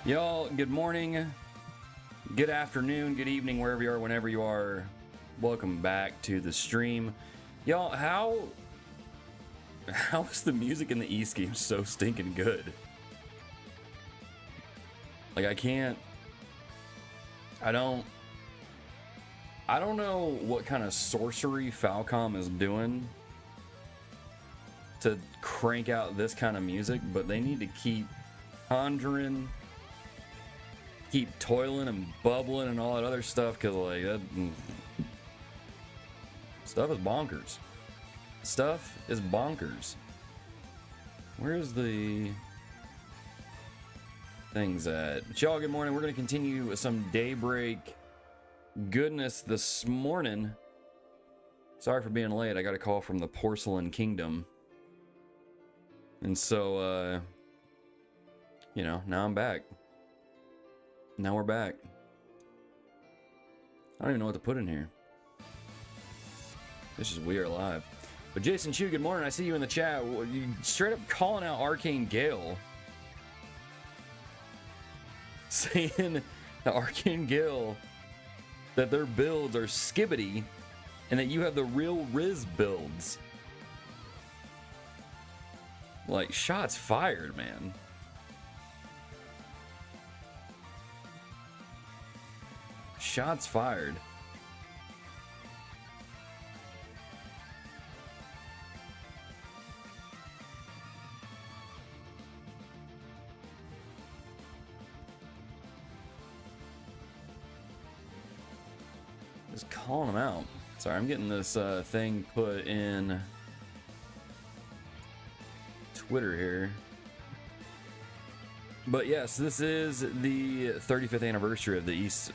Y'all, good morning, good afternoon, good evening, wherever you are, whenever you are. Welcome back to the stream. Y'all, how is the music in the East game so stinking good? Like, I don't know what kind of sorcery Falcom is doing to crank out this kind of music, but they need to keep conjuring, keep toiling and bubbling and all that other stuff, because like that stuff is bonkers. Stuff is bonkers. Where's the things at? But y'all, good morning. We're going to continue with some Daybreak goodness this morning. Sorry for being late. I got a call from the Porcelain Kingdom. And so, you know, now I'm back. Now we're back. I don't even know what to put in here. This is We Are Live. But Jason Chu, good morning. I see you in the chat. You straight up calling out Arcane Gale. Saying that Arcane Gale, that their builds are skibbity, and that you have the real Riz builds. Like, shots fired, man. Shots fired. Just calling them out. Sorry, I'm getting this thing put in Twitter here. But yes, this is the 35th anniversary of the East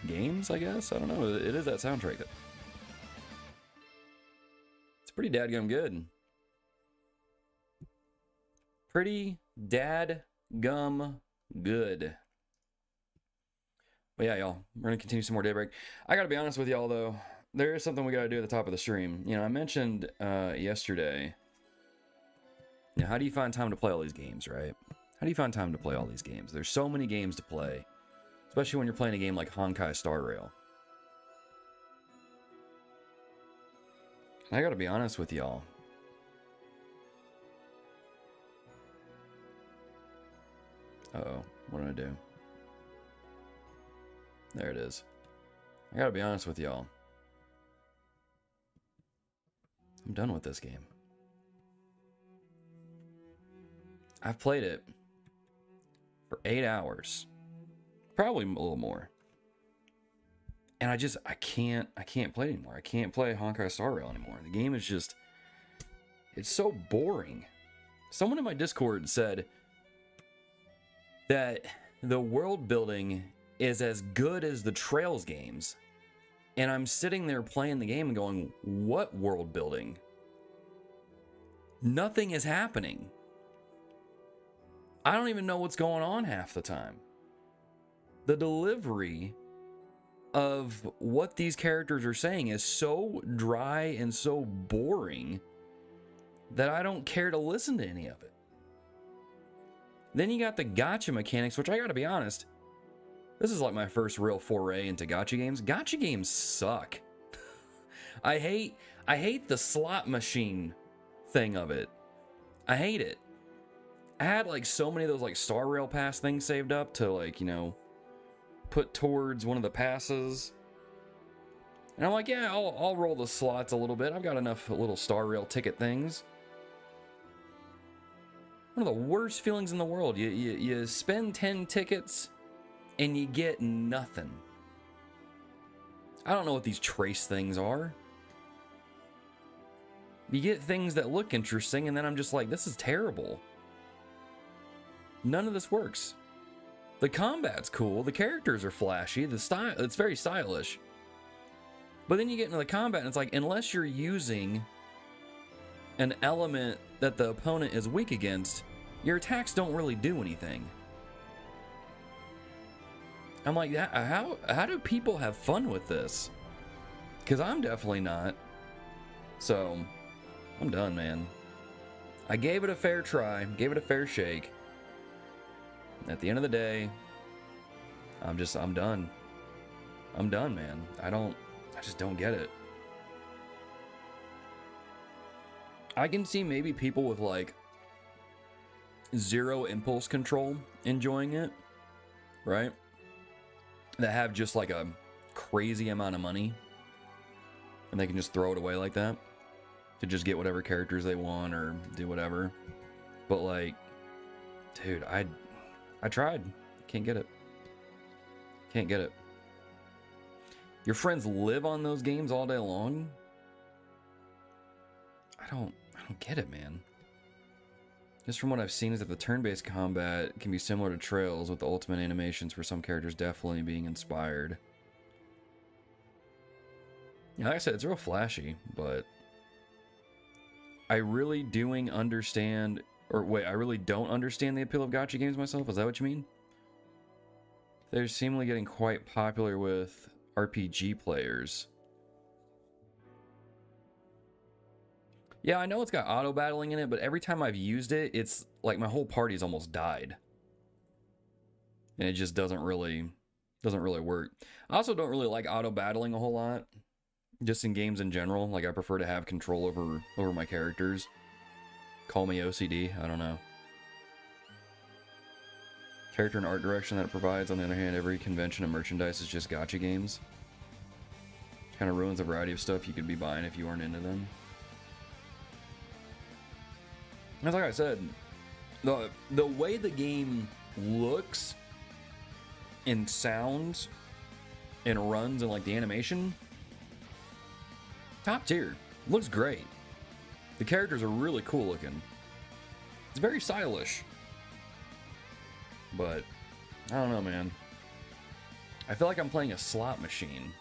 Games, I guess. I don't know. It is that soundtrack. It's pretty dadgum good. Pretty dadgum good. But yeah, y'all, we're gonna continue some more Daybreak. I gotta be honest with y'all though, there is something we gotta do at the top of the stream. You know, I mentioned yesterday, you know, how do you find time to play all these games, right? How do you find time to play all these games? There's so many games to play, especially when you're playing a game like Honkai Star Rail. And I gotta be honest with y'all. Uh-oh, what did I do? There it is. I gotta be honest with y'all. I'm done with this game. I've played it for 8 hours. Probably a little more. And I can't play anymore. I can't play Honkai Star Rail anymore. The game is just, it's so boring. Someone in my Discord said that the world building is as good as the Trails games. And I'm sitting there playing the game and going, what world building? Nothing is happening. I don't even know what's going on half the time. The delivery of what these characters are saying is so dry and so boring that I don't care to listen to any of it. Then you got the gacha mechanics, which I gotta be honest, this is like my first real foray into gacha games. Gacha games suck. I hate the slot machine thing of it. I hate it. I had like so many of those like Star Rail pass things saved up to like, you know, put towards one of the passes. And I'm like, yeah, I'll roll the slots a little bit. I've got enough little Star Rail ticket things. One of the worst feelings in the world. You spend 10 tickets and you get nothing. I don't know what these trace things are. You get things that look interesting, and then I'm just like, this is terrible. None of this works. The combat's cool, the characters are flashy, the style, it's very stylish. But then you get into the combat, and it's like, unless you're using an element that the opponent is weak against, your attacks don't really do anything. I'm like, how do people have fun with this? Because I'm definitely not. So, I'm done, man. I gave it a fair try, gave it a fair shake. At the end of the day, I'm done. I'm done, man. I just don't get it. I can see maybe people with like zero impulse control enjoying it, right? That have just like a crazy amount of money and they can just throw it away like that to just get whatever characters they want or do whatever. But like, dude, I tried. Can't get it. Can't get it. Your friends live on those games all day long? I don't get it, man. Just from what I've seen is that the turn-based combat can be similar to Trails, with the ultimate animations for some characters definitely being inspired. Yeah, like I said, it's real flashy, but I really don't understand the appeal of gacha games myself. Is that what you mean? They're seemingly getting quite popular with RPG players. Yeah, I know it's got auto battling in it, but every time I've used it, it's like my whole party's almost died. And it just doesn't really work. I also don't really like auto battling a whole lot. Just in games in general. Like, I prefer to have control over my characters. Call me OCD, I don't know. Character and art direction that it provides. On the other hand, every convention and merchandise is just gacha games. Kind of ruins a variety of stuff you could be buying if you weren't into them. As like I said, the way the game looks and sounds and runs and like the animation, top tier. Looks great. The characters are really cool looking. It's very stylish. But I don't know, man. I feel like I'm playing a slot machine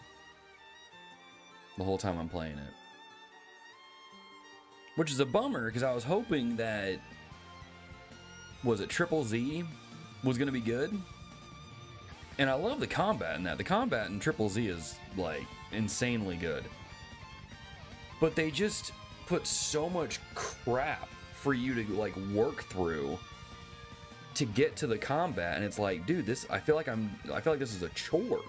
the whole time I'm playing it. Which is a bummer, because I was hoping that, was it Triple Z was going to be good? And I love the combat in that. The combat in Triple Z is, like, insanely good. But they just put so much crap for you to, like, work through to get to the combat. And it's like, dude, I feel like this is a chore.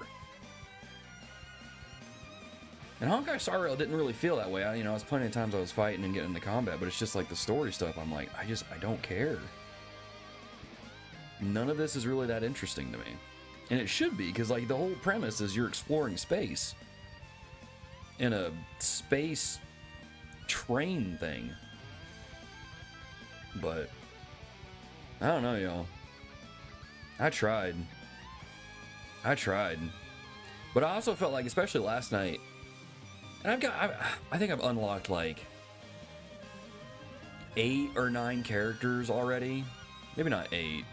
And Honkai Star Rail didn't really feel that way. I was plenty of times I was fighting and getting into combat, but it's just like the story stuff. I'm like, I don't care. None of this is really that interesting to me. And it should be, because like the whole premise is you're exploring space in a space train thing. But I don't know, y'all. I tried, but I also felt like, especially last night, and I think I've unlocked like 8 or 9 characters already. Maybe not 8,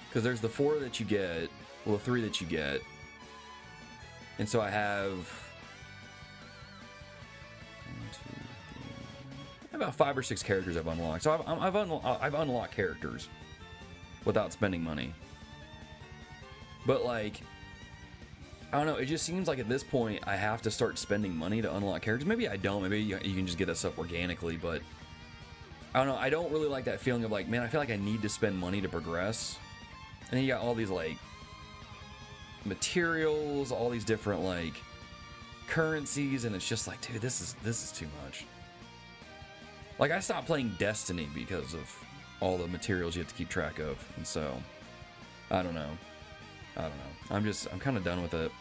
because there's the 4 that you get, well, the 3 that you get, and so I have about 5 or 6 characters I've unlocked. So I've unlocked characters without spending money. But like, I don't know, it just seems like at this point I have to start spending money to unlock characters. Maybe I don't, maybe you can just get this up organically, but I don't know, I don't really like that feeling of like, man, I feel like I need to spend money to progress. And then you got all these like materials, all these different like currencies, and it's just like, dude, this is too much. Like, I stopped playing Destiny because of all the materials you have to keep track of, and so I don't know. I'm kind of done with it.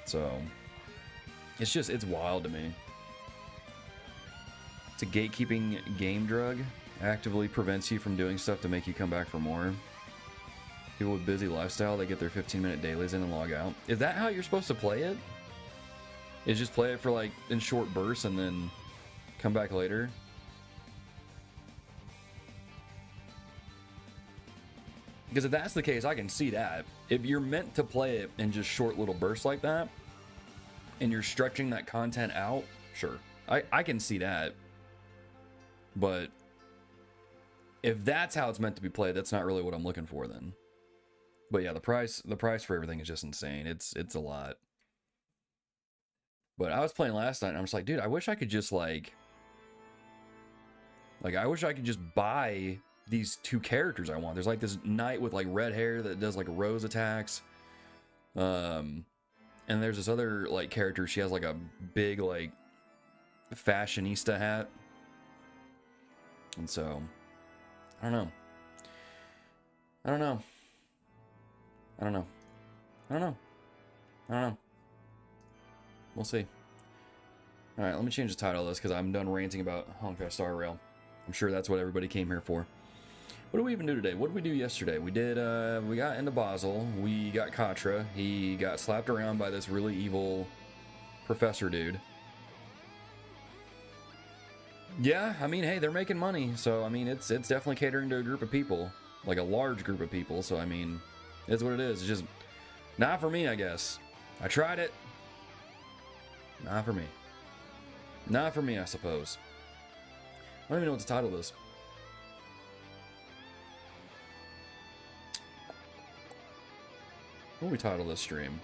So it's wild to me. It's a gatekeeping game drug. Actively prevents you from doing stuff to make you come back for more. People with busy lifestyle, they get their 15-minute dailies in and log out. Is that how you're supposed to play it? Is just play it for like in short bursts and then come back later? Because if that's the case, I can see that. If you're meant to play it in just short little bursts like that, and you're stretching that content out, sure. I can see that. But if that's how it's meant to be played, that's not really what I'm looking for then. But yeah, the price for everything is just insane. It's a lot. But I was playing last night and I'm just like, dude, I wish I could just like I wish I could just buy these 2 characters I want. There's like this knight with like red hair that does like rose attacks. And there's this other like character, she has like a big like fashionista hat. And so I don't know. We'll see. Alright, let me change the title of this because I'm done ranting about Honkai Star Rail. I'm sure that's what everybody came here for. What did we even do today? What did we do yesterday? We did, we got into Basel. We got Katra. He got slapped around by this really evil professor dude. Yeah, I mean, hey, they're making money. So, I mean, it's definitely catering to a group of people. Like a large group of people. So, I mean, it's what it is. It's just not for me, I guess. I tried it. Not for me. Not for me, I suppose. I don't even know what to title this. What do we title this stream?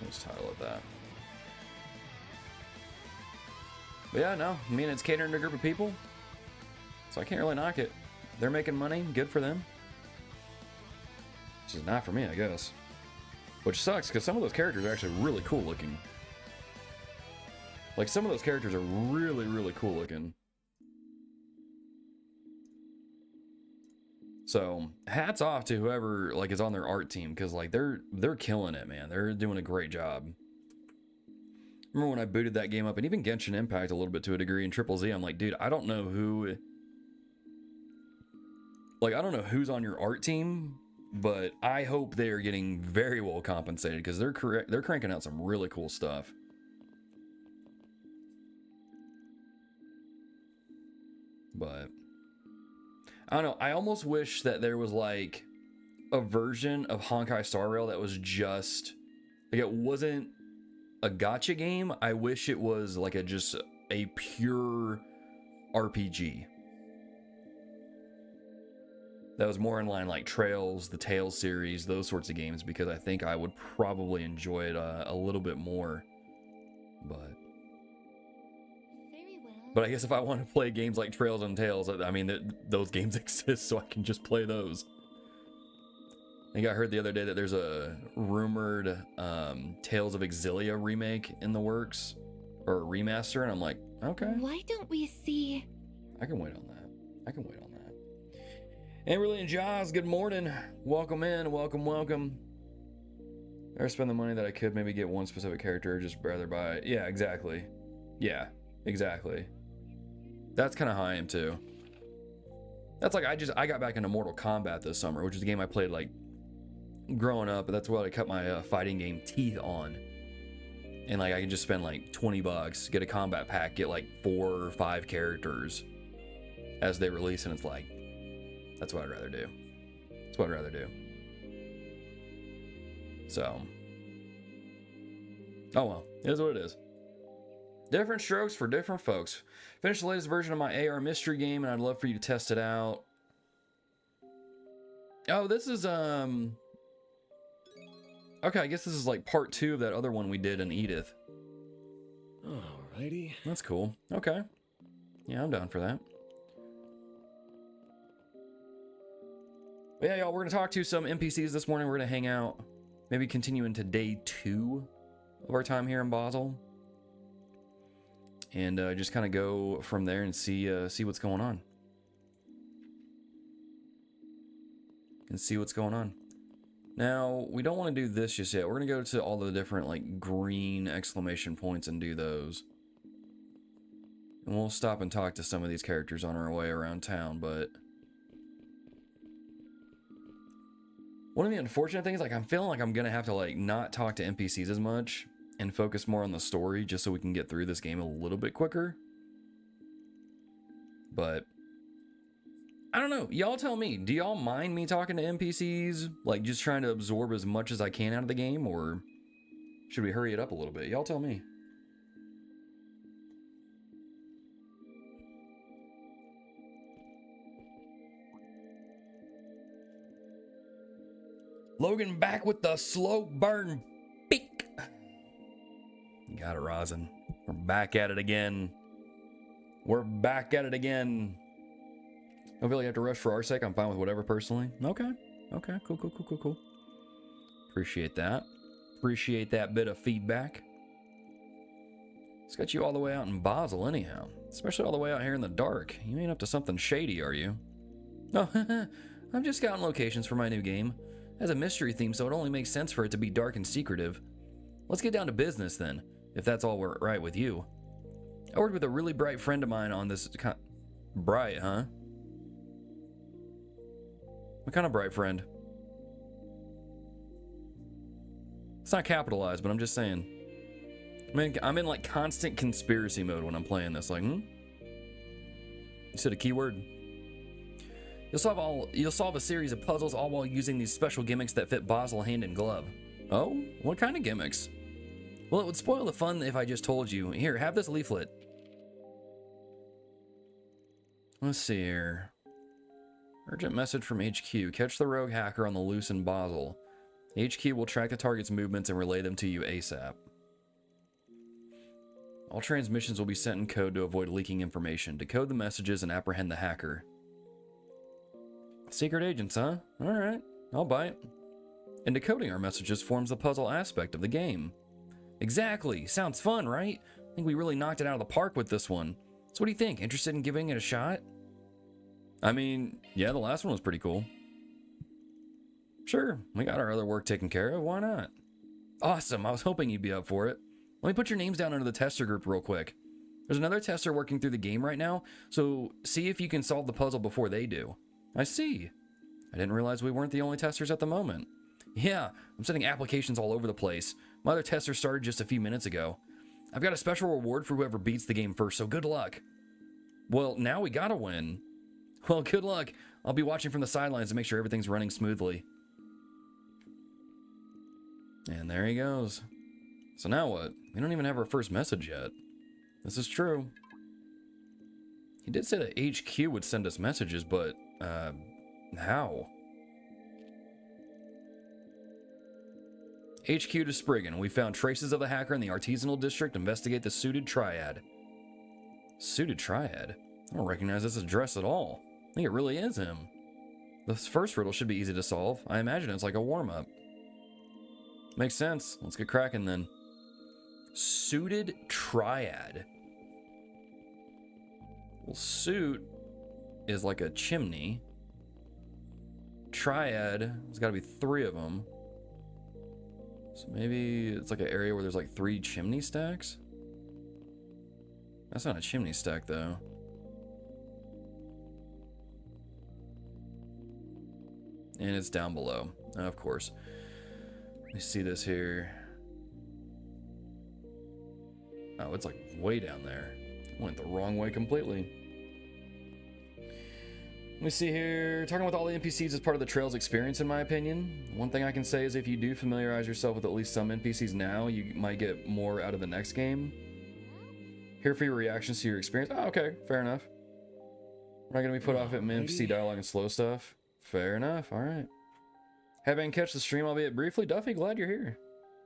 Let's title it that. But yeah, no, I mean, it's catering to a group of people, so I can't really knock it. They're making money, good for them. Which is not for me, I guess. Which sucks, because some of those characters are actually really cool looking. Like, some of those characters are really, really cool looking. So, hats off to whoever, like, is on their art team, because, like, they're killing it, man. They're doing a great job. Remember when I booted that game up, and even Genshin Impact a little bit to a degree in Triple Z, I'm like, dude, I don't know who... Like, I don't know who's on your art team, but I hope they're getting very well compensated, because they're cranking out some really cool stuff. But I don't know, I almost wish that there was like a version of Honkai Star Rail that was just like, it wasn't a gacha game. I wish it was like just a pure RPG that was more in line like Trails, the Tales series, those sorts of games, because I think I would probably enjoy it a little bit more. But I guess if I want to play games like Trails and Tales, I mean, those games exist, so I can just play those. I think I heard the other day that there's a rumored Tales of Exilia remake in the works. or a remaster, and I'm like, okay. Why don't we see? I can wait on that. I can wait on that. Amberly and Jaws, good morning. Welcome in. Welcome. Or spend the money that I could, maybe get one specific character, just rather buy it. Yeah, exactly. Yeah, exactly. That's kind of how I am too. That's like, I got back into Mortal Kombat this summer, which is a game I played like growing up, but that's what I cut my fighting game teeth on. And like, I can just spend like $20, get a combat pack, get like 4 or 5 characters as they release, and it's like, that's what I'd rather do. That's what I'd rather do. So, oh well, it is what it is. Different strokes for different folks. Finished the latest version of my AR mystery game, and I'd love for you to test it out. Oh, this is, okay, I guess this is like part 2 of that other one we did in Edith. Alrighty. That's cool. Okay. Yeah, I'm down for that. But yeah, y'all, we're going to talk to some NPCs this morning. We're going to hang out. Maybe continue into day 2 of our time here in Basel. And just kind of go from there and see what's going on. And see what's going on. Now, we don't want to do this just yet. We're going to go to all the different, like, green exclamation points and do those. And we'll stop and talk to some of these characters on our way around town, but... one of the unfortunate things, like, I'm feeling like I'm going to have to, like, not talk to NPCs as much and focus more on the story just so we can get through this game a little bit quicker. But... I don't know. Y'all tell me. Do y'all mind me talking to NPCs? Like, just trying to absorb as much as I can out of the game? Or should we hurry it up a little bit? Y'all tell me. Logan back with the slow burn peak. You got it, Rosin. We're back at it again. We're back at it again. Don't feel like you have to rush for our sake. I'm fine with whatever, personally. Okay. Okay. Cool. Appreciate that. Appreciate that bit of feedback. It's got you all the way out in Basel, anyhow. Especially all the way out here in the dark. You ain't up to something shady, are you? No, I'm just scouting locations for my new game. It has a mystery theme, so it only makes sense for it to be dark and secretive. Let's get down to business, then, if that's all right with you. I worked with a really bright friend of mine on this... Bright, huh? What kind of bright friend? It's not capitalized, but I'm just saying. I'm in like constant conspiracy mode when I'm playing this. Like, You said a keyword. You'll solve a series of puzzles all while using these special gimmicks that fit Basel hand in glove. Oh, what kind of gimmicks? Well, it would spoil the fun if I just told you. Here, have this leaflet. Let's see here. Urgent message from HQ. Catch the rogue hacker on the loose in Basel. HQ will track the target's movements and relay them to you ASAP. All transmissions will be sent in code to avoid leaking information. Decode the messages and apprehend the hacker. Secret agents, huh? Alright, I'll bite. And decoding our messages forms the puzzle aspect of the game. Exactly! Sounds fun, right? I think we really knocked it out of the park with this one. So what do you think? Interested in giving it a shot? I mean, yeah, the last one was pretty cool. Sure, we got our other work taken care of, why not? Awesome, I was hoping you'd be up for it. Let me put your names down under the tester group real quick. There's another tester working through the game right now, so see if you can solve the puzzle before they do. I see. I didn't realize we weren't the only testers at the moment. Yeah, I'm sending applications all over the place. My other tester started just a few minutes ago. I've got a special reward for whoever beats the game first, so good luck. Well, now we gotta win. Well, good luck. I'll be watching from the sidelines to make sure everything's running smoothly. And there he goes. So now what? We don't even have our first message yet. This is true. He did say that HQ would send us messages, but, how? HQ to Spriggan. We found traces of the hacker in the artisanal district. Investigate the suited triad. Suited triad? I don't recognize this address at all. I think it really is him. This first riddle should be easy to solve. I imagine it's like a warm-up. Makes sense. Let's get cracking then. Suited triad. Well, suit is like a chimney. Triad, there's got to be 3 of them. So maybe it's like an area where there's like 3 chimney stacks. That's not a chimney stack though. And it's down below, of course. Let me see this here. Oh, it's like way down there. Went the wrong way completely. Let me see here. Talking with all the NPCs is part of the Trails experience, in my opinion. One thing I can say is if you do familiarize yourself with at least some NPCs now, you might get more out of the next game. Here for your reactions to your experience. Oh, okay, fair enough. We're not going to be put off at NPC dialogue and slow stuff. Fair enough, alright. Having catch the stream, albeit briefly. Duffy, glad you're here.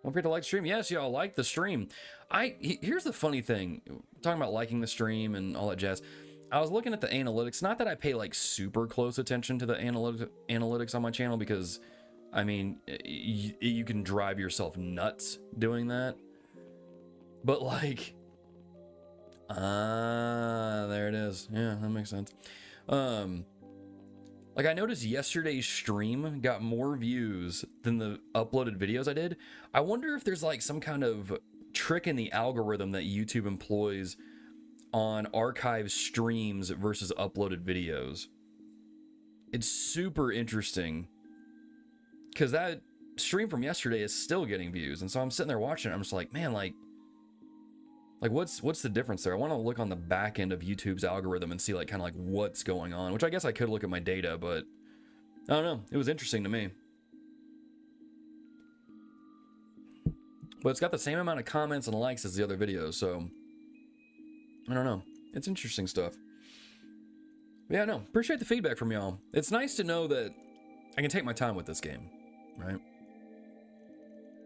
Don't forget to like the stream. Yes, y'all like the stream. Here's the funny thing. Talking about liking the stream and all that jazz. I was looking at the analytics. Not that I pay like super close attention to the analytics on my channel, because, I mean, you can drive yourself nuts doing that. But like, there it is. Yeah, that makes sense. Like, I noticed yesterday's stream got more views than the uploaded videos I did. I wonder if there's like some kind of trick in the algorithm that YouTube employs on archive streams versus uploaded videos. It's super interesting, because that stream from yesterday is still getting views, and so I'm sitting there watching it. I'm just like, man, like what's the difference there? I want to look on the back end of YouTube's algorithm and see like kind of like what's going on, which I guess I could look at my data, but I don't know. It was interesting to me. But it's got the same amount of comments and likes as the other videos, so I don't know. It's interesting stuff. But yeah, no, appreciate the feedback from y'all. It's nice to know that I can take my time with this game, right?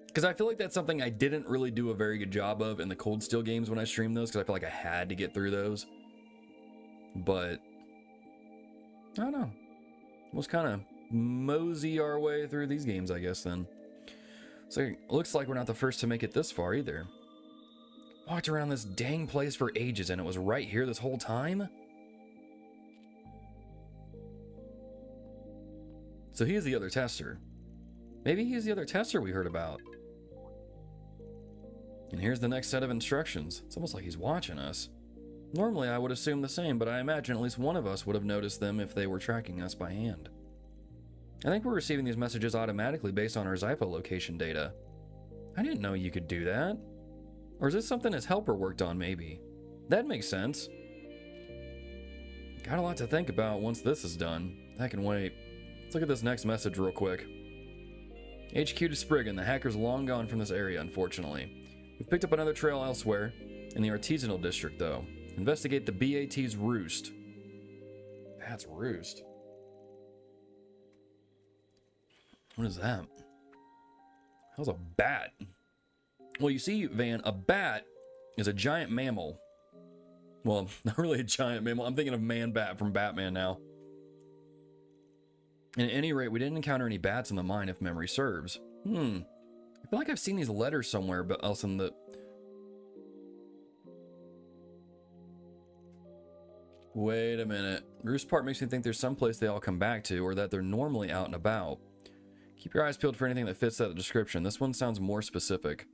Because I feel like that's something I didn't really do a very good job of in the Cold Steel games when I streamed those, because I feel like I had to get through those. But I don't know. We'll kind of mosey our way through these games, I guess, then. So it looks like we're not the first to make it this far either. Walked around this dang place for ages, and it was right here this whole time? So he's the other tester. Maybe he's the other tester we heard about. And here's the next set of instructions. It's almost like he's watching us. Normally I would assume the same, but I imagine at least one of us would have noticed them if they were tracking us by hand. I think we're receiving these messages automatically based on our Zypho location data. I didn't know you could do that. Or is this something his helper worked on, maybe? That makes sense. Got a lot to think about once this is done. I can wait. Let's look at this next message real quick. HQ to Spriggan. The hacker's long gone from this area, unfortunately. We've picked up another trail elsewhere, in the artisanal district, though. Investigate the BAT's roost. Bat's roost? What is that? How's a bat? Well, you see, Van, a bat is a giant mammal. Well, not really a giant mammal. I'm thinking of Man-Bat from Batman now. And at any rate, we didn't encounter any bats in the mine, if memory serves. I feel like I've seen these letters somewhere, but else in the... Wait a minute. Roost part makes me think there's some place they all come back to, or that they're normally out and about. Keep your eyes peeled for anything that fits that description. This one sounds more specific.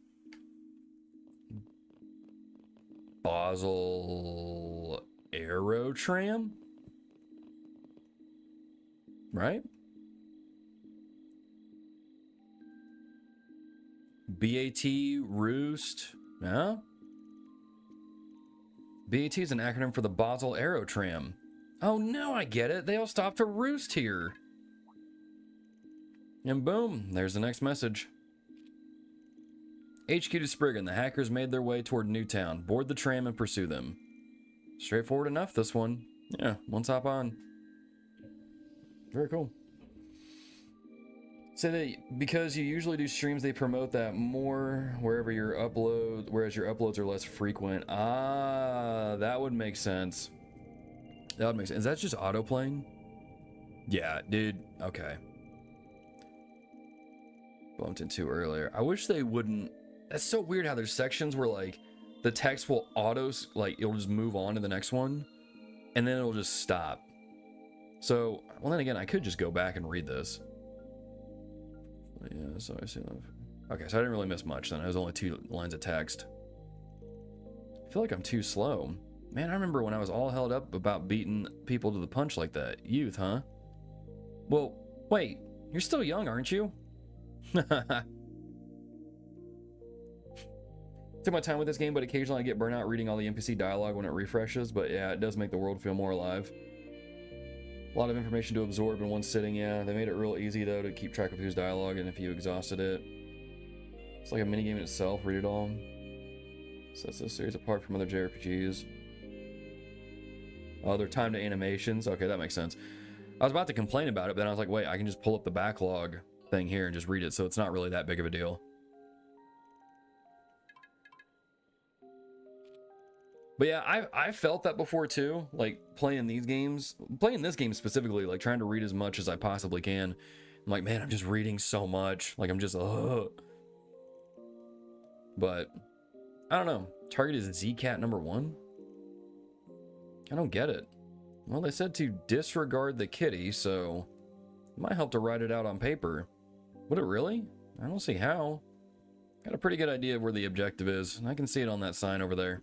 Basel Aerotram? Right? BAT Roost. Yeah? BAT is an acronym for the Basel Aerotram. Oh, now I get it. They all stop to roost here. And boom, there's the next message. HQ to Spriggan. The hackers made their way toward Newtown. Board the tram and pursue them. Straightforward enough, this one. Yeah, let's hop on. Very cool. So that because you usually do streams, they promote that more whereas your uploads are less frequent. Ah, that would make sense. That would make sense. Is that just autoplaying? Yeah, dude. Okay. Bumped into earlier. I wish they wouldn't That's so weird how there's sections where like the text will it'll just move on to the next one and then it'll just stop. So, well, then again, I could just go back and read this. Yeah, so I see that. Okay, so I didn't really miss much then. It was only 2 lines of text. I feel like I'm too slow. Man, I remember when I was all held up about beating people to the punch like that. Youth, huh? Well, wait, you're still young, aren't you? Took my time with this game, but occasionally I get burnt out reading all the NPC dialogue when it refreshes, but yeah, it does make the world feel more alive. A lot of information to absorb in one sitting, yeah. They made it real easy, though, to keep track of whose dialogue and if you exhausted it. It's like a minigame in itself, read it all. Sets this series apart from other JRPGs. Oh, they're timed to animations. Okay, that makes sense. I was about to complain about it, but then I was like, wait, I can just pull up the backlog thing here and just read it, so it's not really that big of a deal. But yeah, I felt that before too, like playing this game specifically, like trying to read as much as I possibly can. I'm like, man, I'm just reading so much. Like I'm just, But I don't know. Target is ZCat number 1. I don't get it. Well, they said to disregard the kitty, so it might help to write it out on paper. Would it really? I don't see how. Got a pretty good idea of where the objective is, and I can see it on that sign over there.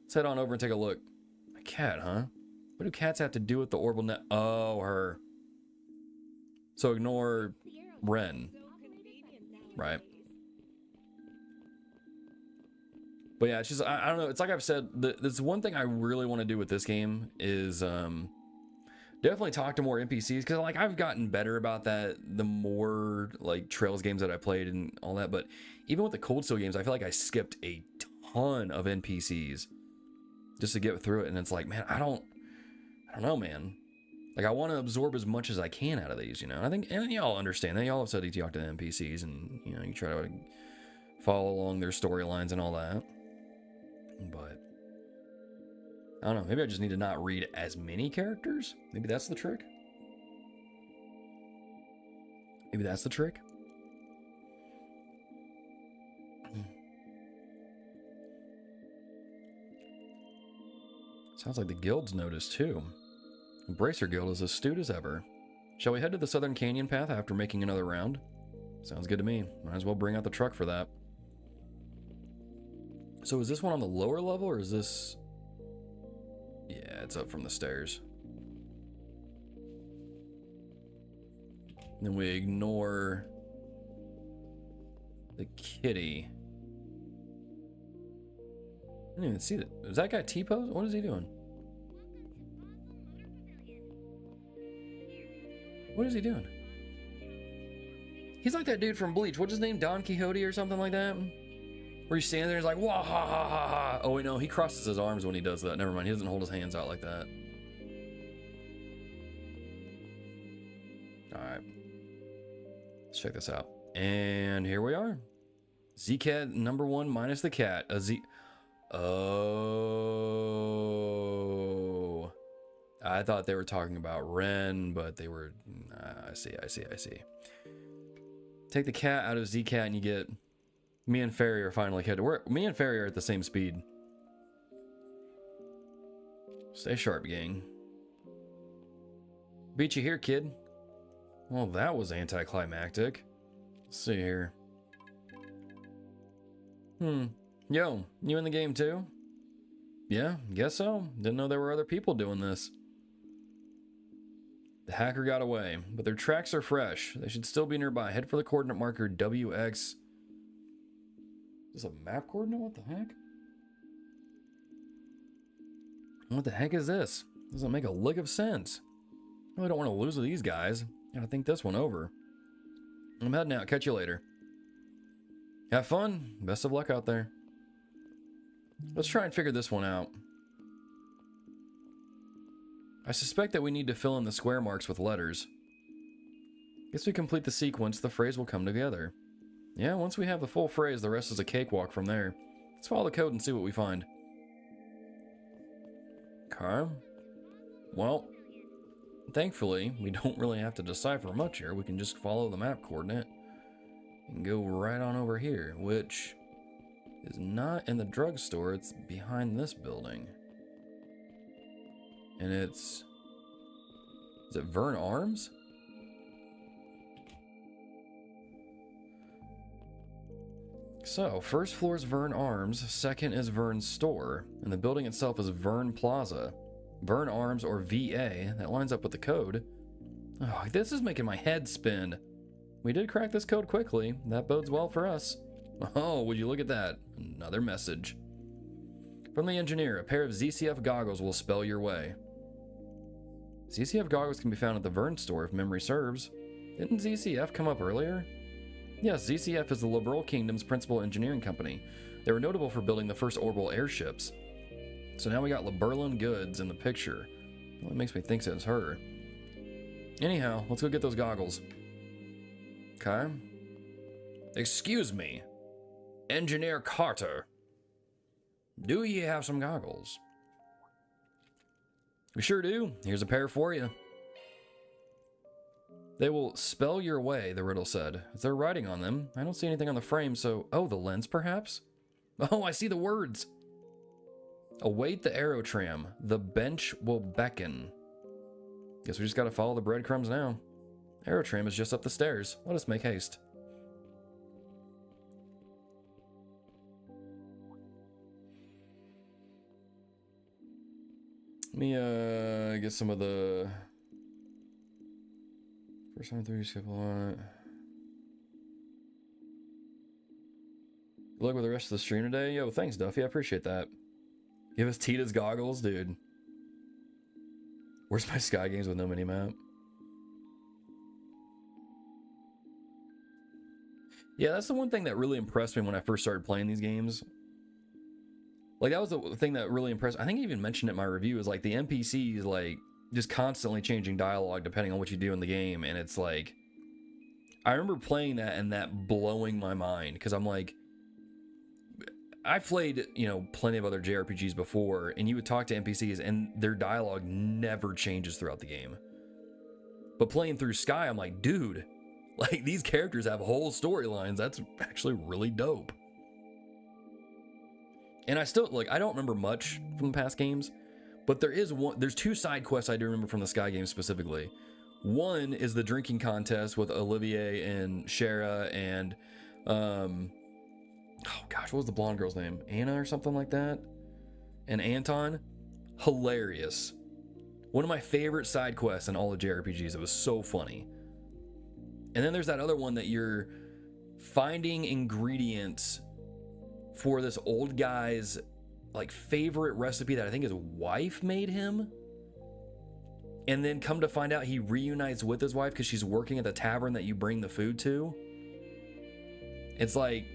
Let's head on over and take a look. A cat, huh? What do cats have to do with the Orbal net? Oh, her. So ignore Ren. Right. But yeah, it's just, I don't know. It's like I've said, this one thing I really want to do with this game is definitely talk to more NPCs. Because like I've gotten better about that the more like Trails games that I played and all that. But even with the Cold Steel games, I feel like I skipped a ton of NPCs just to get through it. And it's like, man, I don't know, man. Like I want to absorb as much as I can out of these, you know. I think, and y'all understand that. Y'all have said you talk to the NPCs and, you know, you try to follow along their storylines and all that. But I don't know, maybe I just need to not read as many characters. Maybe that's the trick. Maybe that's the trick. Sounds like the guild's noticed too. The Bracer Guild is as astute as ever. Shall we head to the Southern Canyon path after making another round? Sounds good to me. Might as well bring out the truck for that. So is this one on the lower level, or is this... Yeah, it's up from the stairs. Then we ignore the kitty. I didn't even see that. Is that guy T-pose? What is he doing? What is he doing? He's like that dude from Bleach. What's his name? Don Quixote or something like that? Where he's standing there, he's like, wah ha ha ha ha. Oh wait, no, he crosses his arms when he does that. Never mind, he doesn't hold his hands out like that. Alright. Let's check this out. And here we are. ZCat number 1 minus the cat. A Z. Oh. I thought they were talking about Ren, but they were. I see. Take the cat out of ZCat and you get. Me and Ferry are finally headed. Me and Ferry are at the same speed. Stay sharp, gang. Beat you here, kid. Well, that was anticlimactic. Let's see here. Yo, you in the game too? Yeah, guess so. Didn't know there were other people doing this. The hacker got away, but their tracks are fresh. They should still be nearby. Head for the coordinate marker WX. Is this a map coordinate? What the heck? What the heck is this? Doesn't make a lick of sense. I really don't want to lose to these guys. Gotta think this one over. I'm heading out. Catch you later. Have fun. Best of luck out there. Let's try and figure this one out. I suspect that we need to fill in the square marks with letters. Guess we complete the sequence, the phrase will come together. Yeah, once we have the full phrase, the rest is a cakewalk from there. Let's follow the code and see what we find. Okay. Well, thankfully, we don't really have to decipher much here. We can just follow the map coordinate and go right on over here, which is not in the drugstore. It's behind this building. And it's... Is it Vern Arms? So, first floor is Vern Arms, second is Vern Store, and the building itself is Vern Plaza. Vern Arms, or VA, that lines up with the code. Oh, this is making my head spin. We did crack this code quickly. That bodes well for us. Oh, would you look at that? Another message. From the engineer, a pair of ZCF goggles will spell your way. ZCF goggles can be found at the Vern store if memory serves. Didn't ZCF come up earlier? Yes, ZCF is the Liberal Kingdom's principal engineering company. They were notable for building the first Orbal airships. So now we got Liberlin Goods in the picture. Well, it makes me think it's her. Anyhow, let's go get those goggles. Okay. Excuse me, Engineer Carter. Do you have some goggles? We sure do. Here's a pair for you. They will spell your way, the riddle said. Is there writing on them? I don't see anything on the frame, so... Oh, the lens, perhaps? Oh, I see the words. Await the aerotram. The bench will beckon. Guess we just gotta follow the breadcrumbs now. Aerotram is just up the stairs. Let us make haste. Let me, get some of the... First time through, skip a lot. Good luck with the rest of the stream today. Yo, thanks, Duffy. I appreciate that. Give us Tita's goggles, dude. Where's my Sky Games with no mini-map? Yeah, that's the one thing that really impressed me when I first started playing these games. Like, that was the thing that really impressed... I think I even mentioned it in my review, is like the NPCs, like, just constantly changing dialogue depending on what you do in the game, and it's like... I remember playing that and that blowing my mind, because I'm like... I've played, you know, plenty of other JRPGs before, and you would talk to NPCs, and their dialogue never changes throughout the game. But playing through Sky, I'm like, dude, like, these characters have whole storylines. That's actually really dope. And I still, like, I don't remember much from the past games, but there's two side quests I do remember from the Sky games specifically. One is the drinking contest with Olivier and Shara and, oh gosh, what was the blonde girl's name? Anna or something like that? And Anton? Hilarious. One of my favorite side quests in all of JRPGs. It was so funny. And then there's that other one that you're finding ingredients for this old guy's like favorite recipe that I think his wife made him. And then come to find out he reunites with his wife because she's working at the tavern that you bring the food to. It's like,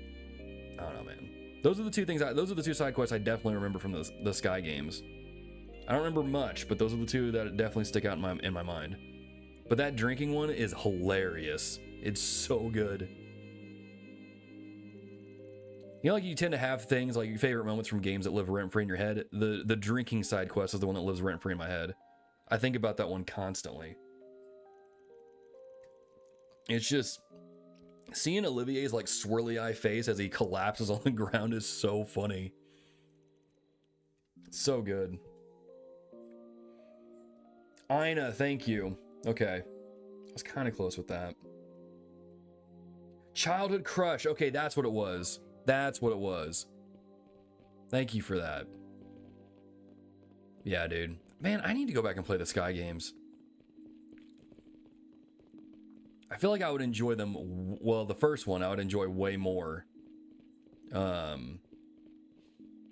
I don't know, man. Those are the two things. Those are the two side quests I definitely remember from the Sky games. I don't remember much, but those are the two that definitely stick out in my mind. But that drinking one is hilarious. It's so good. You know, like you tend to have things like your favorite moments from games that live rent-free in your head. The drinking side quest is the one that lives rent-free in my head. I think about that one constantly. It's just seeing Olivier's like swirly eye face as he collapses on the ground is so funny. So good. Ina, thank you. Okay. I was kind of close with that. Childhood crush. Okay, that's what it was. That's what it was. Thank you for that. Yeah, dude. Man, I need to go back and play the Sky games. I feel like I would enjoy them. Well, the first one I would enjoy way more than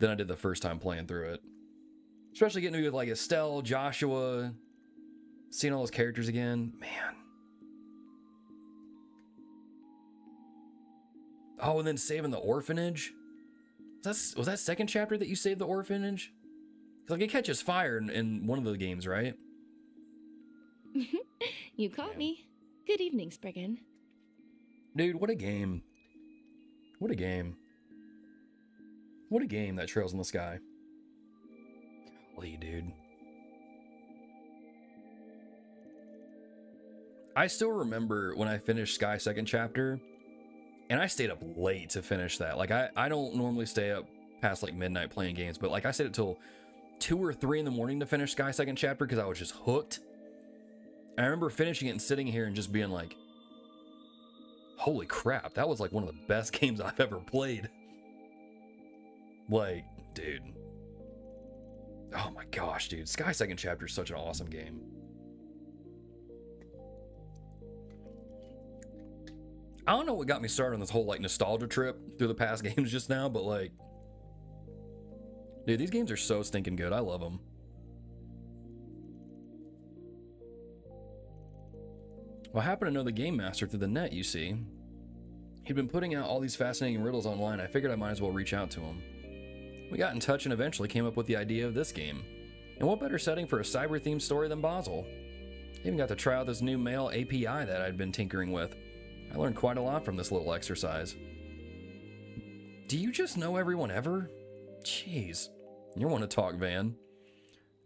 I did the first time playing through it. Especially getting to be with like Estelle, Joshua, seeing all those characters again. Man. Oh, and then saving the orphanage. Was that second chapter that you saved the orphanage? Like it catches fire in one of the games, right? You caught me. Good evening, Spriggan. Dude, what a game. What a game. What a game, that Trails in the Sky. Golly, dude. I still remember when I finished Sky second chapter, And I stayed up late to finish that. Like, I don't normally stay up past like midnight playing games, but like I stayed up till 2 or 3 in the morning to finish Sky Second Chapter because I was just hooked. I remember finishing it and sitting here and just being like, holy crap, that was like one of the best games I've ever played. Like, dude. Oh my gosh, dude. Sky Second Chapter is such an awesome game. I don't know what got me started on this whole like nostalgia trip through the past games just now, but like, dude, these games are so stinking good. I love them. Well, I happen to know the game master through the net, you see. He'd been putting out all these fascinating riddles online. I figured I might as well reach out to him. We got in touch and eventually came up with the idea of this game. And what better setting for a cyber-themed story than Basel? I even got to try out this new mail API that I'd been tinkering with. I learned quite a lot from this little exercise. Do you just know everyone ever? Jeez, you're one to talk, Van.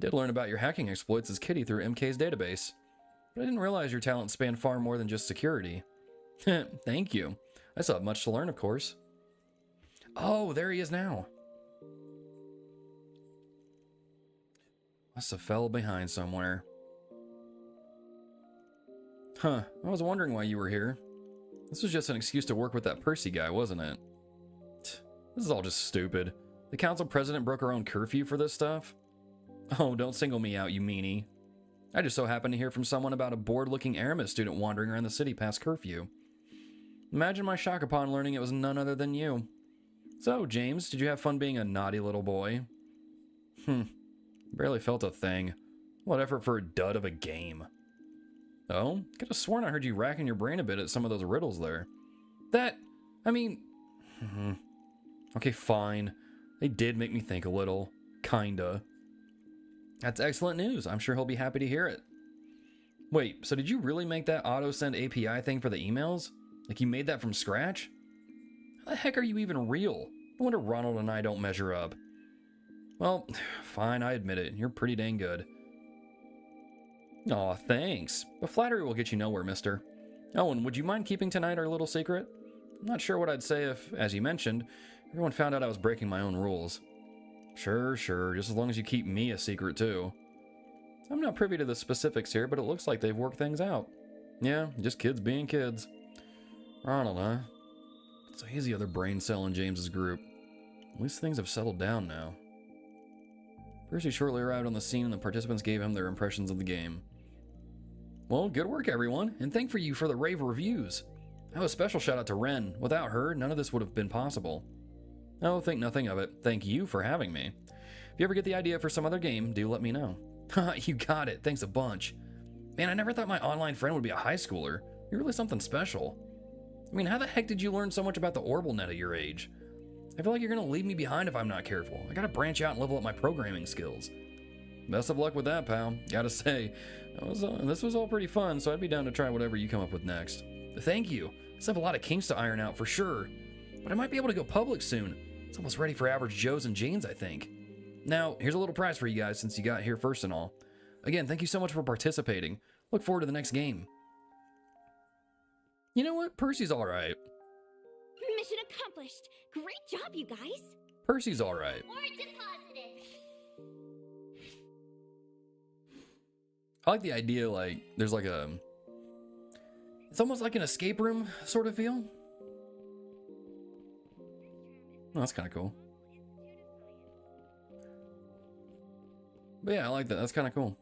Did learn about your hacking exploits as Kitty through MK's database, but I didn't realize your talent spanned far more than just security. Thank you. I still have much to learn, of course. Oh, there he is now. Must have fell behind somewhere. Huh, I was wondering why you were here. This was just an excuse to work with that Percy guy, wasn't it? This is all just stupid. The council president broke her own curfew for this stuff? Oh, don't single me out, you meanie. I just so happened to hear from someone about a bored-looking Aramis student wandering around the city past curfew. Imagine my shock upon learning it was none other than you. So, James, did you have fun being a naughty little boy? Barely felt a thing. What effort for a dud of a game. Oh, could have sworn I heard you racking your brain a bit at some of those riddles there. Okay, fine. They did make me think a little. Kinda. That's excellent news. I'm sure he'll be happy to hear it. Wait, so did you really make that auto-send API thing for the emails? Like you made that from scratch? How the heck are you even real? No wonder Ronald and I don't measure up. Well, fine, I admit it. You're pretty dang good. Aw, thanks. But flattery will get you nowhere, mister. Oh, and would you mind keeping tonight our little secret? I'm not sure what I'd say if, as you mentioned, everyone found out I was breaking my own rules. Sure, just as long as you keep me a secret, too. I'm not privy to the specifics here, but it looks like they've worked things out. Yeah, just kids being kids. Ronald, huh? So he's the other brain cell in James's group. At least things have settled down now. Percy shortly arrived on the scene and the participants gave him their impressions of the game. Well, good work, everyone, and thank you for the rave reviews. Oh, a special shout out to Ren. Without her, none of this would have been possible. Oh, think nothing of it. Thank you for having me. If you ever get the idea for some other game, do let me know. Haha, you got it. Thanks a bunch. Man, I never thought my online friend would be a high schooler. You're really something special. I mean, how the heck did you learn so much about the Orbal net at your age? I feel like you're gonna leave me behind if I'm not careful. I gotta branch out and level up my programming skills. Best of luck with that, pal. Gotta say, this was all pretty fun, so I'd be down to try whatever you come up with next. Thank you. I still have a lot of kinks to iron out for sure. But I might be able to go public soon. It's almost ready for average Joes and Janes, I think. Now, here's a little prize for you guys since you got here first and all. Again, thank you so much for participating. Look forward to the next game. You know what? Percy's alright. Mission accomplished. Great job, you guys. Percy's alright. More deposited. I like the idea, like, there's like a... It's almost like an escape room sort of feel. Oh, that's kind of cool. But yeah, I like that. That's kind of cool.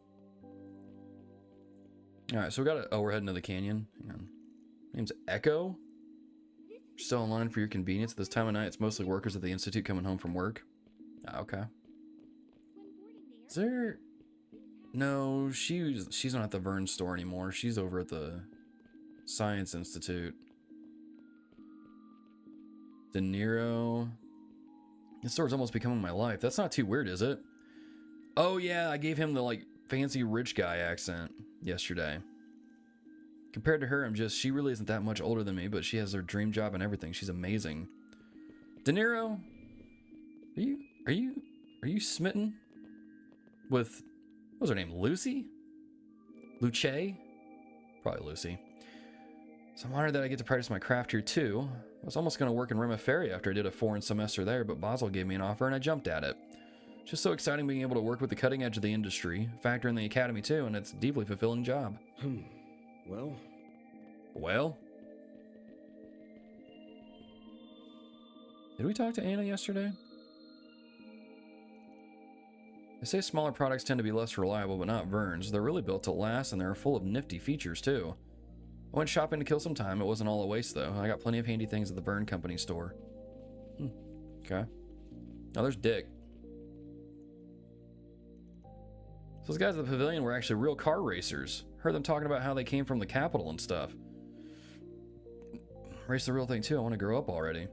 Alright, so we got we're heading to the canyon. Hang on. Name's Echo. Still online for your convenience. At this time of night, it's mostly workers at the Institute coming home from work. Ah, okay. Is there... No, she's not at the Vern store anymore. She's over at the Science Institute. De Niro. This store's almost becoming my life. That's not too weird, is it? Oh yeah, I gave him the like fancy rich guy accent yesterday. Compared to her, she really isn't that much older than me, but she has her dream job and everything. She's amazing. De Niro, are you smitten with, what was her name? Lucy? Luce? Probably Lucy. So I'm honored that I get to practice my craft here too. I was almost going to work in Remiferia after I did a foreign semester there, but Basel gave me an offer and I jumped at it. Just so exciting being able to work with the cutting edge of the industry, factor in the academy too, and it's a deeply fulfilling job. Well? Well? Did we talk to Anna yesterday? They say smaller products tend to be less reliable, but not Vern's. They're really built to last, and they're full of nifty features too. I went shopping to kill some time. It wasn't all a waste though. I got plenty of handy things at the Vern Company store. Okay. Oh, there's Dick. So those guys at the pavilion were actually real car racers. Heard them talking about how they came from the capital and stuff. Race the real thing too. I want to grow up already.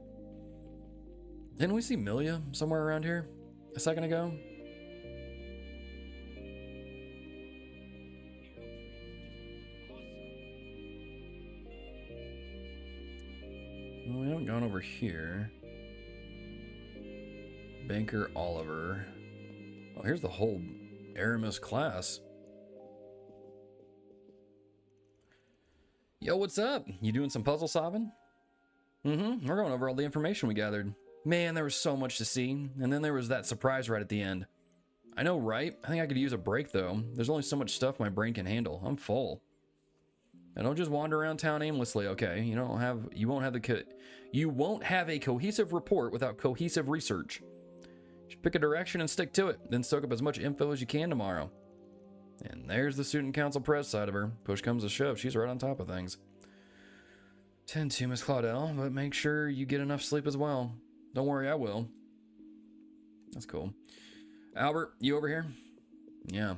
Didn't we see Milia somewhere around here a second ago? Well, we haven't gone over here. Banker Oliver. Oh, here's the whole Aramis class. Yo, what's up? You doing some puzzle solving? We're going over all the information we gathered. Man, there was so much to see. And then there was that surprise right at the end. I know, right? I think I could use a break though. There's only so much stuff my brain can handle. I'm full. And don't just wander around town aimlessly, okay? You won't have a cohesive report without cohesive research. Just pick a direction and stick to it, then soak up as much info as you can tomorrow. And there's the student council press side of her. Push comes to shove, she's right on top of things. Tend to, Miss Claudel, but make sure you get enough sleep as well. Don't worry, I will. That's cool. Albert, you over here? Yeah.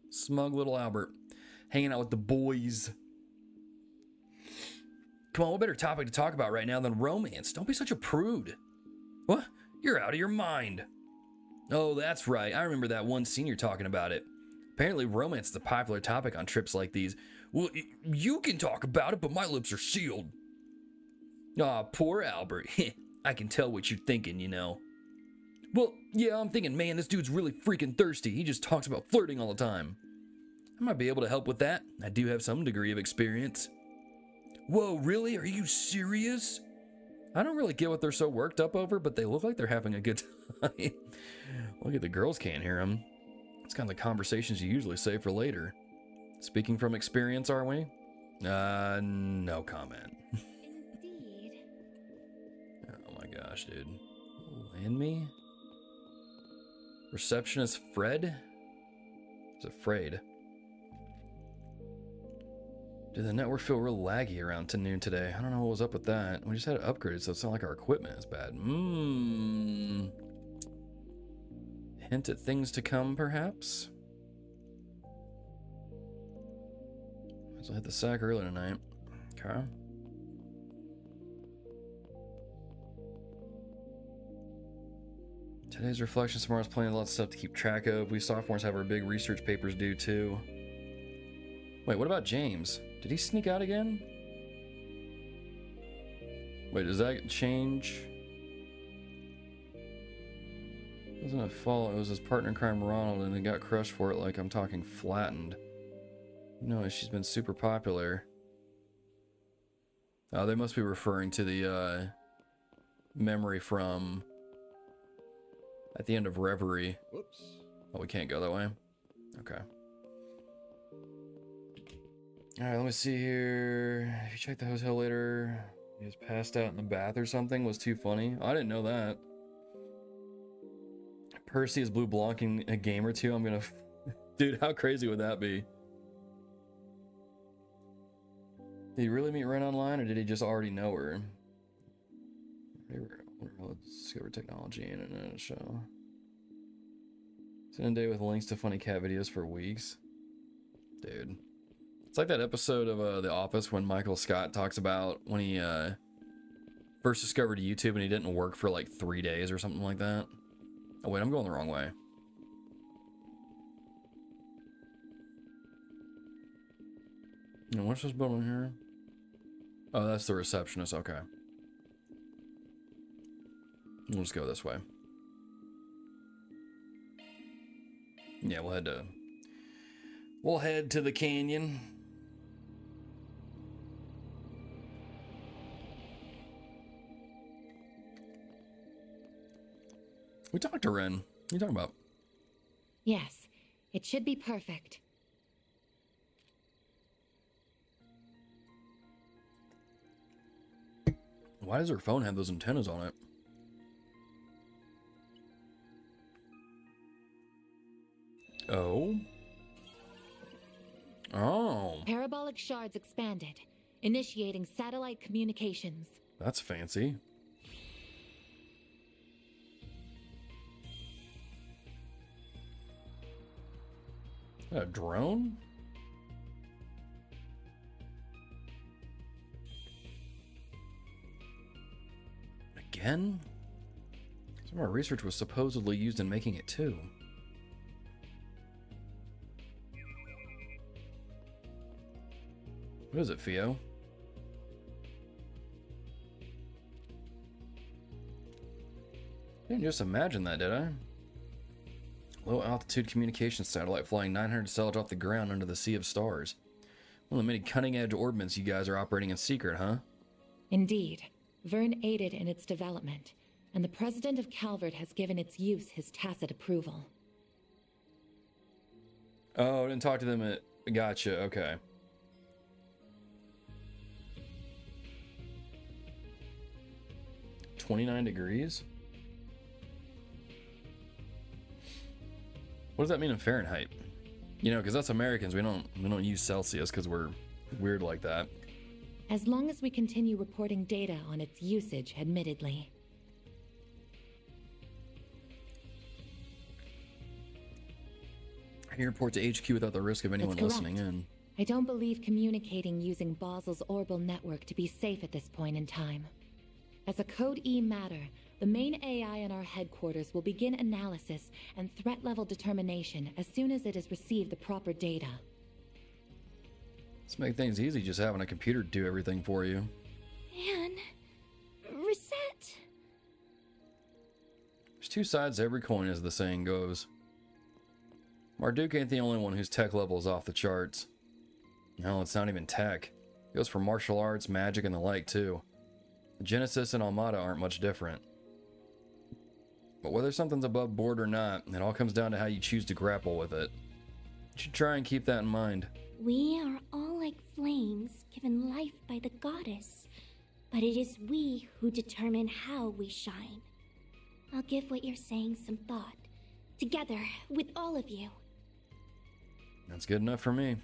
Smug little Albert. Hanging out with the boys. Come on, what better topic to talk about right now than romance? Don't be such a prude. What? You're out of your mind. Oh, that's right. I remember that one scene you're talking about it. Apparently romance is a popular topic on trips like these. Well, you can talk about it, but my lips are sealed. Aw, poor Albert. I can tell what you're thinking, you know. Well, yeah, I'm thinking, man, this dude's really freaking thirsty. He just talks about flirting all the time. I might be able to help with that. I do have some degree of experience. Whoa, really? Are you serious? I don't really get what they're so worked up over, but they look like they're having a good time. Look at the girls can't hear them. It's kind of the conversations you usually save for later. Speaking from experience, are we? No comment. Indeed. Oh my gosh, dude. Land me? Receptionist Fred? Is it Frayed? Did the network feel real laggy around to noon today? I don't know what was up with that. We just had it upgraded, so it's not like our equipment is bad. Hint at things to come, perhaps? Might as well hit the sack early tonight. Okay. Today's reflection, tomorrow's planning, lots of stuff to keep track of. We sophomores have our big research papers due too. Wait, what about James? Did he sneak out again? Wait, does that change? It wasn't a fault, it was his partner in crime Ronald, and he got crushed for it, like I'm talking flattened. No, she's been super popular. Oh, they must be referring to the memory from at the end of Reverie. Whoops. Oh, we can't go that way? Okay. Alright, let me see here. If you check the hotel later, he was passed out in the bath or something, was too funny. I didn't know that. Percy is blue blocking a game or two. I'm gonna... Dude, how crazy would that be? Did he really meet Ren online, or did he just already know her? Let's discover technology in a nutshell. It's in a day with links to funny cat videos for weeks. Dude. It's like that episode of The Office when Michael Scott talks about when he first discovered YouTube and he didn't work for like 3 days or something like that. Oh wait, I'm going the wrong way. And what's this building here? Oh, that's the receptionist. Okay. We'll just go this way. Yeah, we'll head to the canyon. We talked to Ren. What are you talking about? Yes, it should be perfect. Why does her phone have those antennas on it? Oh. Oh. Parabolic shards expanded, initiating satellite communications. That's fancy. A drone? Again? Some of our research was supposedly used in making it too. What is it, Theo? Didn't just imagine that, did I? Low altitude communication satellite flying 900 sails off the ground under the sea of stars. One of the many cutting edge orbments you guys are operating in secret, huh? Indeed. Vern aided in its development, and the president of Calvard has given its use his tacit approval. Oh, I didn't talk to them at... Gotcha, okay. $29 degrees? What does that mean in Fahrenheit? You know, because us Americans, we don't use Celsius because we're weird like that. As long as we continue reporting data on its usage, admittedly. I can report to HQ without the risk of anyone listening in. I don't believe communicating using Basel's Orbal network to be safe at this point in time. As a Code E matter, the main AI in our headquarters will begin analysis and threat level determination as soon as it has received the proper data. Let's make things easy just having a computer do everything for you. And reset. There's two sides to every coin, as the saying goes. Marduk ain't the only one whose tech level is off the charts. No, it's not even tech. It goes for martial arts, magic, and the like, too. Genesis and Almata aren't much different. But whether something's above board or not, it all comes down to how you choose to grapple with it. You should try and keep that in mind. We are all like flames given life by the goddess, but it is we who determine how we shine. I'll give what you're saying some thought, together with all of you. That's good enough for me.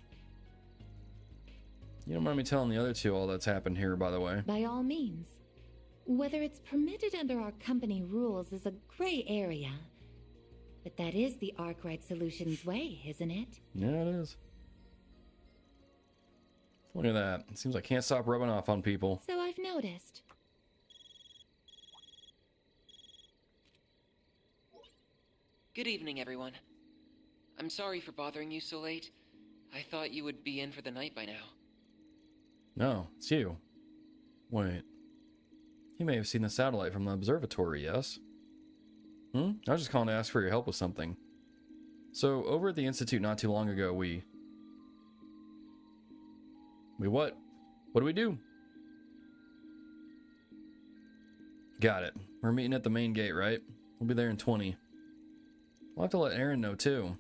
You don't mind me telling the other two all that's happened here, by the way. By all means. Whether it's permitted under our company rules is a gray area. But that is the Arkride Solutions way, isn't it? Yeah, it is. Look at that. It seems I can't stop rubbing off on people. So I've noticed. Good evening, everyone. I'm sorry for bothering you so late. I thought you would be in for the night by now. No, it's you. Wait. You may have seen the satellite from the observatory, yes? I was just calling to ask for your help with something. So, over at the Institute not too long ago, we what? What do we do? Got it. We're meeting at the main gate, right? We'll be there in 20. We'll have to let Aaron know, too.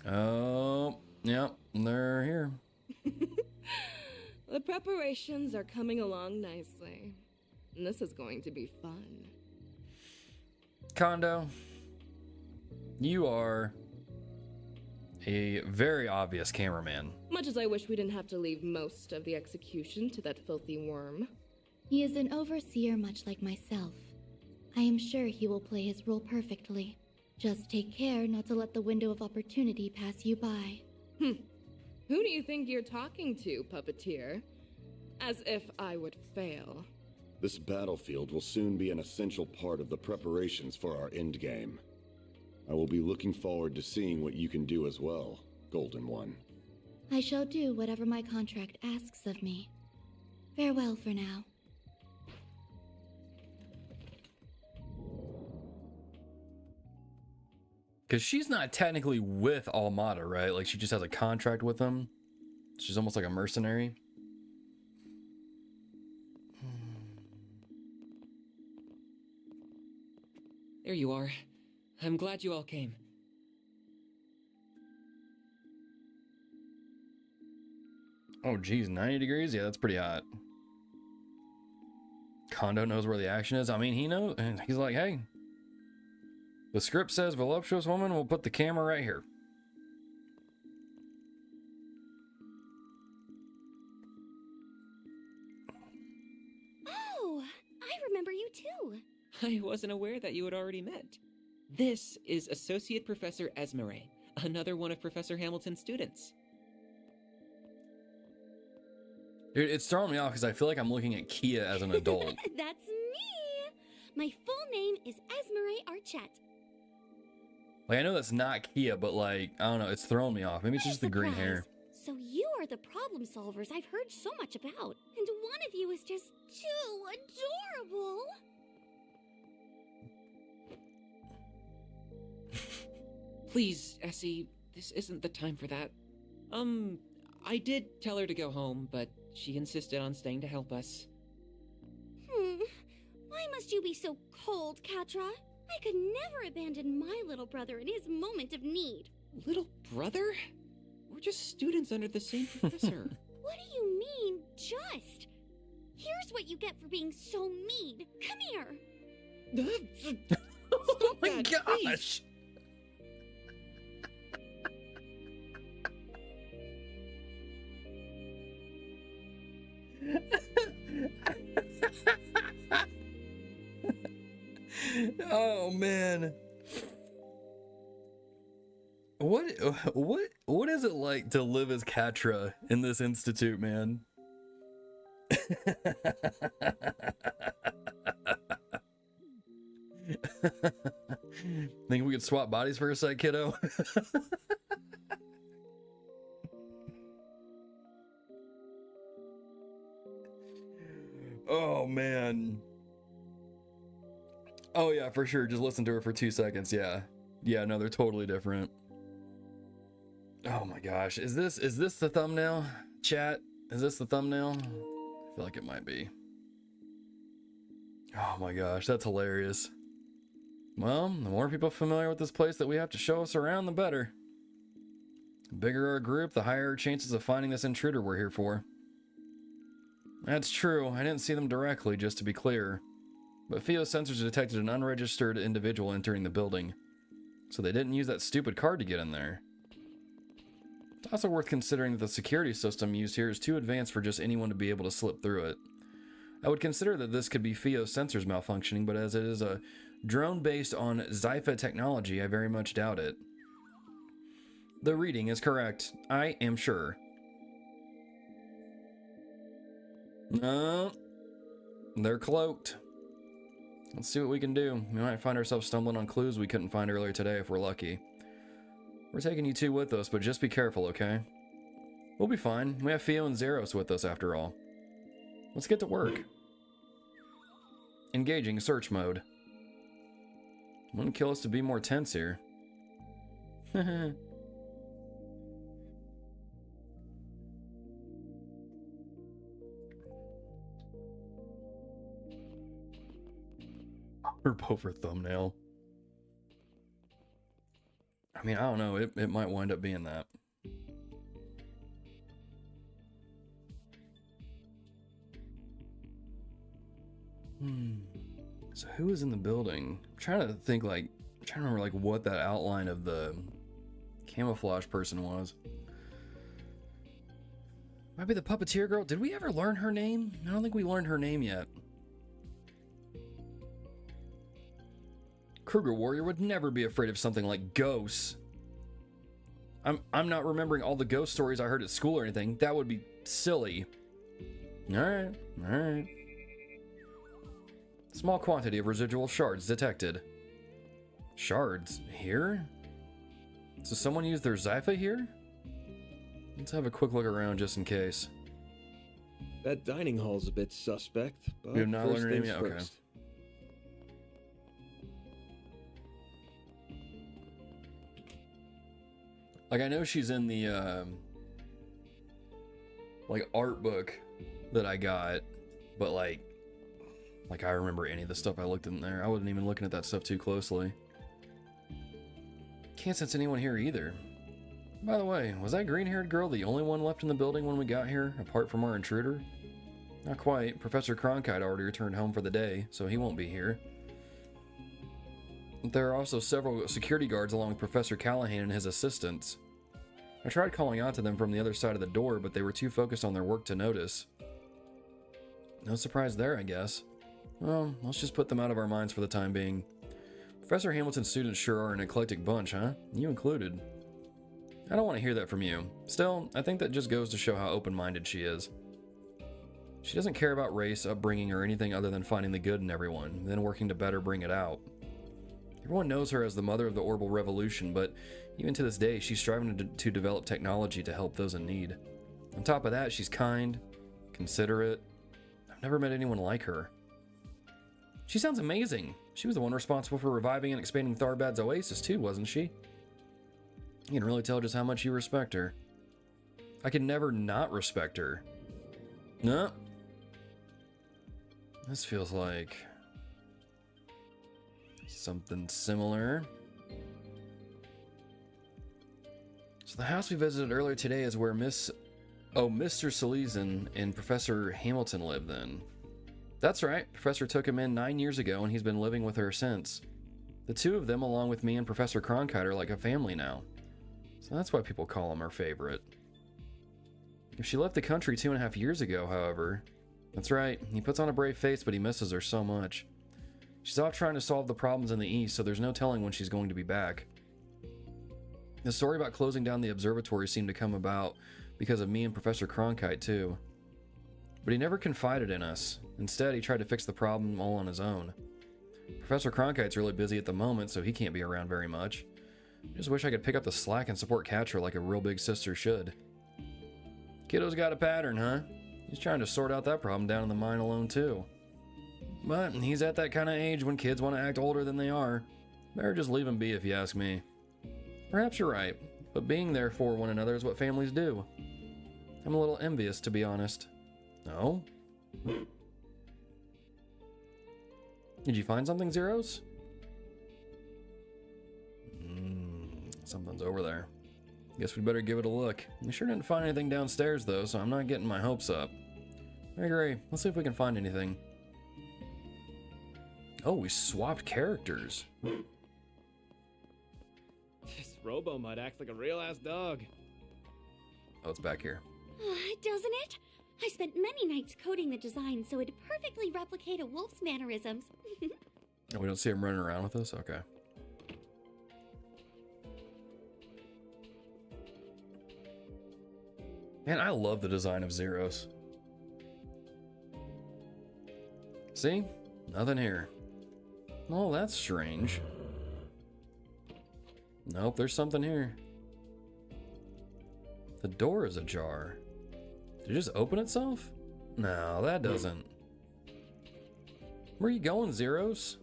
Oh, yeah, they're here. The preparations are coming along nicely. And this is going to be fun. Kondo, you are a very obvious cameraman. Much as I wish we didn't have to leave most of the execution to that filthy worm. He is an overseer much like myself. I am sure he will play his role perfectly. Just take care not to let the window of opportunity pass you by. Who do you think you're talking to, puppeteer? As if I would fail. This battlefield will soon be an essential part of the preparations for our endgame. I will be looking forward to seeing what you can do as well, Golden One. I shall do whatever my contract asks of me. Farewell for now. Because she's not technically with Almata, right? Like, she just has a contract with them. She's almost like a mercenary. There you are. I'm glad you all came. Oh, geez, 90 degrees? Yeah, that's pretty hot. Kondo knows where the action is. I mean, he knows. He's like, hey, the script says voluptuous woman, will put the camera right here. Oh, I remember you too. I wasn't aware that you had already met. This is Associate Professor Esmeralda, another one of Professor Hamilton's students. Dude, it's throwing me off because I feel like I'm looking at Kia as an adult. That's me. My full name is Esmeralda Archette. Like, I know that's not Kia, but like, I don't know, it's throwing me off. Maybe it's just the green hair. So you are the problem solvers I've heard so much about. And one of you is just too adorable. Please, Essie, this isn't the time for that. I did tell her to go home, but she insisted on staying to help us. Why must you be so cold, Katra? I could never abandon my little brother in his moment of need. Little brother? We're just students under the same professor. What do you mean, just? Here's what you get for being so mean. Come here. Oh my that, gosh! please. Oh man. What is it like to live as Katra in this institute, man? Think we could swap bodies for a sec, kiddo? Oh man. Oh yeah, for sure. Just listen to her for 2 seconds. Yeah. Yeah, no, they're totally different. Oh my gosh. Is this the thumbnail? Chat? Is this the thumbnail? I feel like it might be. Oh my gosh, that's hilarious. Well, the more people familiar with this place that we have to show us around, the better. The bigger our group, the higher our chances of finding this intruder we're here for. That's true. I didn't see them directly, just to be clear. But Fio's sensors detected an unregistered individual entering the building. So they didn't use that stupid card to get in there. It's also worth considering that the security system used here is too advanced for just anyone to be able to slip through it. I would consider that this could be Fio's sensors malfunctioning, but as it is a drone based on Zypha technology, I very much doubt it. The reading is correct, I am sure. No, they're cloaked. Let's see what we can do. We might find ourselves stumbling on clues we couldn't find earlier today if we're lucky. We're taking you two with us, but just be careful, okay? We'll be fine. We have Fio and Zeros with us after all. Let's get to work. Engaging search mode. Wouldn't kill us to be more tense here. Or both her thumbnail. I mean, I don't know. It might wind up being that. So who is in the building? I'm trying to think, like, I'm trying to remember, like, what that outline of the camouflage person was. Might be the puppeteer girl. Did we ever learn her name? I don't think we learned her name yet. Kruger Warrior would never be afraid of something like ghosts. I'm not remembering all the ghost stories I heard at school or anything. That would be silly. Alright. Small quantity of residual shards detected. Shards? Here? So someone used their Zypha here? Let's have a quick look around just in case. That dining hall's a bit suspect, but We have not first learned her name things yet? Okay. first. Like, I know she's in the, like, art book that I got, but, like, Like I remember any of the stuff I looked in there. I wasn't even looking at that stuff too closely. Can't sense anyone here either. By the way, was that green-haired girl the only one left in the building when we got here, apart from our intruder? Not quite. Professor Cronkite already returned home for the day, so he won't be here. There are also several security guards along with Professor Callahan and his assistants. I tried calling out to them from the other side of the door, but they were too focused on their work to notice. No surprise there, I guess. Well, let's just put them out of our minds for the time being. Professor Hamilton's students sure are an eclectic bunch, huh? You included. I don't want to hear that from you. Still, I think that just goes to show how open-minded she is. She doesn't care about race, upbringing, or anything other than finding the good in everyone, then working to better bring it out. Everyone knows her as the mother of the Orbal Revolution, but even to this day, she's striving to develop technology to help those in need. On top of that, she's kind, considerate. I've never met anyone like her. She sounds amazing. She was the one responsible for reviving and expanding Tharbad's oasis too, wasn't she? You can really tell just how much you respect her. I could never not respect her. No. This feels like something similar. So the house we visited earlier today is where Mr. Salesian and Professor Hamilton live then. That's right, Professor took him in 9 years ago and he's been living with her since. The two of them, along with me and Professor Cronkite, are like a family now. So that's why people call him our favorite. If she left the country 2.5 years ago, however, that's right, he puts on a brave face, but he misses her so much. She's off trying to solve the problems in the East, so there's no telling when she's going to be back. The story about closing down the observatory seemed to come about because of me and Professor Cronkite, too. But he never confided in us. Instead, he tried to fix the problem all on his own. Professor Cronkite's really busy at the moment, so he can't be around very much. I just wish I could pick up the slack and support Catra like a real big sister should. Kiddo's got a pattern, huh? He's trying to sort out that problem down in the mine alone, too. But he's at that kind of age when kids want to act older than they are. Better just leave him be if you ask me. Perhaps you're right, but being there for one another is what families do. I'm a little envious, to be honest. No? Did you find something, Zeros? Something's over there. Guess we'd better give it a look. We sure didn't find anything downstairs, though, so I'm not getting my hopes up. I agree. Let's see if we can find anything. Oh, we swapped characters. This robo-mud acts like a real-ass dog. Oh, it's back here. Doesn't it? I spent many nights coding the design so it'd perfectly replicate a wolf's mannerisms. Oh, we don't see him running around with us? Okay. Man, I love the design of Zeros. See? Nothing here. Oh, that's strange. Nope, there's something here. The door is ajar. Did it just open itself? No, that doesn't. Where are you going, Zeros?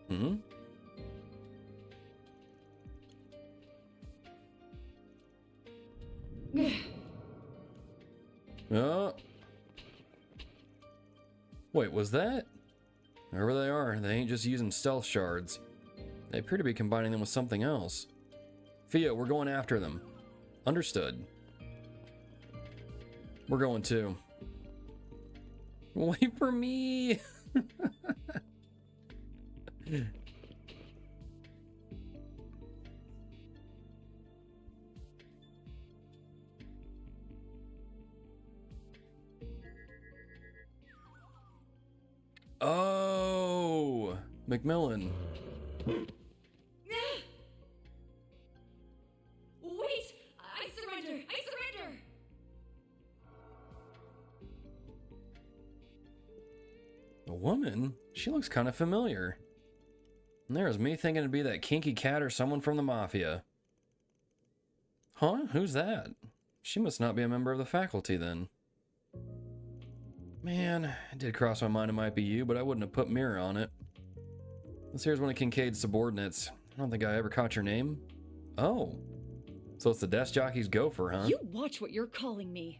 Hmm? Oh. Wait, was that? Wherever they are, they ain't just using stealth shards. They appear to be combining them with something else. Fia, we're going after them. Understood. We're going too. Wait for me! Oh, Macmillan. Wait! I surrender! I surrender! A woman? She looks kind of familiar. And there's me thinking it'd be that kinky cat or someone from the Mafia. Huh? Who's that? She must not be a member of the faculty then. Man, it did cross my mind it might be you, but I wouldn't have put mirror on it. This here's one of Kincaid's subordinates. I don't think I ever caught your name. Oh. So it's the desk jockey's gopher, huh? You watch what you're calling me.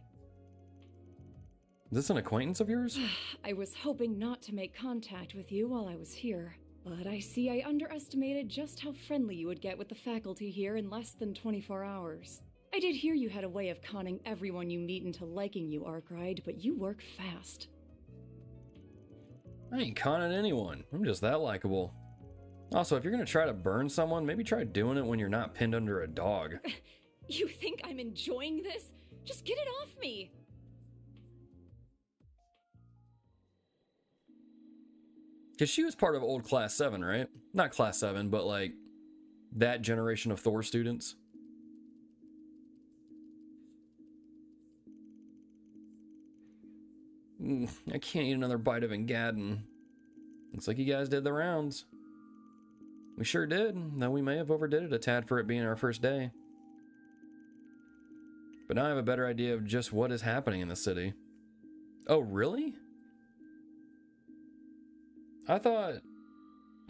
Is this an acquaintance of yours? I was hoping not to make contact with you while I was here, but I see I underestimated just how friendly you would get with the faculty here in less than 24 hours. I did hear you had a way of conning everyone you meet into liking you, Arkride, but you work fast. I ain't conning anyone. I'm just that likable. Also, if you're gonna try to burn someone, maybe try doing it when you're not pinned under a dog. You think I'm enjoying this? Just get it off me! Because she was part of old Class 7, right? Not Class 7, but like that generation of Thor students. I can't eat another bite of Engadin. Looks like you guys did the rounds. We sure did, though we may have overdid it a tad for it being our first day. But now I have a better idea of just what is happening in the city. Oh, really? I thought...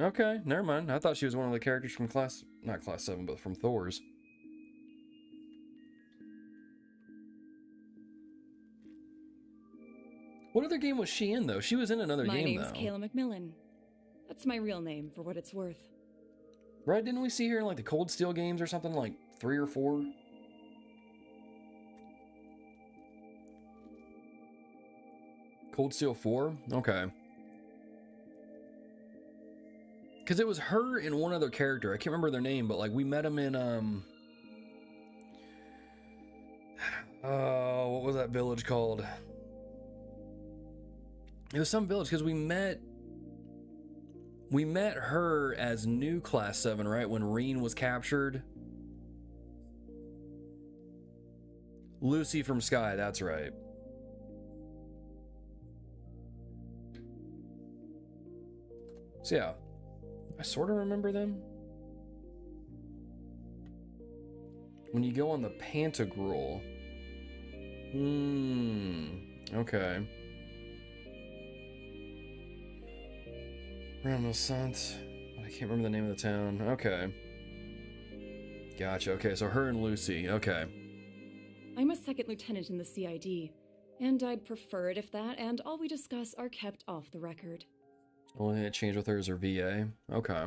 Okay, never mind. I thought she was one of the characters from not Class 7, but from Thor's. What other game was she in, though? She was in another game, though. My name's Kayla McMillan. That's my real name, for what it's worth. Right, didn't we see her in like the Cold Steel games or something, like 3 or 4? Cold Steel 4? Okay. Because it was her and one other character. I can't remember their name, but like we met them in, what was that village called? It was some village because we met her as new Class 7, right? When Reen was captured. Lucy from Sky, that's right. So yeah, I sort of remember them. When you go on the Pantagruel. Okay. Renaissance. I can't remember the name of the town. Okay. Gotcha. Okay, so her and Lucy. Okay. I'm a second lieutenant in the CID, and I'd prefer it if that and all we discuss are kept off the record. Only thing that changed with her is her VA. Okay.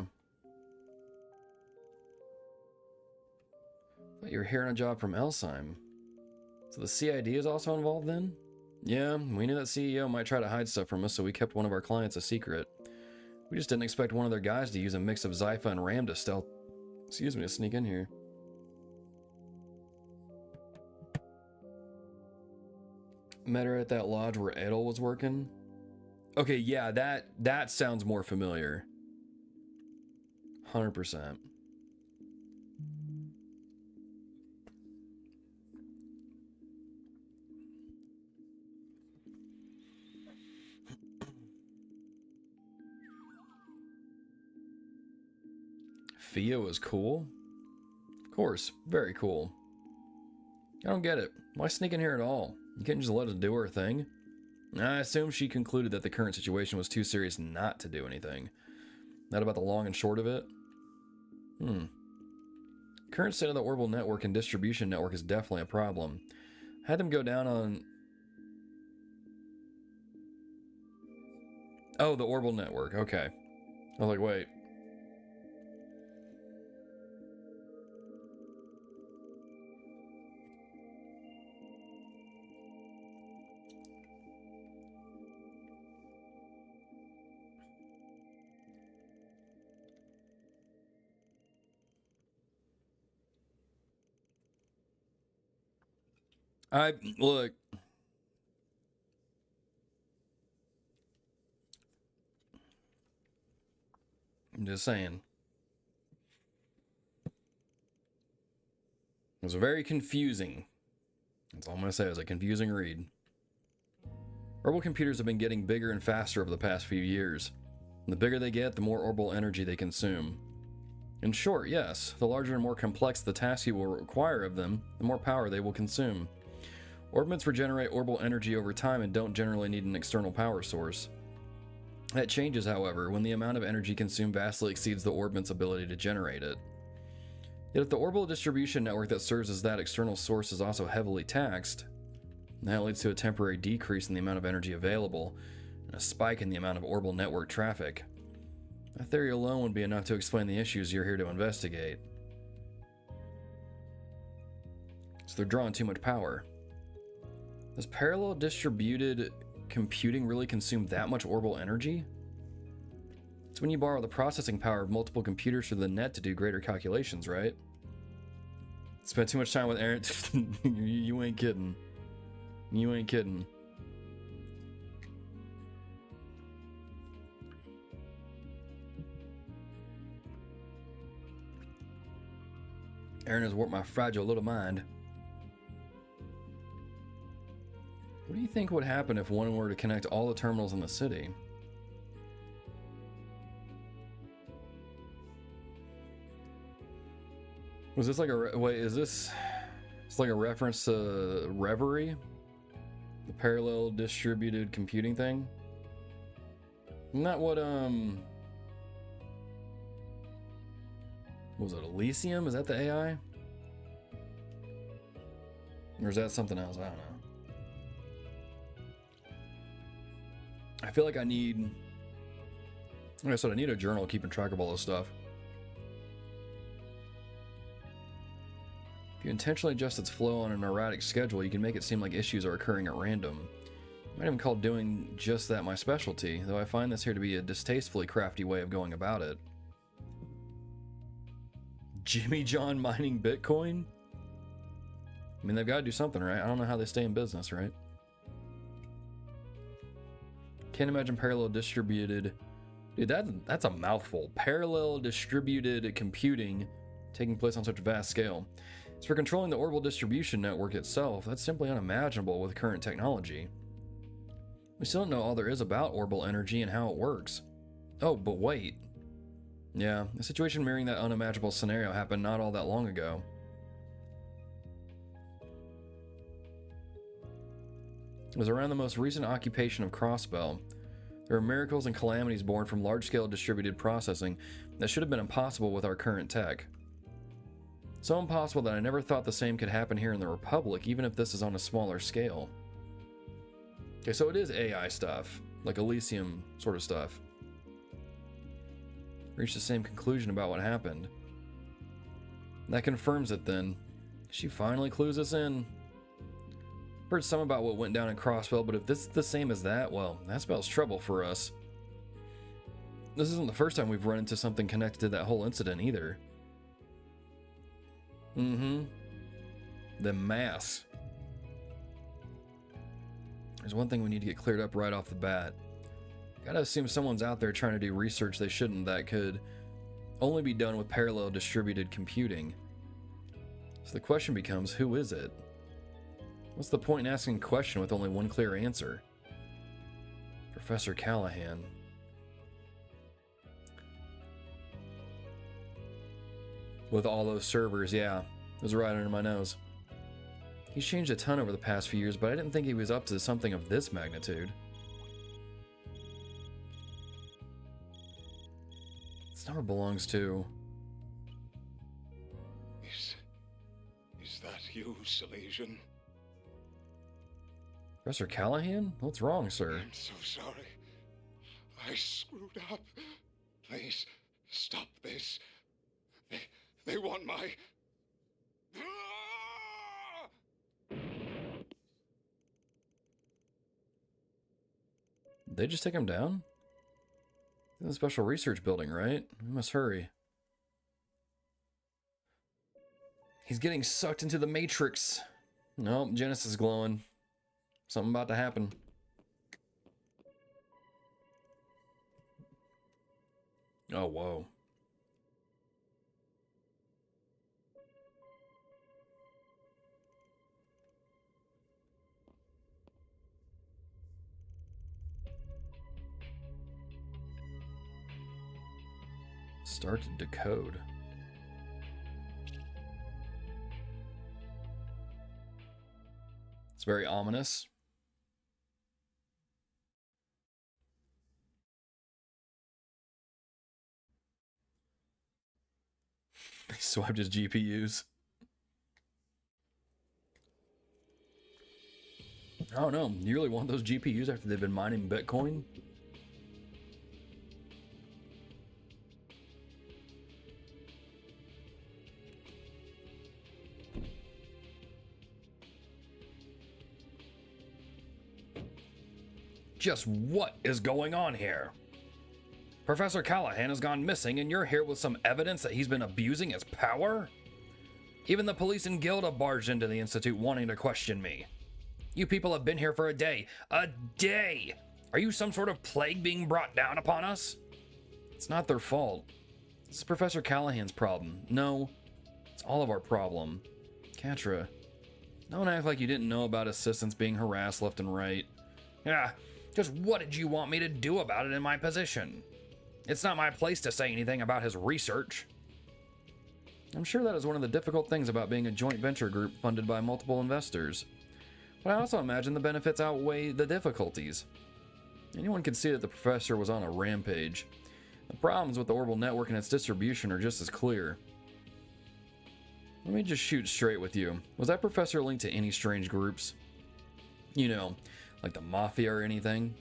But you're hearing a job from Elsheim. So the CID is also involved then? Yeah, we knew that CEO might try to hide stuff from us, so we kept one of our clients a secret. We just didn't expect one of their guys to use a mix of Zypha and Ram to to sneak in here. Met her at that lodge where Edel was working. Okay, yeah, that sounds more familiar. 100%. Fia was cool? Of course, very cool. I don't get it. Why sneak in here at all? You can't just let us do her thing? I assume she concluded that the current situation was too serious not to do anything. That about the long and short of it? Current state of the Orbal network and distribution network is definitely a problem. I had them go down on... Oh, the Orbal network, okay. I was like, wait. Look. I'm just saying. It was very confusing. That's all I'm going to say. It was a confusing read. Orbal computers have been getting bigger and faster over the past few years. And the bigger they get, the more Orbal energy they consume. In short, yes, the larger and more complex the task you will require of them, the more power they will consume. Orbments regenerate Orbal energy over time and don't generally need an external power source. That changes, however, when the amount of energy consumed vastly exceeds the Orbment's ability to generate it. Yet if the orbital distribution network that serves as that external source is also heavily taxed, that leads to a temporary decrease in the amount of energy available and a spike in the amount of orbital network traffic. That theory alone would be enough to explain the issues you're here to investigate. So they're drawing too much power. Does parallel distributed computing really consume that much orbital energy? It's when you borrow the processing power of multiple computers through the net to do greater calculations, right? Spent too much time with Aaron. You ain't kidding. You ain't kidding. Aaron has warped my fragile little mind. What do you think would happen if one were to connect all the terminals in the city? Was this like a wait? Is this? It's like a reference to Reverie, the parallel distributed computing thing. Isn't that what was it Elysium? Is that the AI? Or is that something else? I don't know. I feel like I need, like I said, I need a journal keeping track of all this stuff. If you intentionally adjust its flow on an erratic schedule, you can make it seem like issues are occurring at random. I might even call doing just that my specialty, though I find this here to be a distastefully crafty way of going about it. Jimmy John mining Bitcoin? I mean, they've got to do something, right? I don't know how they stay in business, right? Can't imagine parallel distributed... Dude, that's a mouthful. Parallel distributed computing taking place on such a vast scale. As for controlling the orbital distribution network itself, that's simply unimaginable with current technology. We still don't know all there is about orbital energy and how it works. Oh, but wait. Yeah, a situation mirroring that unimaginable scenario happened not all that long ago. It was around the most recent occupation of Crossbell. There were miracles and calamities born from large-scale distributed processing that should have been impossible with our current tech. So impossible that I never thought the same could happen here in the Republic, even if this is on a smaller scale. Okay, so it is AI stuff, like Elysium sort of stuff. Reached the same conclusion about what happened. That confirms it then. She finally clues us in. Heard some about what went down in Crossbell, but if this is the same as that, well, that spells trouble for us. This isn't the first time we've run into something connected to that whole incident either. The mass. There's one thing we need to get cleared up right off the bat. Gotta assume someone's out there trying to do research they shouldn't that could only be done with parallel distributed computing. So the question becomes, who is it? What's the point in asking a question with only one clear answer? Professor Callahan. With all those servers, yeah. It was right under my nose. He's changed a ton over the past few years, but I didn't think he was up to something of this magnitude. This number belongs to... Is that you, Salesian? Professor Callahan? What's wrong, sir? I'm so sorry. I screwed up. Please, stop this. They want my... Did they just take him down? In the special research building, right? We must hurry. He's getting sucked into the Matrix. Nope, Genesis is glowing. Something about to happen. Oh, whoa. Start to decode. It's very ominous. He swiped his GPUs. I don't know. You really want those GPUs after they've been mining Bitcoin? Just what is going on here? Professor Callahan has gone missing and you're here with some evidence that he's been abusing his power? Even the police and guild have barged into the Institute wanting to question me. You people have been here for a day. A day! Are you some sort of plague being brought down upon us? It's not their fault. It's Professor Callahan's problem. No, it's all of our problem. Katra, don't act like you didn't know about assistants being harassed left and right. Yeah, just what did you want me to do about it in my position? It's not my place to say anything about his research. I'm sure that is one of the difficult things about being a joint venture group funded by multiple investors. But I also imagine the benefits outweigh the difficulties. Anyone can see that the professor was on a rampage. The problems with the Orbal network and its distribution are just as clear. Let me just shoot straight with you. Was that professor linked to any strange groups? You know, like the Mafia or anything?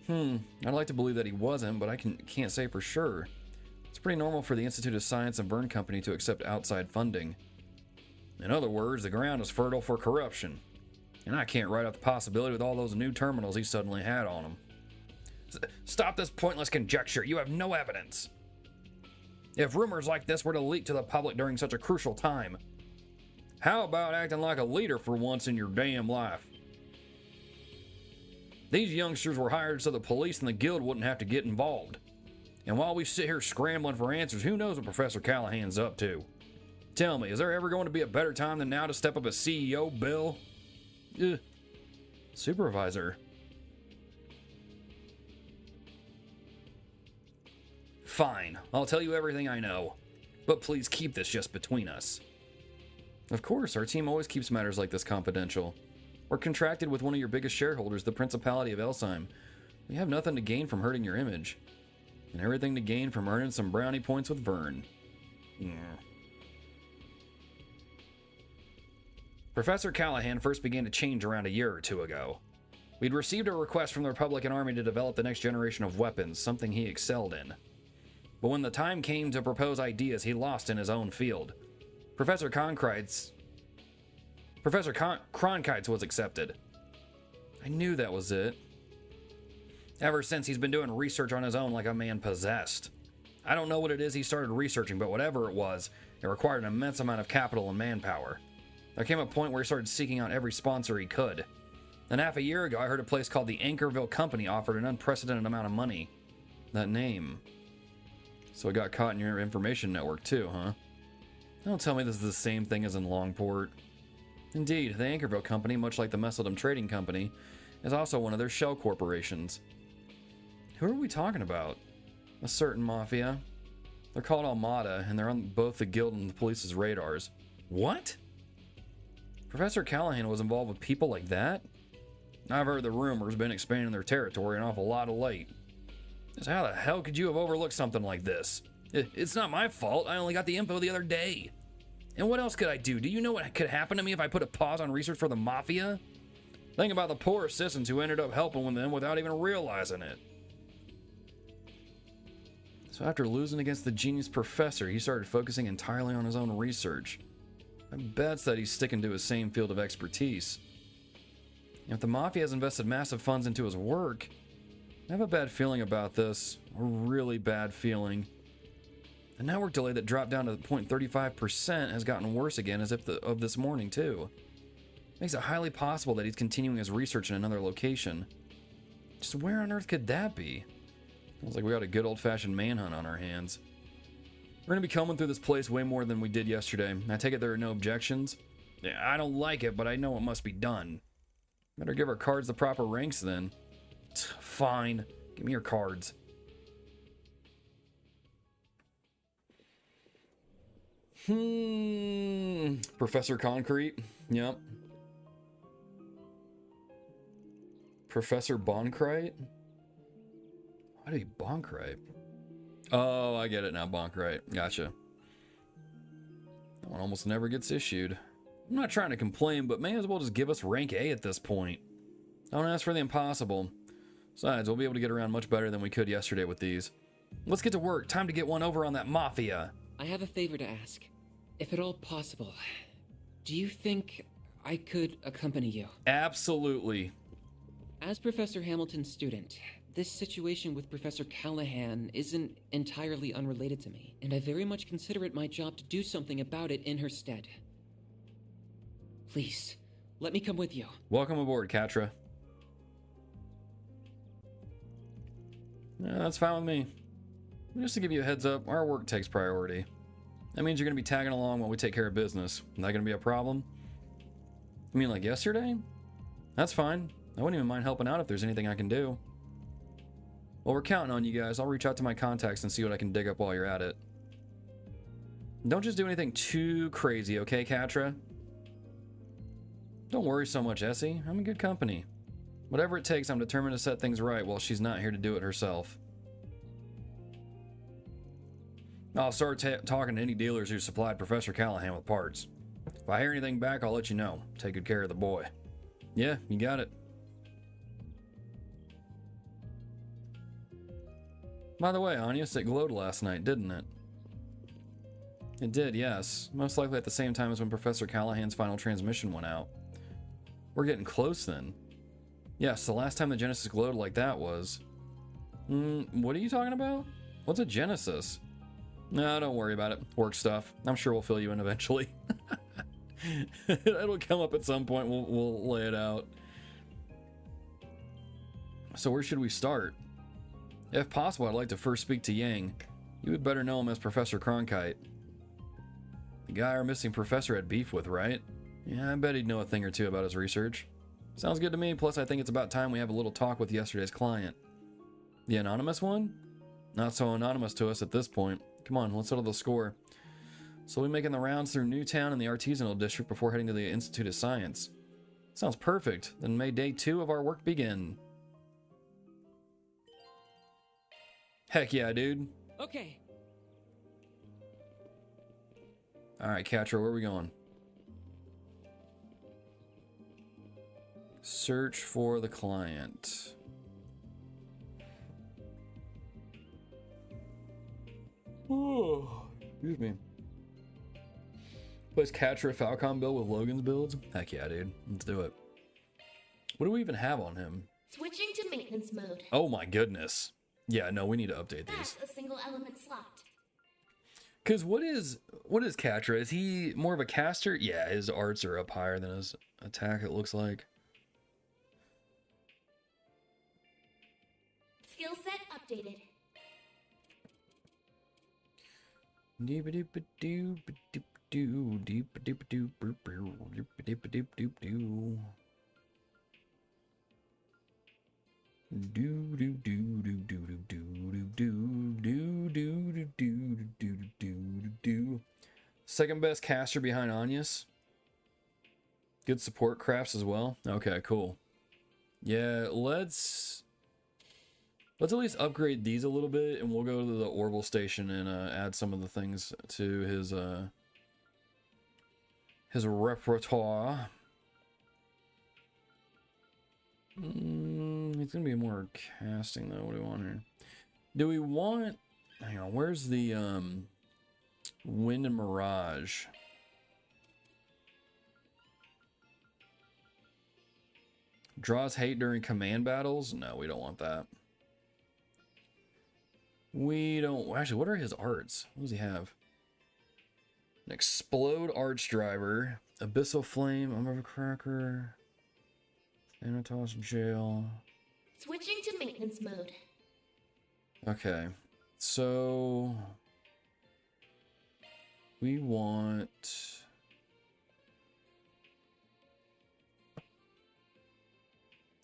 I'd like to believe that he wasn't, but I can't say for sure. It's pretty normal for the Institute of Science and Vern Company to accept outside funding. In other words, the ground is fertile for corruption. And I can't write out the possibility with all those new terminals he suddenly had on him. Stop this pointless conjecture. You have no evidence. If rumors like this were to leak to the public during such a crucial time, how about acting like a leader for once in your damn life? These youngsters were hired so the police and the guild wouldn't have to get involved. And while we sit here scrambling for answers, who knows what Professor Callahan's up to? Tell me, is there ever going to be a better time than now to step up as CEO, Bill? Supervisor. Fine, I'll tell you everything I know. But please keep this just between us. Of course, our team always keeps matters like this confidential. We're contracted with one of your biggest shareholders, the Principality of Elsheim. We have nothing to gain from hurting your image. And everything to gain from earning some brownie points with Vern. Professor Callahan first began to change around a year or two ago. We'd received a request from the Republican Army to develop the next generation of weapons, something he excelled in. But when the time came to propose ideas, he lost in his own field. Professor Cronkite's was accepted. I knew that was it. Ever since, he's been doing research on his own like a man possessed. I don't know what it is he started researching, but whatever it was, it required an immense amount of capital and manpower. There came a point where he started seeking out every sponsor he could. Then half a year ago, I heard a place called the Anchorville Company offered an unprecedented amount of money. That name. So it got caught in your information network too, huh? Don't tell me this is the same thing as in Longport. Indeed, the Anchorville Company, much like the Messeldom Trading Company, is also one of their shell corporations. Who are we talking about? A certain mafia. They're called Almata, and they're on both the guild and the police's radars. What? Professor Callahan was involved with people like that? I've heard the rumors been expanding their territory an awful lot of late. Just how the hell could you have overlooked something like this? It's not my fault. I only got the info the other day. And what else could I do? Do you know what could happen to me if I put a pause on research for the Mafia? Think about the poor assistants who ended up helping with them without even realizing it. So after losing against the genius professor, he started focusing entirely on his own research. I bet that he's sticking to his same field of expertise. If the Mafia has invested massive funds into his work, I have a bad feeling about this. A really bad feeling. The network delay that dropped down to 0.35% has gotten worse again as if of this morning too. Makes it highly possible that he's continuing his research in another location. Just where on earth could that be? Sounds like we got a good old-fashioned manhunt on our hands. We're gonna be coming through this place way more than we did yesterday. I take it there are no objections? Yeah, I don't like it, but I know it must be done. Better give our cards the proper ranks then. Fine. Give me your cards. Professor Concrete. Yep. Professor Bonkrite? Why do you Bonkrite? Oh, I get it now, Bonk. Right. Gotcha. That one almost never gets issued. I'm not trying to complain, but may as well just give us rank A at this point. Don't ask for the impossible. Besides, we'll be able to get around much better than we could yesterday with these. Let's get to work. Time to get one over on that mafia. I have a favor to ask. If at all possible, do you think I could accompany you? Absolutely. As Professor Hamilton's student, this situation with Professor Callahan isn't entirely unrelated to me, and I very much consider it my job to do something about it in her stead. Please, let me come with you. Welcome aboard, Katra. Yeah, that's fine with me. Just to give you a heads up, our work takes priority. That means you're going to be tagging along while we take care of business. Is that going to be a problem? You mean like yesterday? That's fine. I wouldn't even mind helping out if there's anything I can do. Well, we're counting on you guys. I'll reach out to my contacts and see what I can dig up while you're at it. Don't just do anything too crazy, okay, Katra? Don't worry so much, Essie. I'm in good company. Whatever it takes, I'm determined to set things right while she's not here to do it herself. I'll start talking to any dealers who supplied Professor Callahan with parts. If I hear anything back, I'll let you know. Take good care of the boy. Yeah, you got it. By the way, Agnes, it glowed last night, didn't it? It did, yes. Most likely at the same time as when Professor Callahan's final transmission went out. We're getting close then. Yes, the last time the Genesis glowed like that was... what are you talking about? What's a Genesis? No, don't worry about it. Work stuff. I'm sure we'll fill you in eventually. It'll come up at some point. We'll lay it out. So where should we start? If possible, I'd like to first speak to Yang. You would better know him as Professor Cronkite. The guy our missing professor had beef with, right? Yeah, I bet he'd know a thing or two about his research. Sounds good to me, plus I think it's about time we have a little talk with yesterday's client. The anonymous one? Not so anonymous to us at this point. Come on, let's settle the score. So we'll be making the rounds through Newtown and the Artisanal District before heading to the Institute of Science. Sounds perfect. Then may day 2 of our work begin. Heck yeah, dude. Okay. Alright, Katra, where are we going? Search for the client. Oh, excuse me. Plays Katra Falcom build with Logan's builds? Heck yeah, dude. Let's do it. What do we even have on him? Switching to maintenance mode. Oh my goodness. Yeah, no, we need to update these. That's a single element slot. Cause what is Katra? Is he more of a caster? Yeah, his arts are up higher than his attack, it looks like. Skill set updated. Second best caster behind Agnes. Good support crafts as well. Okay, cool. Yeah, let's at least upgrade these a little bit, and we'll go to the Orbal station and add some of the things to his repertoire. It's gonna be more casting though. What do we want here? Do we want? Hang on. Where's the Wind and Mirage? Draws hate during command battles? No, we don't want that. We don't... Actually, what are his arts? What does he have? An Explode Arch Driver. Abyssal Flame. Armor of a Cracker. Thanatos Jail. Switching to maintenance mode. Okay. So... we want...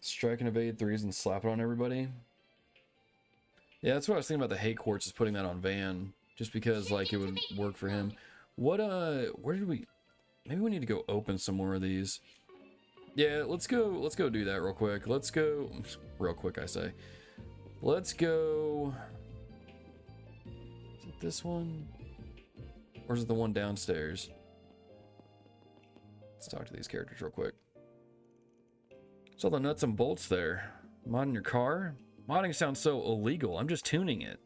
Strike and evade 3s and slap it on everybody. Yeah, that's what I was thinking about the hate quartz, is putting that on Van, just because like it would work for him. What where did we? Maybe we need to go open some more of these. Yeah, let's go do that real quick. Let's go real quick, I say. Let's go it this one? Or is it the one downstairs? Let's talk to these characters real quick. What's all the nuts and bolts there? Modding your car? Modding sounds so illegal. I'm just tuning it.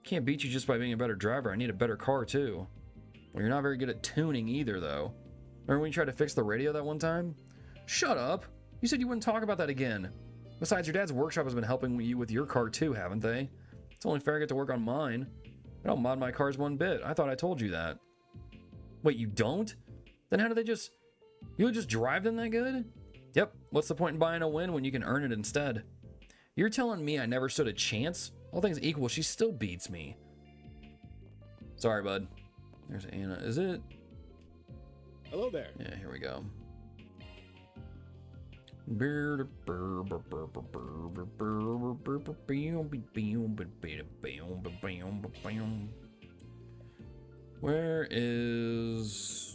Can't beat you just by being a better driver. I need a better car too. Well, you're not very good at tuning either, though. Remember when you tried to fix the radio that one time? Shut up! You said you wouldn't talk about that again. Besides, your dad's workshop has been helping you with your car too, haven't they? It's only fair I get to work on mine. I don't mod my cars one bit. I thought I told you that. Wait, you don't? Then how do they just... You would just drive them that good? Yep, what's the point in buying a win when you can earn it instead? You're telling me I never stood a chance? All things equal, she still beats me. Sorry, bud. There's Anna. Is it? Hello there. Yeah, here we go. Where is...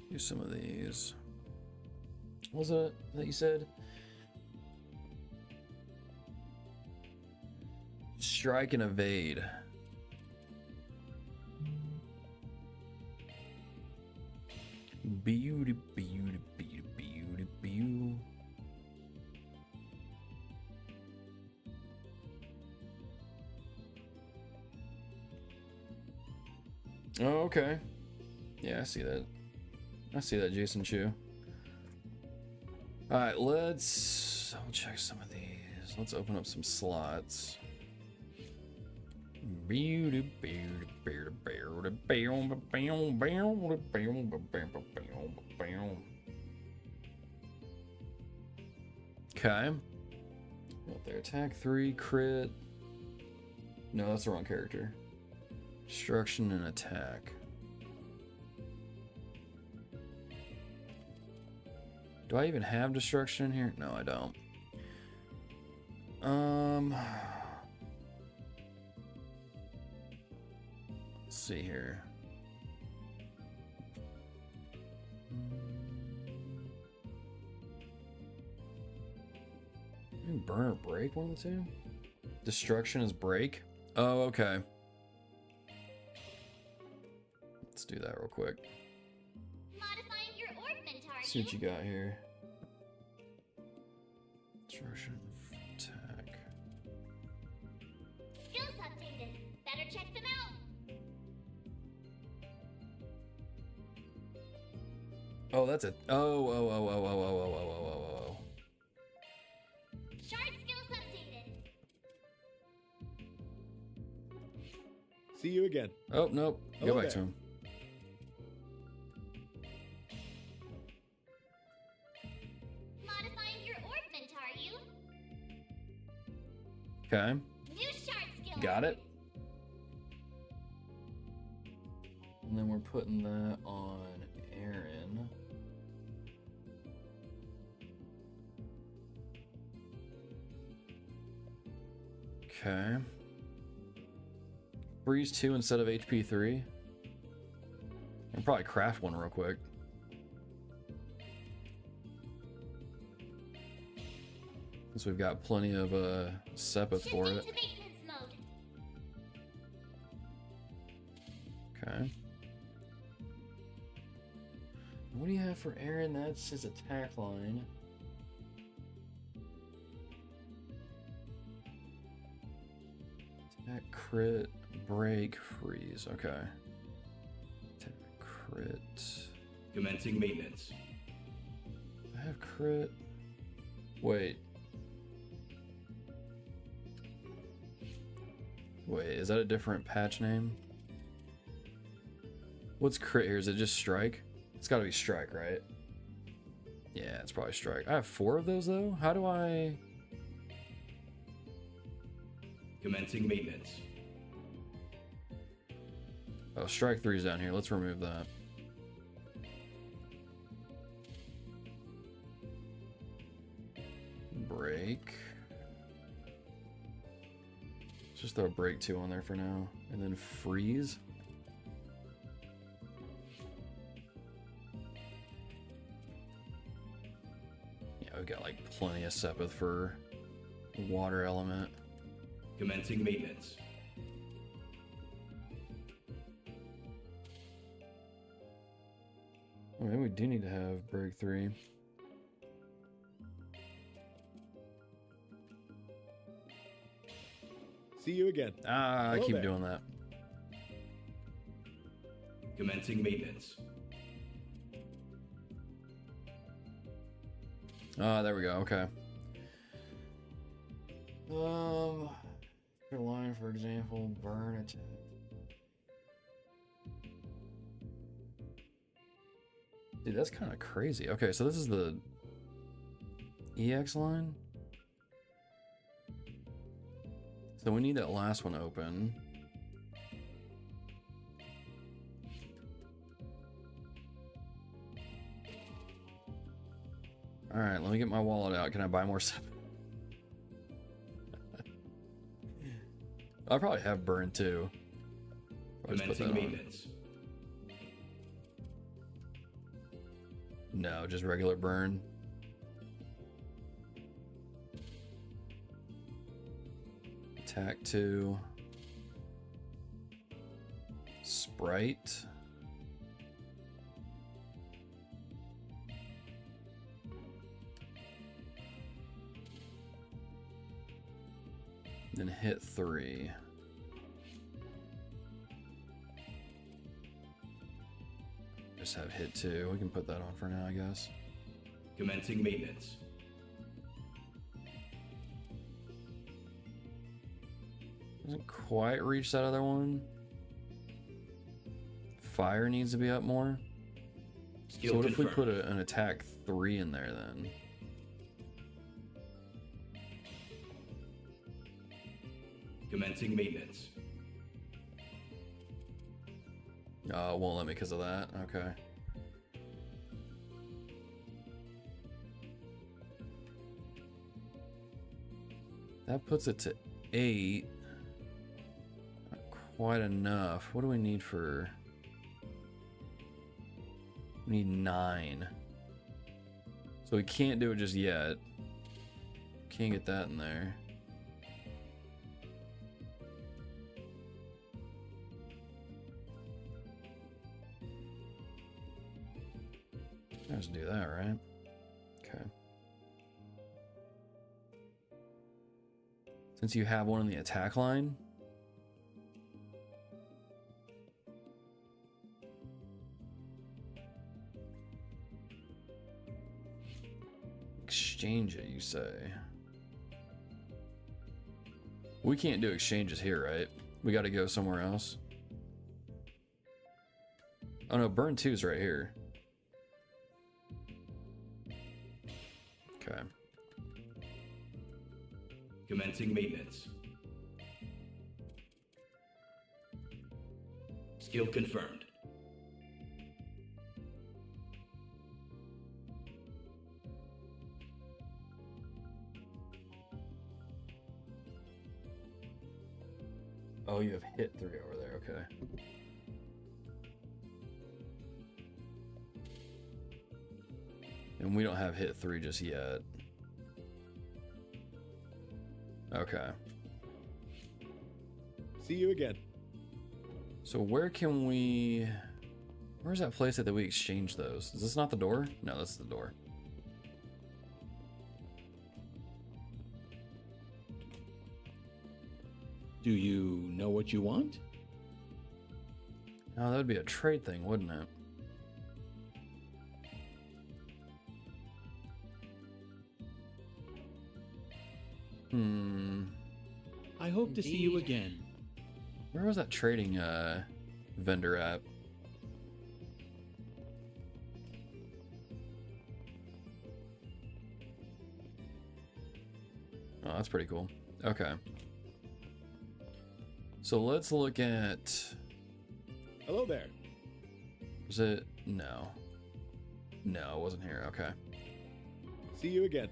Do some of these. What was it that you said? Strike and evade. Beauty, beauty, beauty, beauty, beauty. Oh, okay. Yeah, I see that. I see that, Jason Chu. All right, let's check some of these. Let's open up some slots. Okay. Got their attack 3, crit. No, that's the wrong character. Destruction and attack. Do I even have destruction in here? No, I don't. Let's see here. Burn or break, one of the two? Destruction is break? Oh, okay. Let's do that real quick. Modifying your orbment, are See what you got here. Destruction, attack. Skills updated. Better check them out. Oh, that's it. Oh. Shard skills updated. See you again. Oh, nope. Hello Go back there. to him. Modifying your orbment, are you? Okay. New shard skill. Got it. And then we're putting that on Aaron. Okay. Freeze 2 instead of HP 3. I'll probably craft one real quick. Since we've got plenty of Sepith for Shifting it. to maintenance mode. Okay. What do you have for Aaron? That's his attack line. Attack, crit, break, freeze. Okay. Attack, crit. Commencing maintenance. I have crit. Wait. Wait, is that a different patch name? What's crit here? Is it just strike? It's gotta be strike, right? Yeah, it's probably strike. I have 4 of those though? How do I... Commencing maintenance. Oh, strike 3's down here. Let's remove that. Break. Let's just throw break 2 on there for now. And then freeze. I've got like plenty of Sepith for water element. Commencing maintenance. Maybe we do need to have break 3. See you again. Ah, I Hello keep there. doing that. Commencing maintenance. Ah, there we go. Okay. Your line, for example, burn attack. Dude, that's kind of crazy. Okay, so this is the EX line. So we need that last one open. All right, let me get my wallet out. Can I buy more stuff? I probably have burn too. I'll just put that Commencing on. maintenance. No, just regular burn. Attack 2. Sprite. Then hit 3. Just have hit 2. We can put that on for now, I guess. Commencing maintenance. Doesn't quite reach that other one. Fire needs to be up more. Skill So what if we confirmed. put an attack 3 in there then? Commencing maintenance. Oh, it won't let me because of that. Okay. That puts it to 8. Not quite enough. What do we need for... We need 9. So we can't do it just yet. Can't get that in there. Let's do that, right? Okay. Since you have one in the attack line, exchange it, you say? We can't do exchanges here, right? We got to go somewhere else. Oh no, burn 2's right here. Okay. Commencing maintenance. Skill confirmed. Oh, you have hit 3 over there, okay. And we don't have hit 3 just yet. Okay. See you again. So where can we... Where's that place that we exchange those? Is this not the door? No, that's the door. Do you know what you want? Oh, that would be a trade thing, wouldn't it? I hope to see you again. Where was that trading vendor at? Oh, that's pretty cool. Okay. So let's look at... Hello there. Was it? No. No, it wasn't here. Okay. See you again.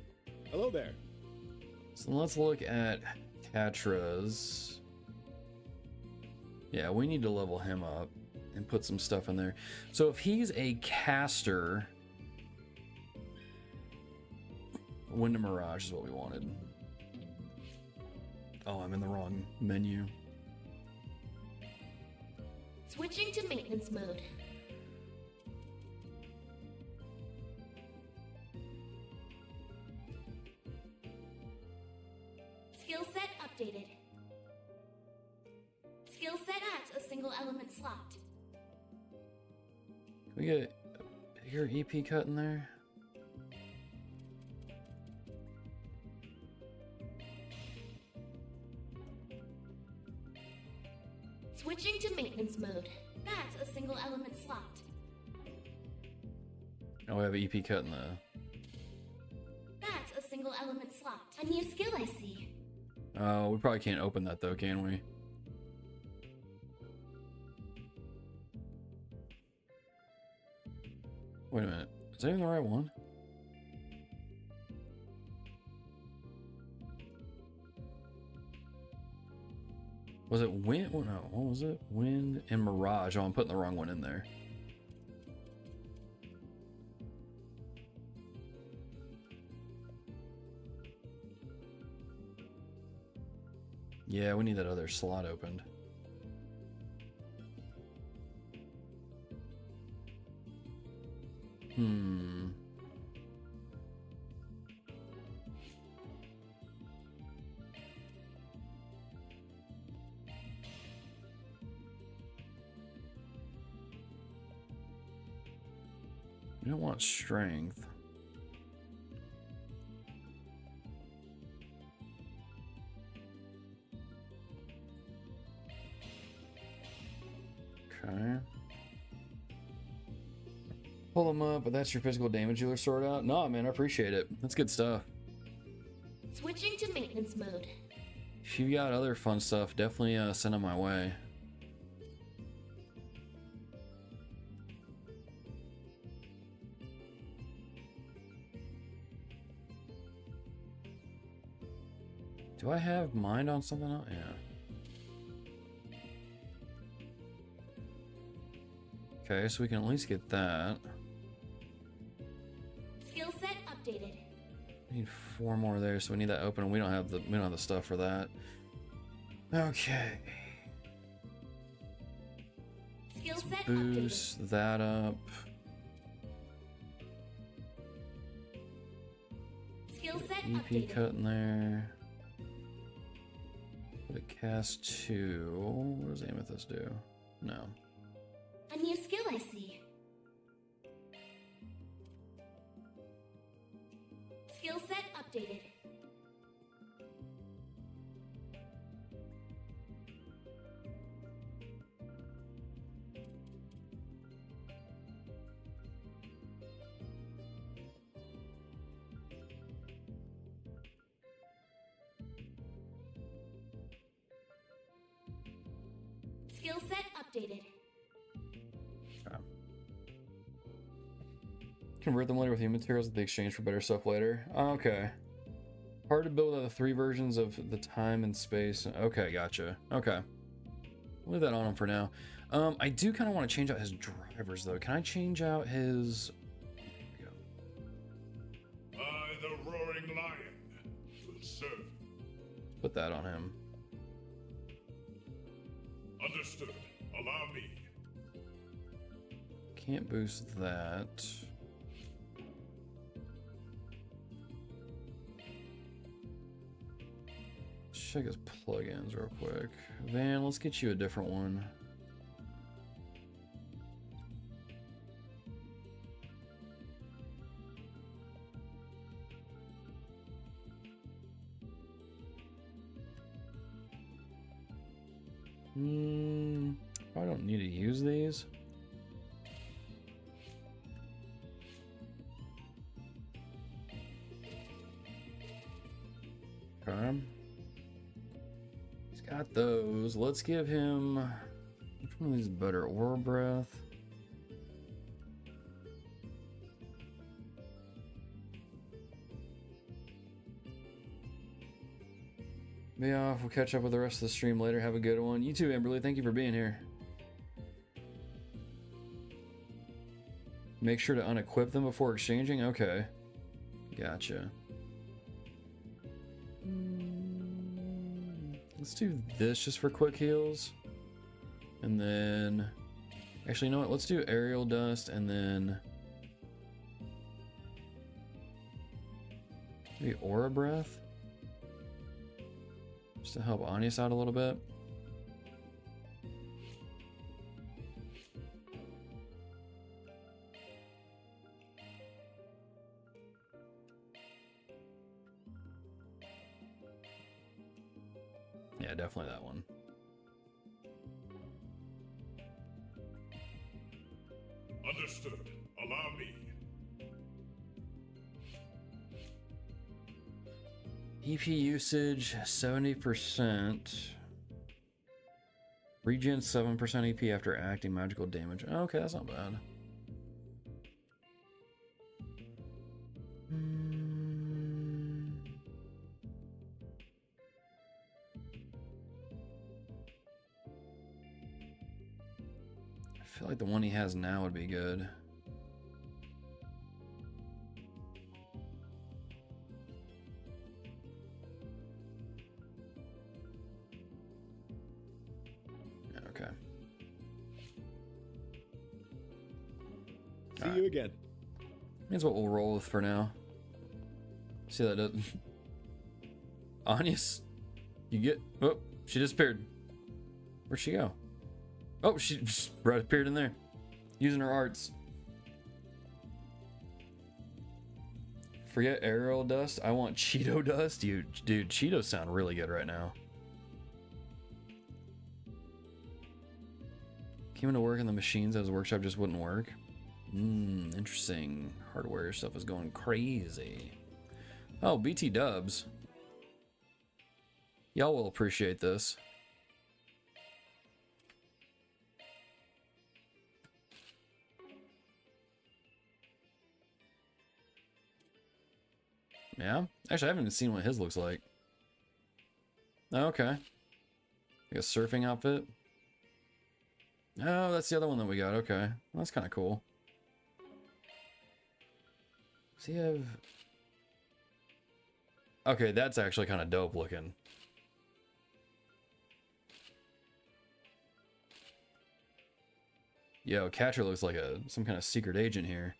Hello there. So let's look at Katra's. Yeah, we need to level him up and put some stuff in there. So if he's a caster, Wind Mirage is what we wanted. Oh, I'm in the wrong menu. Switching to maintenance mode. Skill set updated. Skill set adds a single element slot. Can we get a bigger EP cut in there? Switching to maintenance mode. That's a single element slot. Oh, we have an EP cut in the... That's a single element slot. A new skill I see. Oh, we probably can't open that though, can we? Wait a minute. Is that even the right one? Was it wind? Oh, no, what was it? Wind and Mirage. Oh, I'm putting the wrong one in there. Yeah, we need that other slot opened. We don't want strength. Okay. Pull them up, but that's your physical damage dealer sort out. No, man, I appreciate it. That's good stuff. Switching to maintenance mode. If you've got other fun stuff, definitely send them my way. Do I have mind on something else? Yeah. Okay, so we can at least get that. Skill set updated. We need 4 more there, so we need that open, and we don't have the stuff for that. Okay. Skill set Boost updated. that up. Skill set EP updated. cut in there. Put a cast 2. What does Amethyst do? No. A new skill I see. Skill set updated. Skill set updated. Convert them later with human materials at the exchange for better stuff later. Okay. Hard to build out the 3 versions of the time and space. Okay, gotcha. Okay. Leave that on him for now. I do kind of want to change out his drivers though. Can I change out his... There we go. I, the roaring lion, will serve. Put that on him. Understood. Allow me. Can't boost that. Check his plugins real quick. Van, let's get you a different one. I don't need to use these. Okay. He's got those. Let's give him... Which one of these is better? Aura Breath? Be off. We'll catch up with the rest of the stream later. Have a good one. You too, Amberly. Thank you for being here. Make sure to unequip them before exchanging? Okay. Gotcha. Let's do this just for quick heals. And then... Actually, you know what? Let's do aerial dust and then... maybe aura breath? Just to help Agnes out a little bit. Yeah, definitely that one. Understood. Allow me. EP usage 70%. Regen 7% EP after acting magical damage. Okay, that's not bad. I feel like the one he has now would be good. Okay. See you again. That's what we'll roll with for now. See that doesn't. Agnes, you get. Oh, she disappeared. Where'd she go? Oh, she just right appeared in there, using her arts. Forget aerial dust. I want Cheeto dust. Dude, Cheetos sound really good right now. Came into work and the machines at his workshop just wouldn't work. Interesting. Hardware stuff is going crazy. Oh, BT dubs. Y'all will appreciate this. Yeah? Actually, I haven't even seen what his looks like. Oh, okay. Like a surfing outfit. Oh, that's the other one that we got. Okay. Well, that's kind of cool. Does he have... okay, that's actually kind of dope looking. Yo, Catcher looks like some kind of secret agent here.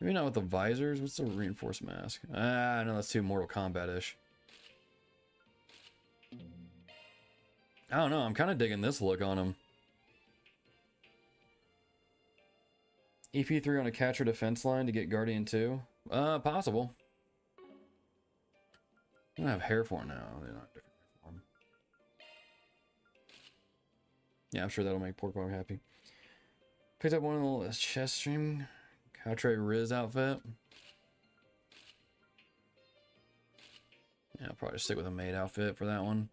Maybe not with the visors. What's the reinforced mask? Ah, no, that's too Mortal Kombat-ish. I don't know. I'm kind of digging this look on him. EP3 on a Catcher defense line to get Guardian 2? Possible. They don't have hair for now. They're not different form. Yeah, I'm sure that'll make Porkbog happy. Picked up one of the chest stream. Catre Riz outfit. Yeah, I'll probably stick with a maid outfit for that one.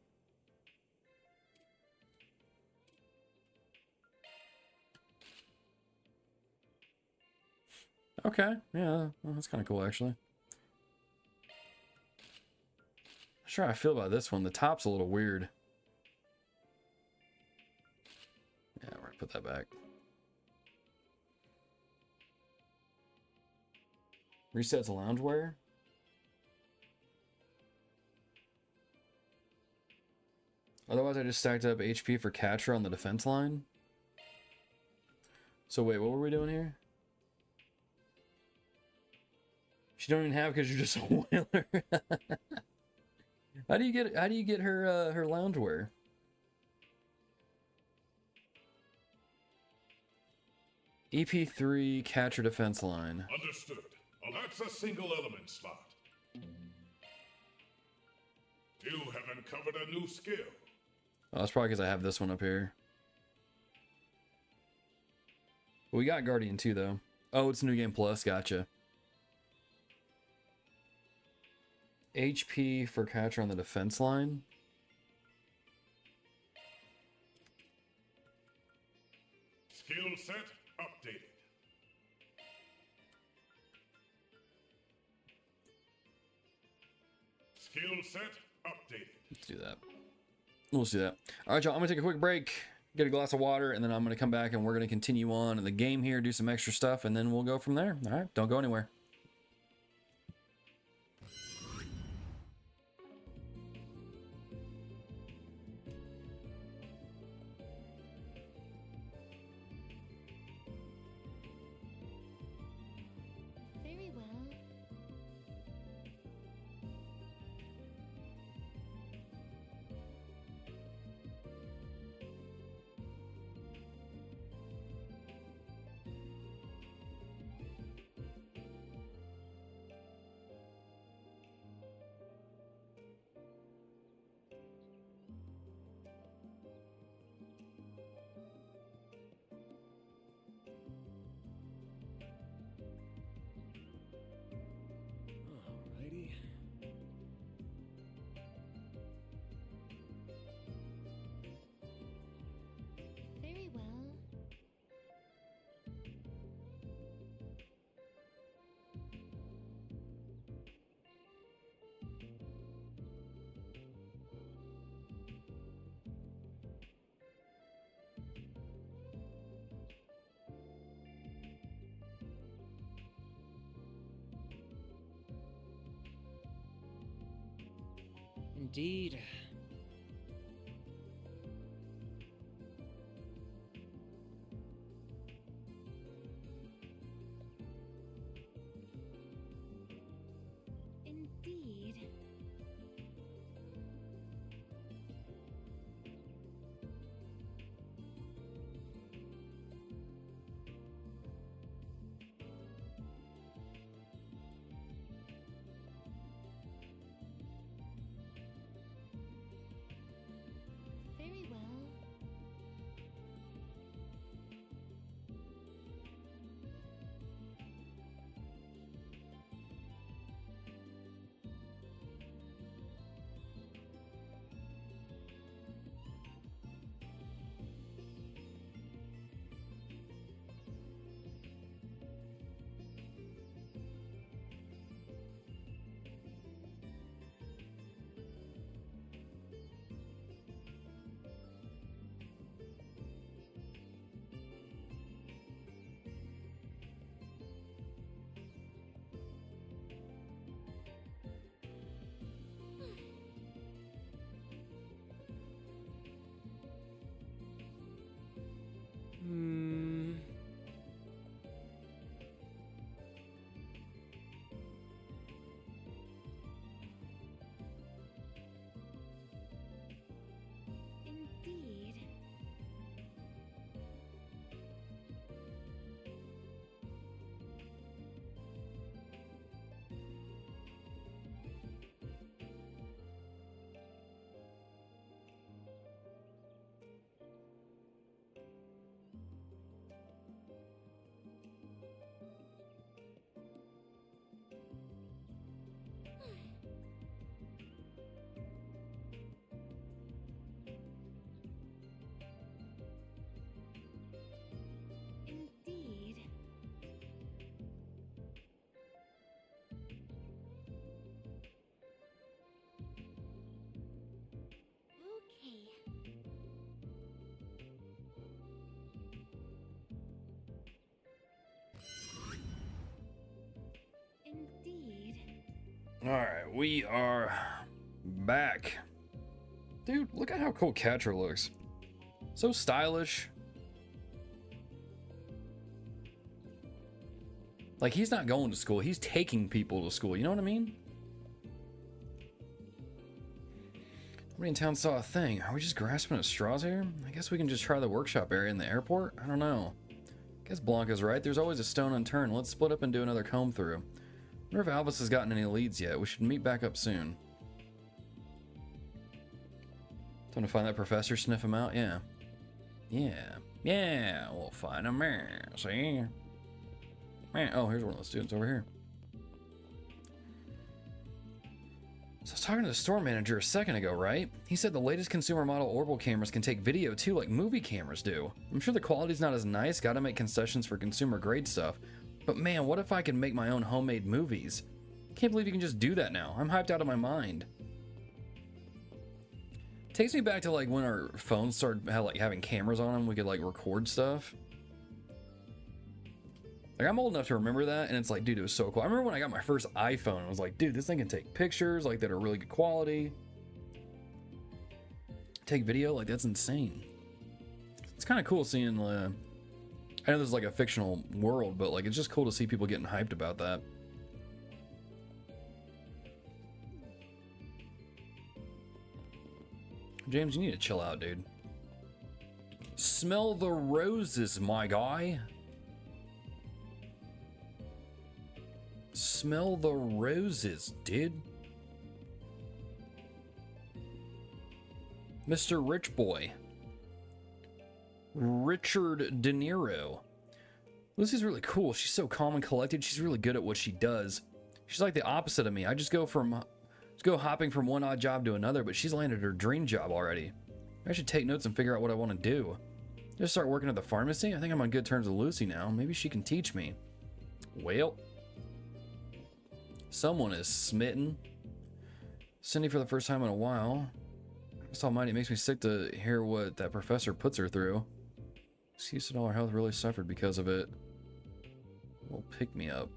Okay, yeah, well, that's kind of cool actually. Not sure how I feel about this one. The top's a little weird. Yeah, we're gonna put that back. Resets loungewear. Otherwise, I just stacked up HP for Catra on the defense line. So wait, what were we doing here? She don't even have because you're just a whaler. How do you get her her loungewear? EP3 Catcher defense line. Understood. Well, that's a single element slot. You have uncovered a new skill. Oh, that's probably because I have this one up here. We got Guardian 2 though. Oh, it's New Game Plus. Gotcha. HP for Catcher on the defense line. Skill set updated. Skill set updated. Let's do that. Let's do that. All right, y'all. I'm gonna take a quick break, get a glass of water, and then I'm gonna come back and we're gonna continue on in the game here, do some extra stuff, and then we'll go from there. All right, don't go anywhere. Very well. Alrighty. Very well. Indeed. Indeed. Very well. Hmm. Indeed. Indeed. Okay. Indeed. All right, we are back. Dude, look at how cool Catcher looks. So stylish. Like, he's not going to school, he's taking people to school, you know what I mean? Nobody in town saw a thing. Are we just grasping at straws here? I guess we can just try the workshop area in the airport? I don't know. Guess Blanca's right, there's always a stone unturned. Let's split up and do another comb through. Wonder if Albus has gotten any leads yet. We should meet back up soon. Time to find that professor, sniff him out? Yeah. Yeah, we'll find him there. See? Man, oh, here's one of the students over here. So I was talking to the store manager a second ago, right? He said the latest consumer model Orbal cameras can take video too, like movie cameras do. I'm sure the quality's not as nice, gotta make concessions for consumer grade stuff. But man, what if I could make my own homemade movies? Can't believe you can just do that now. I'm hyped out of my mind. Takes me back to like when our phones started having cameras on them, we could like record stuff. Like, I'm old enough to remember that, and it's like, dude, it was so cool. I remember when I got my first iPhone, I was like, dude, this thing can take pictures, like, that are really good quality. Take video, like, that's insane. It's kind of cool seeing, I know this is like a fictional world, but like, it's just cool to see people getting hyped about that. James, you need to chill out, dude. Smell the roses, my guy. Smell the roses, dude. Mr. Rich Boy. Richard De Niro. Lucy's really cool. She's so calm and collected. She's really good at what she does. She's like the opposite of me. I just go hopping from one odd job to another, but she's landed her dream job already. I should take notes and figure out what I want to do. Just start working at the pharmacy? I think I'm on good terms with Lucy now. Maybe she can teach me. Well, someone is smitten. Cindy for the first time in a while. It's almighty, it makes me sick to hear what that professor puts her through. Excuse that all her health really suffered because of it. Well, pick me up.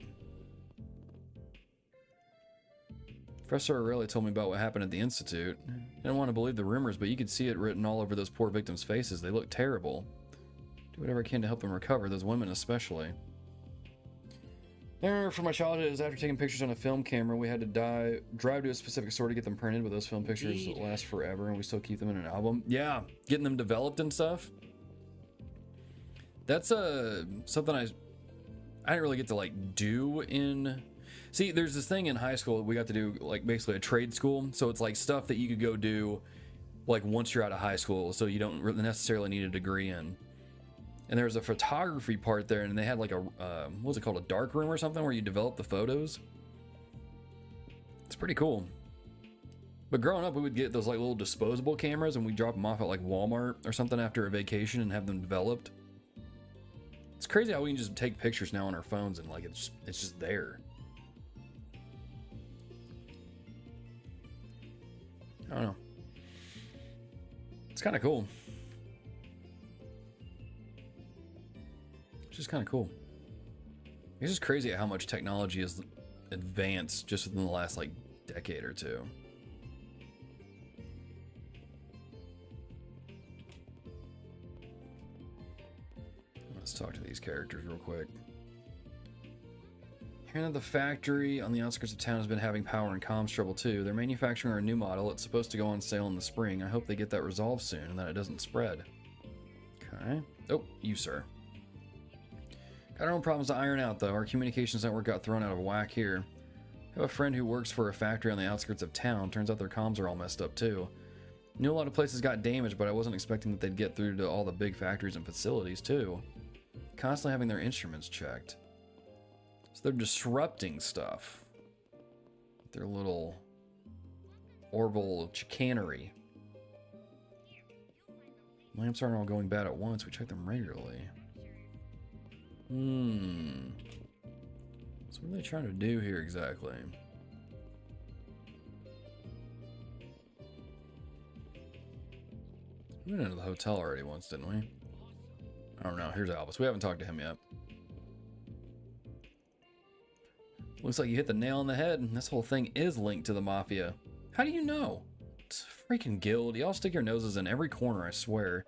Professor Aurelia told me about what happened at the Institute. I didn't want to believe the rumors, but you could see it written all over those poor victims' faces. They look terrible. Do whatever I can to help them recover, those women especially. I remember from my childhood is after taking pictures on a film camera, we had to drive to a specific store to get them printed, but those film pictures last forever and we still keep them in an album. Yeah, getting them developed and stuff. That's something I didn't really get to like do in... See, there's this thing in high school we got to do, like basically a trade school. So it's like stuff that you could go do like once you're out of high school, so you don't necessarily need a degree in. And there was a photography part there, and they had like a, what was it called, a dark room or something where you develop the photos. It's pretty cool. But growing up, we would get those like little disposable cameras and we'd drop them off at like Walmart or something after a vacation and have them developed. It's crazy how we can just take pictures now on our phones and like it's just there. I don't know. It's kind of cool. It's just kind of cool. It's just crazy how much technology has advanced just within the last like decade or two. Let's talk to these characters real quick. Hearing that the factory on the outskirts of town has been having power and comms trouble too. They're manufacturing our new model. It's supposed to go on sale in the spring. I hope they get that resolved soon and that it doesn't spread. Okay. Oh, you, sir. Got our own problems to iron out, though. Our communications network got thrown out of whack here. I have a friend who works for a factory on the outskirts of town. Turns out their comms are all messed up, too. Knew a lot of places got damaged, but I wasn't expecting that they'd get through to all the big factories and facilities, too. Constantly having their instruments checked. So they're disrupting stuff. Their little Orbal chicanery. Lamps aren't all going bad at once. We check them regularly. So what are they trying to do here exactly? We went into the hotel already once, didn't we? I don't know. Here's Albus. We haven't talked to him yet. Looks like you hit the nail on the head. This whole thing is linked to the Mafia. How do you know? It's a freaking guild. Y'all stick your noses in every corner, I swear.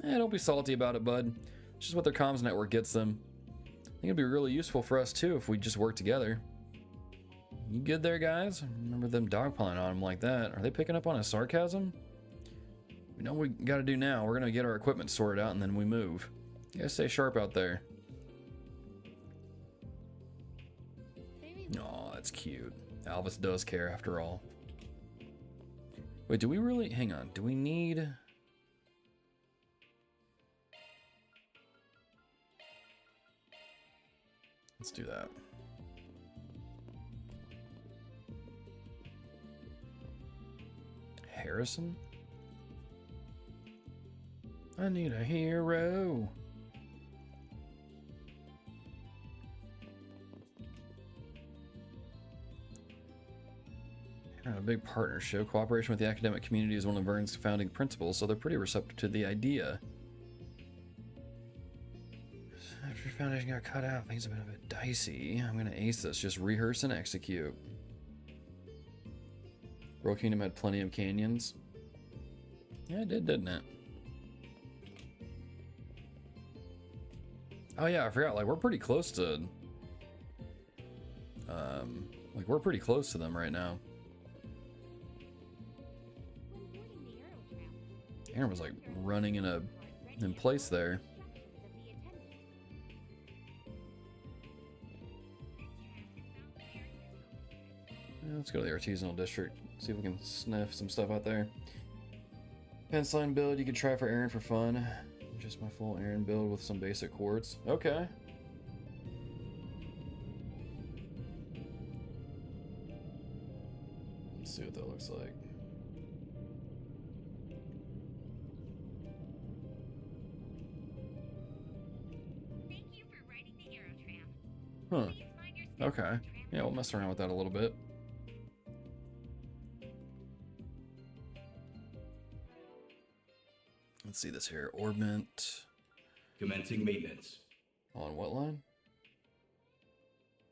Don't be salty about it, bud. It's just what their comms network gets them. I think it'd be really useful for us, too, if we just work together. You good there, guys? I remember them dogpiling on him like that. Are they picking up on his sarcasm? We know what we gotta do now. We're gonna get our equipment sorted out and then we move. You gotta stay sharp out there. Aw, that's cute. Albus does care after all. Wait, do we really? Hang on. Do we need... Let's do that. Harrison? I need a hero. A big partnership. Cooperation with the academic community is one of Vern's founding principles, so they're pretty receptive to the idea. After Foundation got cut out, things have been a bit dicey. I'm gonna ace this. Just rehearse and execute. World Kingdom had plenty of canyons. Yeah, it did, didn't it? Oh yeah, I forgot. Like, we're pretty close to... like, we're pretty close to them right now. When boarding the Euro Aaron was like running in place there. Yeah, let's go to the artisanal district. See if we can sniff some stuff out there. Penciline build you could try for Aaron for fun. Just my full Aaron build with some basic quartz. Okay. Let's see what that looks like. Huh. Okay. Yeah, we'll mess around with that a little bit. Let's see this here. Orbment. Commencing maintenance. On what line?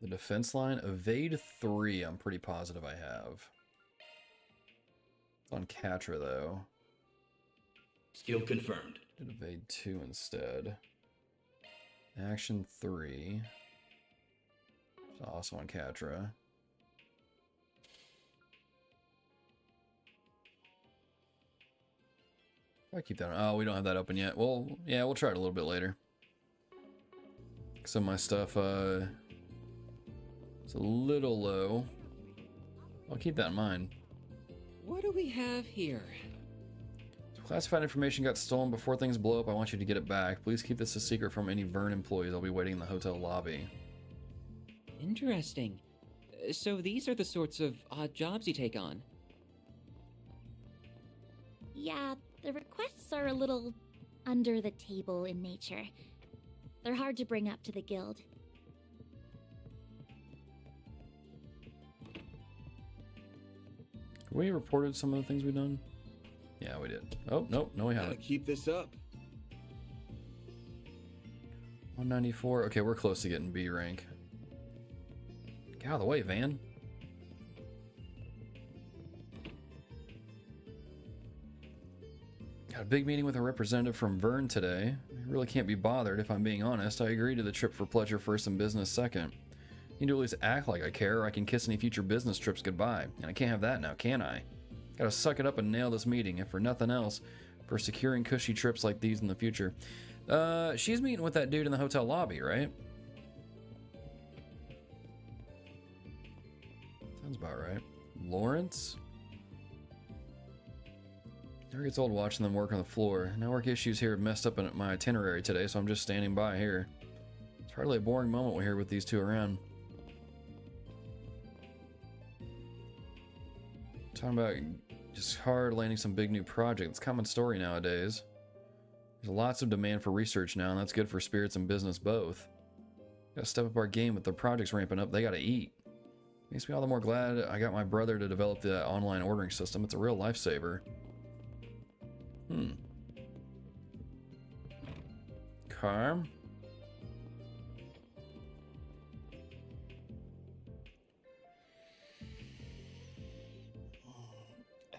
The defense line. Evade 3, I'm pretty positive I have. It's on Catra, though. Skill confirmed. Did evade 2 instead. Action 3. It's also on Catra. I keep that on. Oh, we don't have that open yet. Well, yeah, we'll try it a little bit later. Some of my stuff, it's a little low. I'll keep that in mind. What do we have here? Classified information got stolen before things blow up. I want you to get it back. Please keep this a secret from any Vern employees. I'll be waiting in the hotel lobby. Interesting. So these are the sorts of odd jobs you take on. Yeah, the requests are a little under the table in nature. They're hard to bring up to the guild. We reported some of the things we've done? Yeah, we did. Oh, nope, no we haven't. Gotta keep this up. 194. Okay, we're close to getting B rank. Get out of the way, Van. Got a big meeting with a representative from Vern today. I really can't be bothered, if I'm being honest. I agreed to the trip for pleasure first and business second. Need to at least act like I care, or I can kiss any future business trips goodbye. And I can't have that now, can I? Gotta suck it up and nail this meeting, if for nothing else, for securing cushy trips like these in the future. She's meeting with that dude in the hotel lobby, right? Sounds about right. Lawrence? Never gets old watching them work on the floor. Network issues here have messed up my itinerary today, so I'm just standing by here. It's hardly a boring moment here with these two around. Talking about just hard landing some big new project. It's a common story nowadays. There's lots of demand for research now, and that's good for spirits and business both. Gotta step up our game with the projects ramping up. They gotta eat. Makes me all the more glad I got my brother to develop the online ordering system. It's a real lifesaver. Car.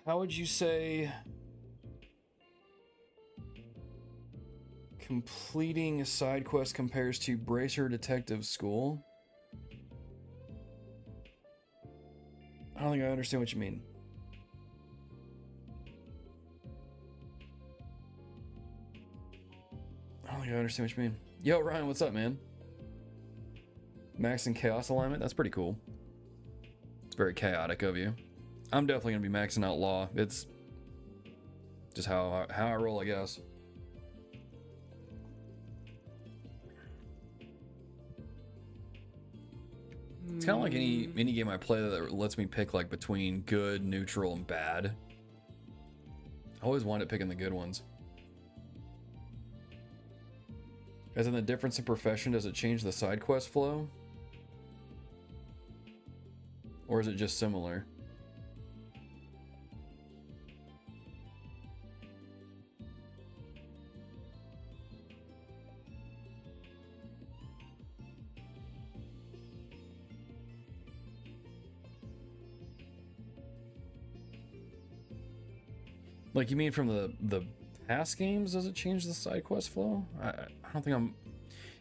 How would you say completing a side quest compares to Bracer Detective School? I don't think I understand what you mean. I don't think I understand what you mean. Yo, Ryan, what's up, man? Max and Chaos alignment? That's pretty cool. It's very chaotic of you. I'm definitely going to be maxing out Law. It's just how I roll, I guess. It's kind of like any game I play that lets me pick like between good, neutral, and bad. I always wind up picking the good ones. As in the difference in profession, does it change the side quest flow? Or is it just similar? Like, you mean from the past games, does it change the side quest flow? I don't think I'm...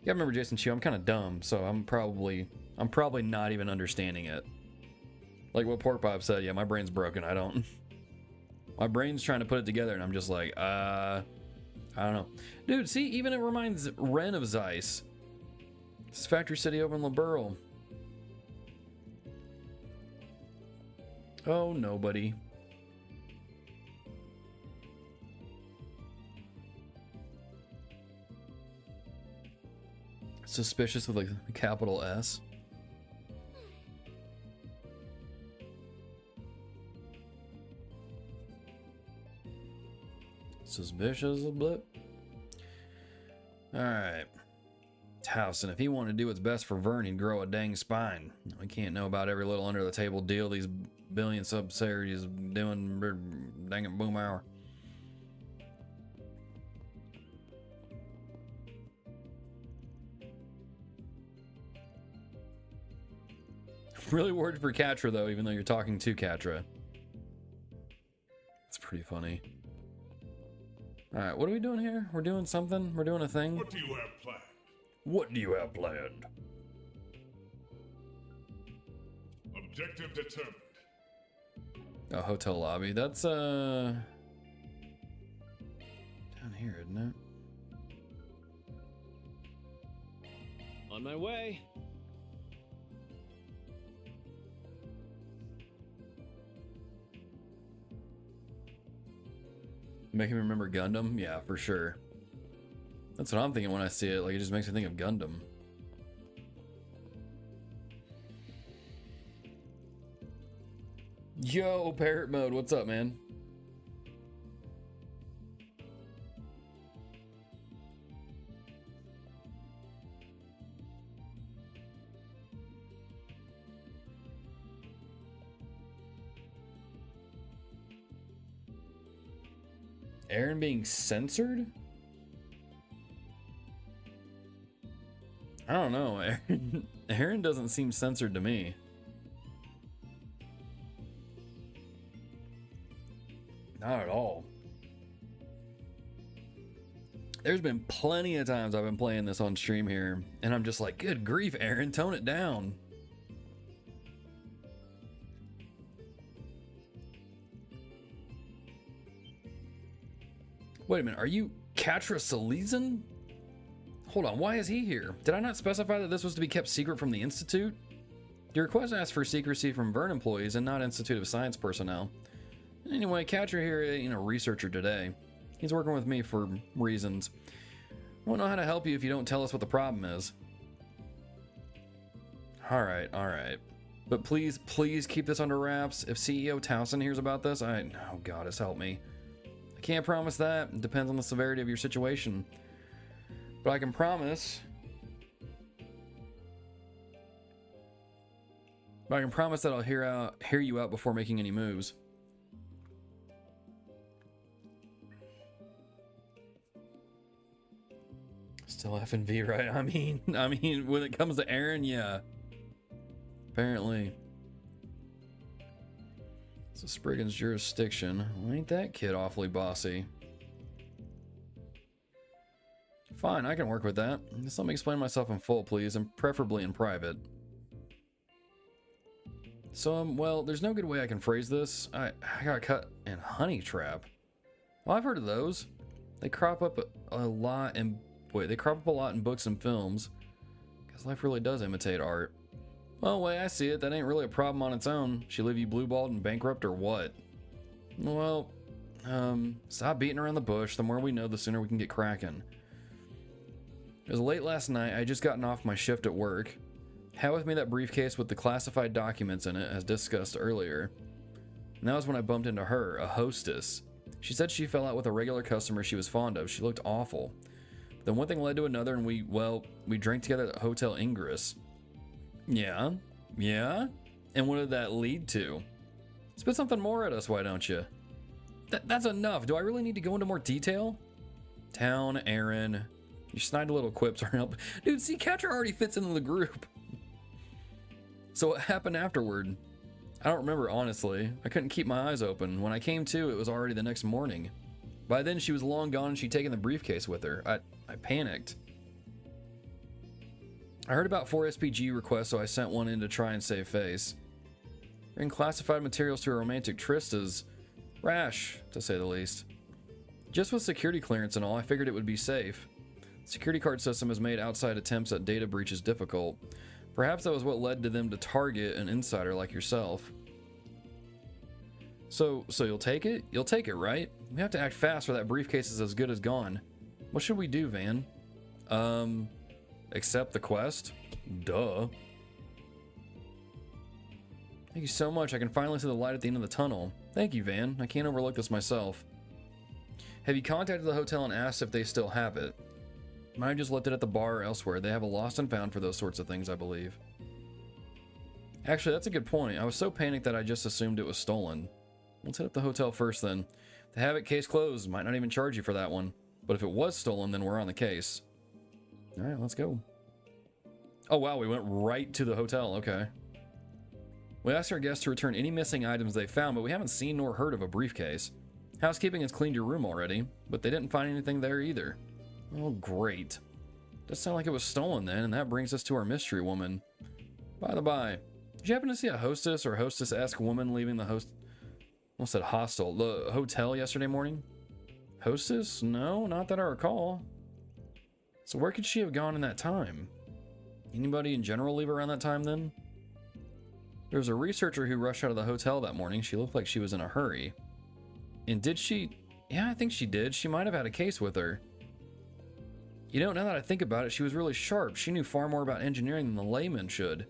Yeah, remember Jason Chu, I'm kind of dumb, so I'm probably not even understanding it. Like what Pork Bob said, yeah, my brain's broken, I don't My brain's trying to put it together, and I'm just like, I don't know. Dude, see, even it reminds Ren of Zeiss. This factory city over in Liberl. Oh, nobody. Suspicious with like a capital S. Suspicious a blip. Alright. Towson, if he wanted to do what's best for Vern, he'd grow a dang spine. We can't know about every little under the table deal these billion subsidiaries doing. Dang it, boom hour. Really worried for Catra though, even though you're talking to Catra. It's pretty funny. Alright, what are we doing here? We're doing something? We're doing a thing? What do you have planned? What do you have planned? Objective determined. A hotel lobby. That's down here, isn't it? On my way. Make me remember Gundam? Yeah, for sure. That's what I'm thinking when I see it. Like, it just makes me think of Gundam. Yo, Parrot Mode, what's up, man? Aaron being censored? I don't know. Aaron doesn't seem censored to me. Not at all. There's been plenty of times I've been playing this on stream here, and I'm just like, good grief, Aaron, tone it down. Wait a minute, are you Catra Solutions? Hold on, why is he here? Did I not specify that this was to be kept secret from the Institute? Your request asks for secrecy from Vern employees and not Institute of Science personnel. Anyway, Catra here ain't a researcher today. He's working with me for reasons. I won't know how to help you if you don't tell us what the problem is. Alright. But please keep this under wraps. If CEO Towson hears about this, oh goddess help me. I can't promise that. It depends on the severity of your situation. But I can promise... that I'll hear you out before making any moves. Still F and V, right? I mean, when it comes to Aaron, yeah. Apparently. It's a Spriggan's jurisdiction. Well, ain't that kid awfully bossy? Fine, I can work with that. Just let me explain myself in full, please, and preferably in private. So, well, there's no good way I can phrase this. I got cut in honey trap. Well, I've heard of those. They crop up a lot in books and films. Because life really does imitate art. Well, the way I see it, that ain't really a problem on its own. She leave you blue-balled and bankrupt or what? Well, stop beating around the bush. The more we know, the sooner we can get cracking. It was late last night. I had just gotten off my shift at work. Had with me that briefcase with the classified documents in it, as discussed earlier. And that was when I bumped into her, a hostess. She said she fell out with a regular customer she was fond of. She looked awful. Then one thing led to another, and we drank together at Hotel Ingress. Yeah? And what did that lead to? Spit something more at us, why don't you? That's enough. Do I really need to go into more detail? Town, Aaron. Your snide little quips aren't helping. Dude, see, Catra already fits into the group. So what happened afterward? I don't remember, honestly. I couldn't keep my eyes open. When I came to, it was already the next morning. By then, she was long gone and she'd taken the briefcase with her. I panicked. I heard about 4 SPG requests, so I sent one in to try and save face. Bring classified materials to a romantic tryst is Rash, to say the least. Just with security clearance and all, I figured it would be safe. The security card system has made outside attempts at data breaches difficult. Perhaps that was what led to them to target an insider like yourself. So you'll take it? You'll take it, right? We have to act fast or that briefcase is as good as gone. What should we do, Van? Accept the quest? Duh. Thank you so much. I can finally see the light at the end of the tunnel. Thank you, Van. I can't overlook this myself. Have you contacted the hotel and asked if they still have it? Might have just left it at the bar or elsewhere. They have a lost and found for those sorts of things, I believe. Actually, that's a good point. I was so panicked that I just assumed it was stolen. Let's hit up the hotel first then. If they have it, case closed. Might not even charge you for that one. But if it was stolen, then we're on the case. Alright, let's go. Oh wow, we went right to the hotel. Okay. We asked our guests to return any missing items they found, but we haven't seen nor heard of a briefcase. Housekeeping has cleaned your room already, but they didn't find anything there either. Oh, great. Does sound like it was stolen then, and that brings us to our mystery woman. By the by, did you happen to see a hostess or hostess-esque woman leaving the almost said hostel, the hotel yesterday morning? Hostess? No, not that I recall. So where could she have gone in that time? Anybody in general leave around that time then? There was a researcher who rushed out of the hotel that morning. She looked like she was in a hurry. And did she? Yeah, I think she did. She might have had a case with her. You know, now that I think about it, she was really sharp. She knew far more about engineering than the layman should.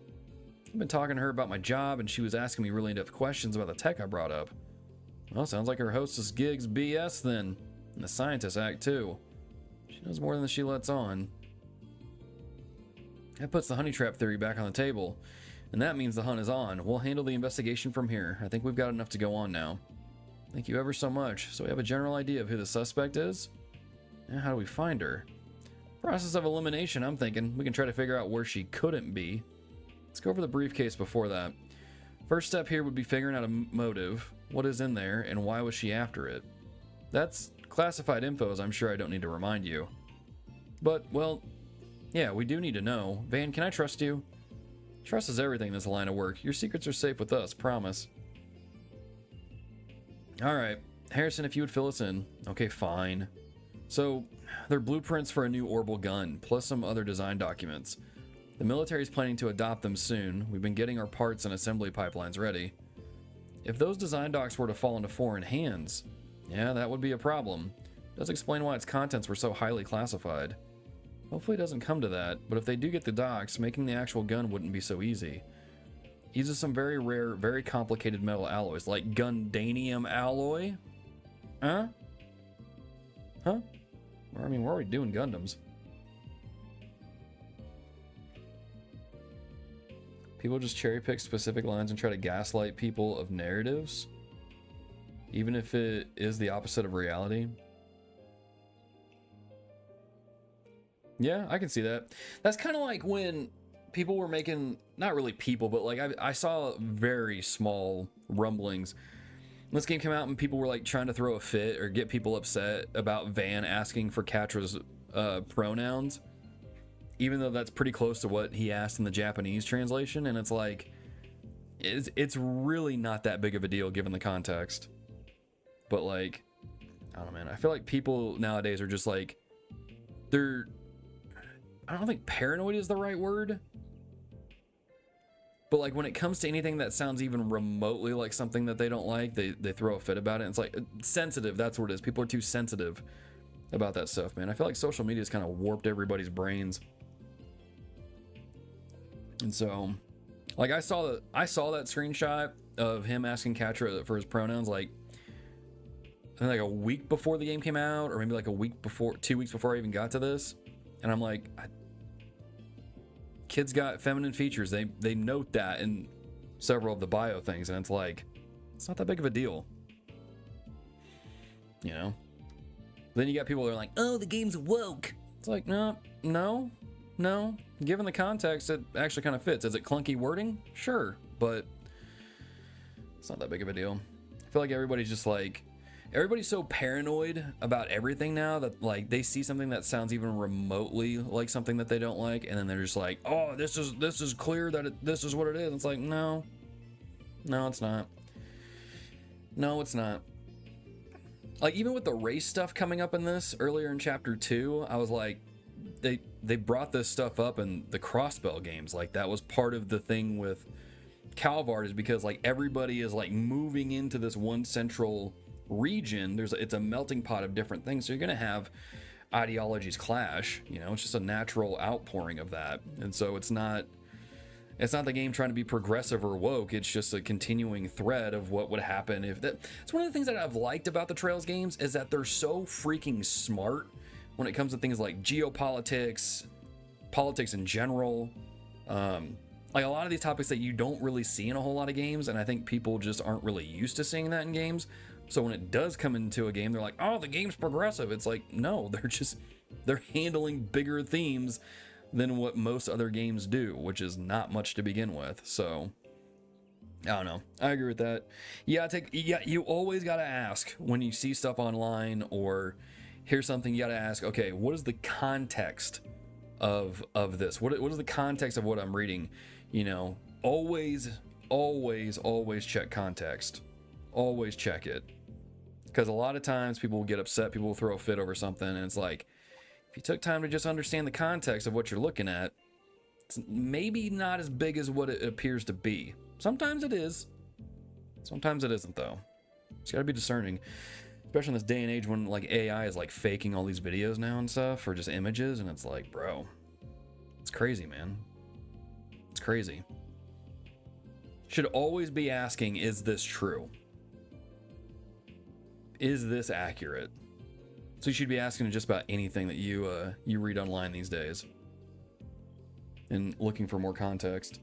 I've been talking to her about my job, and she was asking me really in-depth questions about the tech I brought up. Well, sounds like her hostess gig's BS then. And the scientist act too. She knows more than she lets on. That puts the honey trap theory back on the table. And that means the hunt is on. We'll handle the investigation from here. I think we've got enough to go on now. Thank you ever so much. So we have a general idea of who the suspect is? Now how do we find her? Process of elimination, I'm thinking. We can try to figure out where she couldn't be. Let's go over the briefcase before that. First step here would be figuring out a motive. What is in there and why was she after it? That's classified info, as I'm sure I don't need to remind you. But, well, yeah, we do need to know. Van, can I trust you? Trust is everything in this line of work. Your secrets are safe with us, promise. Alright, Harrison, if you would fill us in. Okay, fine. So, they're blueprints for a new Orbal gun, plus some other design documents. The military's planning to adopt them soon. We've been getting our parts and assembly pipelines ready. If those design docs were to fall into foreign hands, yeah, that would be a problem. Does explain why its contents were so highly classified. Hopefully it doesn't come to that, but if they do get the docs, making the actual gun wouldn't be so easy. Uses some very rare, very complicated metal alloys, like Gundanium alloy? Huh? Huh? I mean, we're already doing Gundams. People just cherry pick specific lines and try to gaslight people of narratives, even if it is the opposite of reality. Yeah, I can see that. That's kind of like when people were making, not really people, but like I saw very small rumblings. When this game came out and people were like trying to throw a fit or get people upset about Van asking for Katra's pronouns, even though that's pretty close to what he asked in the Japanese translation. And it's like, it's really not that big of a deal given the context. But like, I don't know, man. I feel like people nowadays are just like, I don't think paranoid is the right word. But like when it comes to anything that sounds even remotely like something that they don't like, they throw a fit about it. And it's like sensitive, that's what it is. People are too sensitive about that stuff, man. I feel like social media has kind of warped everybody's brains. And so, like I saw that screenshot of him asking Katra for his pronouns, like I think like a week before the game came out, or maybe like a week before, 2 weeks before I even got to this. And I'm like, kids got feminine features. They note that in several of the bio things, and it's like, it's not that big of a deal, you know. Then you got people that are like, oh, the game's woke. It's like, no. Given the context, it actually kind of fits. Is it clunky wording? Sure, but it's not that big of a deal. I feel like everybody's just like, everybody's so paranoid about everything now that like they see something that sounds even remotely like something that they don't like, and then they're just like, oh, this is clear that this is what it is. It's like, no, it's not. No, it's not. like even with the race stuff coming up in this earlier in chapter 2, I was like, they brought this stuff up in the Crossbell games. Like that was part of the thing with Calvard, is because like everybody is like moving into this one central region. It's a melting pot of different things, so you're gonna have ideologies clash. You know, it's just a natural outpouring of that. And so it's not the game trying to be progressive or woke. It's just a continuing thread of what would happen if that. It's one of the things that I've liked about the Trails games, is that they're so freaking smart when it comes to things like geopolitics, politics in general. Like a lot of these topics that you don't really see in a whole lot of games, and I think people just aren't really used to seeing that in games. So when it does come into a game, they're like, oh, the game's progressive. It's like, no, they're handling bigger themes than what most other games do, which is not much to begin with. So I don't know. I agree with that. Yeah, you always got to ask when you see stuff online or hear something. You got to ask, okay, what is the context of this? What is the context of what I'm reading? You know, always check context. Always check it. Because a lot of times people will get upset, people will throw a fit over something, and it's like, if you took time to just understand the context of what you're looking at, it's maybe not as big as what it appears to be. Sometimes it is. Sometimes it isn't, though. It's got to be discerning. Especially in this day and age when like AI is like faking all these videos now and stuff, or just images, and it's like, bro, it's crazy, man. It's crazy. Should always be asking, is this true? Is this accurate? So you should be asking just about anything that you read online these days, and looking for more context.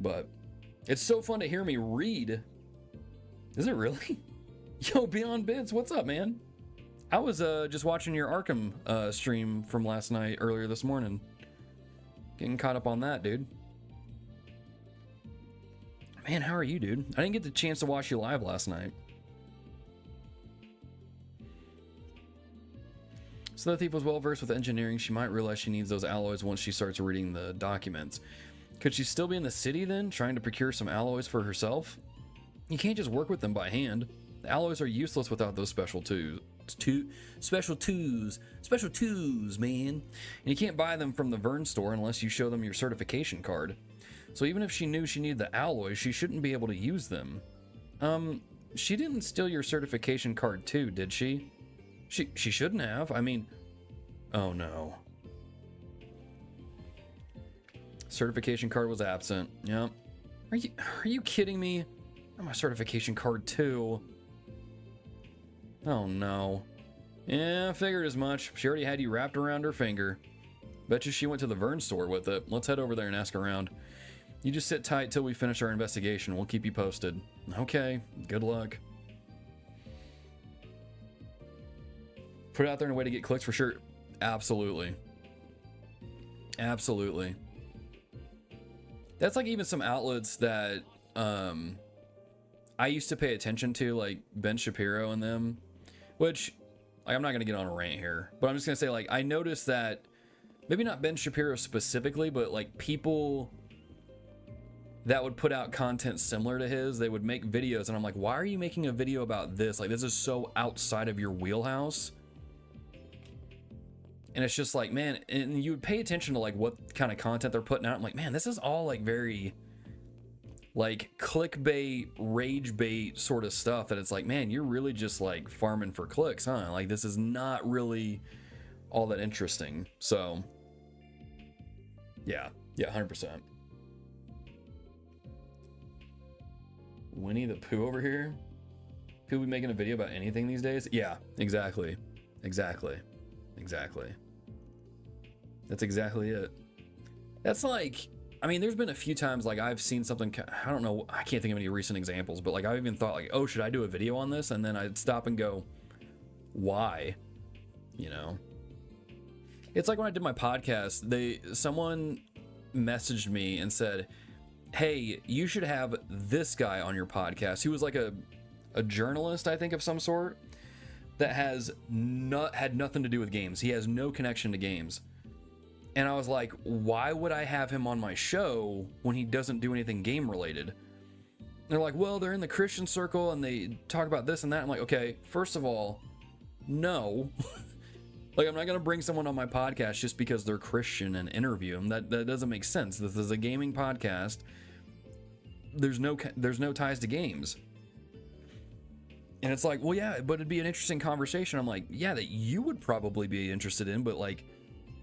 But it's so fun to hear me read. Is it really? Yo, Beyond Bids, what's up, man? I was just watching your Arkham stream from last night, earlier this morning. Getting caught up on that, dude. Man, how are you, dude? I didn't get the chance to watch you live last night. So the thief was well versed with engineering. She might realize she needs those alloys once she starts reading the documents. Could she still be in the city then, trying to procure some alloys for herself? You can't just work with them by hand. The alloys are useless without those special tools. Special tools, man. And you can't buy them from the Vern store unless you show them your certification card. So even if she knew she needed the alloys, she shouldn't be able to use them. She didn't steal your certification card too, did she? She shouldn't have. I mean, oh no. Certification card was absent. Yep. Are you kidding me? My certification card too. Oh no. Yeah, I figured as much. She already had you wrapped around her finger. Bet you she went to the Vern store with it. Let's head over there and ask around. You just sit tight till we finish our investigation. We'll keep you posted. Okay, good luck. Put it out there in a way to get clicks for sure. Absolutely. Absolutely. That's like even some outlets that I used to pay attention to, like Ben Shapiro and them, which like, I'm not going to get on a rant here, but I'm just going to say, like, I noticed that maybe not Ben Shapiro specifically, but like people that would put out content similar to his, they would make videos, and I'm like, why are you making a video about this? Like, this is so outside of your wheelhouse. And it's just like, man, and you would pay attention to like what kind of content they're putting out. I'm like, man, this is all like very like clickbait, rage bait sort of stuff that it's like, man, you're really just like farming for clicks, huh? Like, this is not really all that interesting. So yeah, 100%. Winnie the Pooh over here? People be making a video about anything these days? Yeah, exactly. That's exactly it. That's like, I mean, there's been a few times like I've seen something, I don't know, I can't think of any recent examples, but like I've even thought like, oh, should I do a video on this? And then I'd stop and go, why? You know? It's like when I did my podcast, someone messaged me and said, hey, you should have this guy on your podcast. He was like a journalist, I think, of some sort, that had nothing to do with games. He has no connection to games. And I was like, why would I have him on my show when he doesn't do anything game related? They're like, well, they're in the Christian circle and they talk about this and that. I'm like, okay, first of all, no. Like, I'm not going to bring someone on my podcast just because they're Christian and interview them. That doesn't make sense. This is a gaming podcast. There's no ties to games. And it's like, well, yeah, but it'd be an interesting conversation. I'm like, yeah, that you would probably be interested in, but like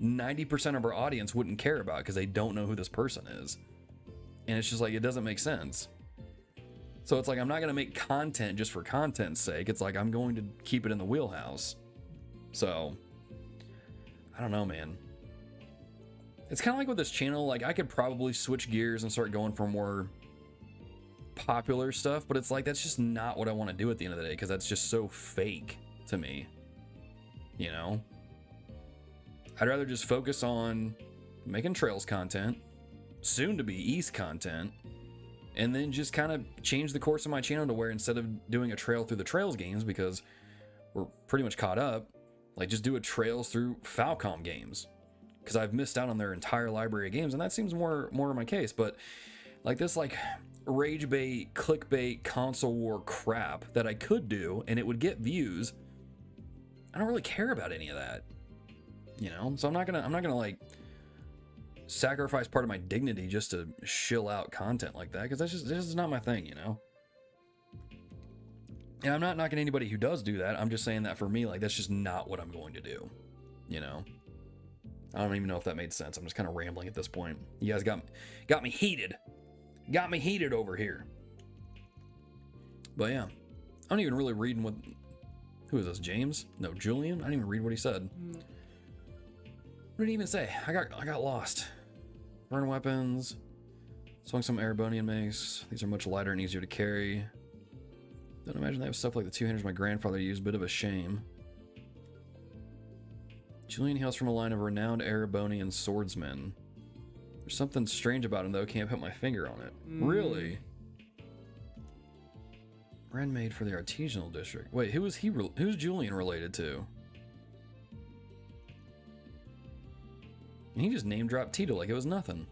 90% of our audience wouldn't care about because they don't know who this person is. And it's just like, it doesn't make sense. So it's like, I'm not going to make content just for content's sake. It's like, I'm going to keep it in the wheelhouse. So, I don't know, man. It's kind of like with this channel, like I could probably switch gears and start going for more popular stuff, but it's like, that's just not what I want to do at the end of the day, because that's just so fake to me, you know? I'd rather just focus on making Trails content, soon to be East content, and then just kind of change the course of my channel to where instead of doing a Trail Through the Trails games, because we're pretty much caught up, like just do a Trails Through Falcom games, because I've missed out on their entire library of games, and that seems more in my case. But like this like rage bait, clickbait, console war crap that I could do and it would get views, I don't really care about any of that, you know? So I'm not gonna like sacrifice part of my dignity just to shill out content like that, because this is not my thing, you know? And I'm not knocking anybody who does do that. I'm just saying that for me, like, that's just not what I'm going to do, you know? I don't even know if that made sense. I'm just kind of rambling at this point. You guys got me heated. Got me heated over here. But yeah, I'm not even really reading what... Who is this, James? No, Julian? I didn't even read what he said. What did he even say? I got lost. Burn weapons. Swung some Erebonian mace. These are much lighter and easier to carry. Don't imagine they have stuff like the two-handers my grandfather used. Bit of a shame. Julian hails from a line of renowned Erebonian swordsmen. There's something strange about him, though. Can't put my finger on it. Really? Ren made for the artisanal district. Wait, who's Julian related to? And he just name-dropped Tito like it was nothing.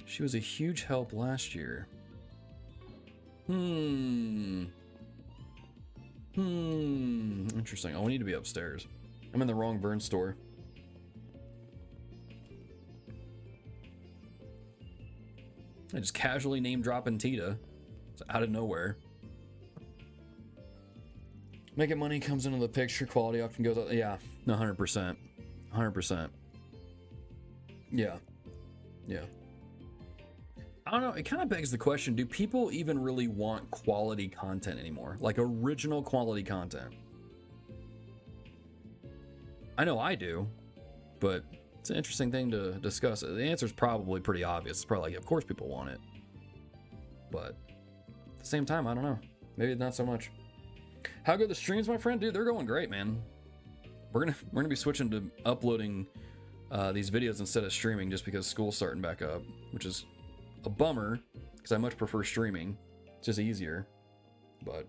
She was a huge help last year. Interesting. Oh, we need to be upstairs. I'm in the wrong burn store. I just casually name dropping Tita. It's out of nowhere. Making money comes into the picture. Quality often goes up. Yeah, 100%. 100%. Yeah. Yeah. I don't know, it kind of begs the question, do people even really want quality content anymore? Like original quality content? I know I do, but it's an interesting thing to discuss. The answer is probably pretty obvious. It's probably like, of course people want it. But at the same time, I don't know. Maybe not so much. How good the streams, my friend? Dude, they're going great, man. We're gonna be switching to uploading these videos instead of streaming just because school's starting back up, which is a bummer because I much prefer streaming. It's just easier. But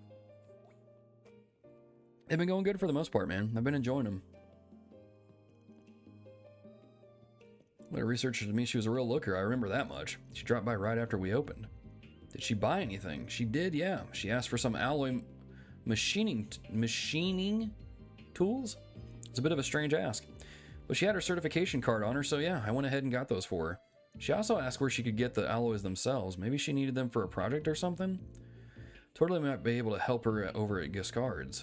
they've been going good for the most part, man. I've been enjoying them. My researcher told me she was a real looker. I remember that much. She dropped by right after we opened. Did she buy anything? She did, yeah. She asked for some alloy machining tools. It's a bit of a strange ask. But she had her certification card on her, so yeah, I went ahead and got those for her. She also asked where she could get the alloys themselves. Maybe she needed them for a project or something? Totally might be able to help her over at Giscard's.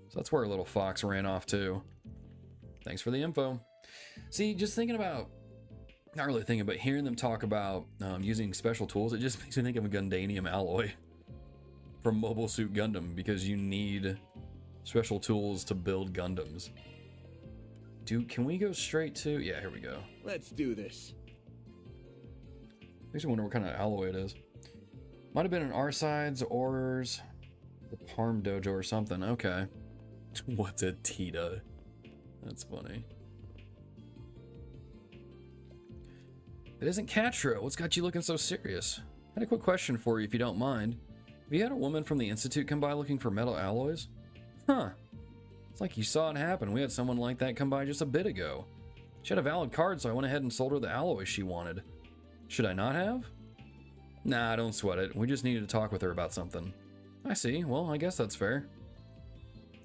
So that's where a little fox ran off to. Thanks for the info. See, just thinking about, not really thinking, but hearing them talk about using special tools, it just makes me think of a Gundanium alloy from Mobile Suit Gundam, because you need special tools to build Gundams. Dude, can we go straight to... Yeah, here we go. Let's do this. Makes me wonder what kind of alloy it is. Might have been an R-Sides, ores, the Parm Dojo or something. Okay. What's a Tita? That's funny. It isn't Catra. What's got you looking so serious? I had a quick question for you if you don't mind. Have you had a woman from the Institute come by looking for metal alloys? Huh. It's like you saw it happen. We had someone like that come by just a bit ago. She had a valid card, so I went ahead and sold her the alloy she wanted. Should I not have? Nah, don't sweat it. We just needed to talk with her about something. I see. Well, I guess that's fair.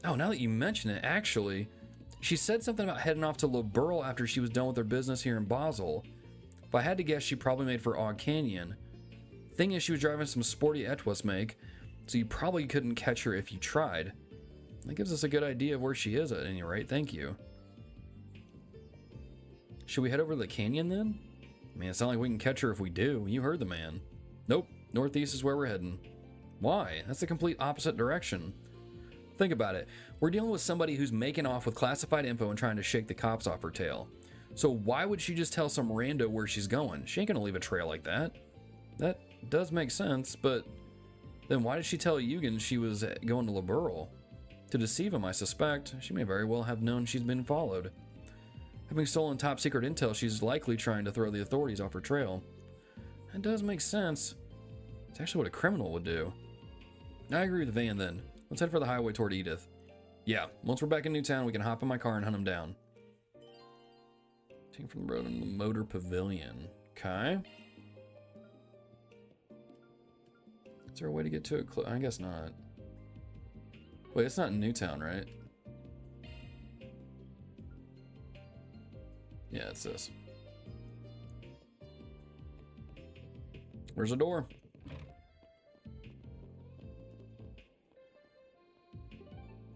Oh, now that you mention it, actually, she said something about heading off to Liberl after she was done with her business here in Basel. If I had to guess, she probably made for Og Canyon. Thing is, she was driving some sporty Etwas make, so you probably couldn't catch her if you tried. That gives us a good idea of where she is at any rate. Thank you. Should we head over to the canyon then? I mean, it's not like we can catch her if we do. You heard the man. Nope, northeast is where we're heading. Why? That's the complete opposite direction. Think about it. We're dealing with somebody who's making off with classified info and trying to shake the cops off her tail. So why would she just tell some rando where she's going? She ain't gonna leave a trail like that. That does make sense, but then why did she tell Eugen she was going to Liberl? To deceive him, I suspect. She may very well have known she's been followed. Having stolen top secret intel, she's likely trying to throw the authorities off her trail. That does make sense. It's actually what a criminal would do. I agree with Van then. Let's head for the highway toward Edith. Yeah, once we're back in Newtown, we can hop in my car and hunt him down. Taking from the road in the motor pavilion. Okay. Is there a way to get to it? I guess not. Wait, it's not in Newtown, right? Yeah, it's this. Where's the door?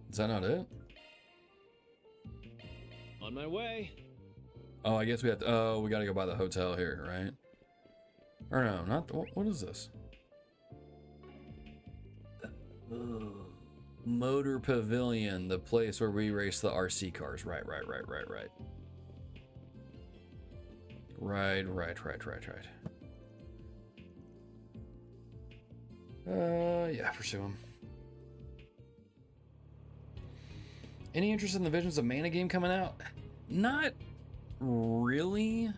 Is that not it? On my way. Oh, I guess we have to. Oh, we gotta go by the hotel here, right? Or no, not. What is this? Motor Pavilion, the place where we race the RC cars. Right. Yeah, pursue him. Any interest in the Visions of Mana game coming out? Not really.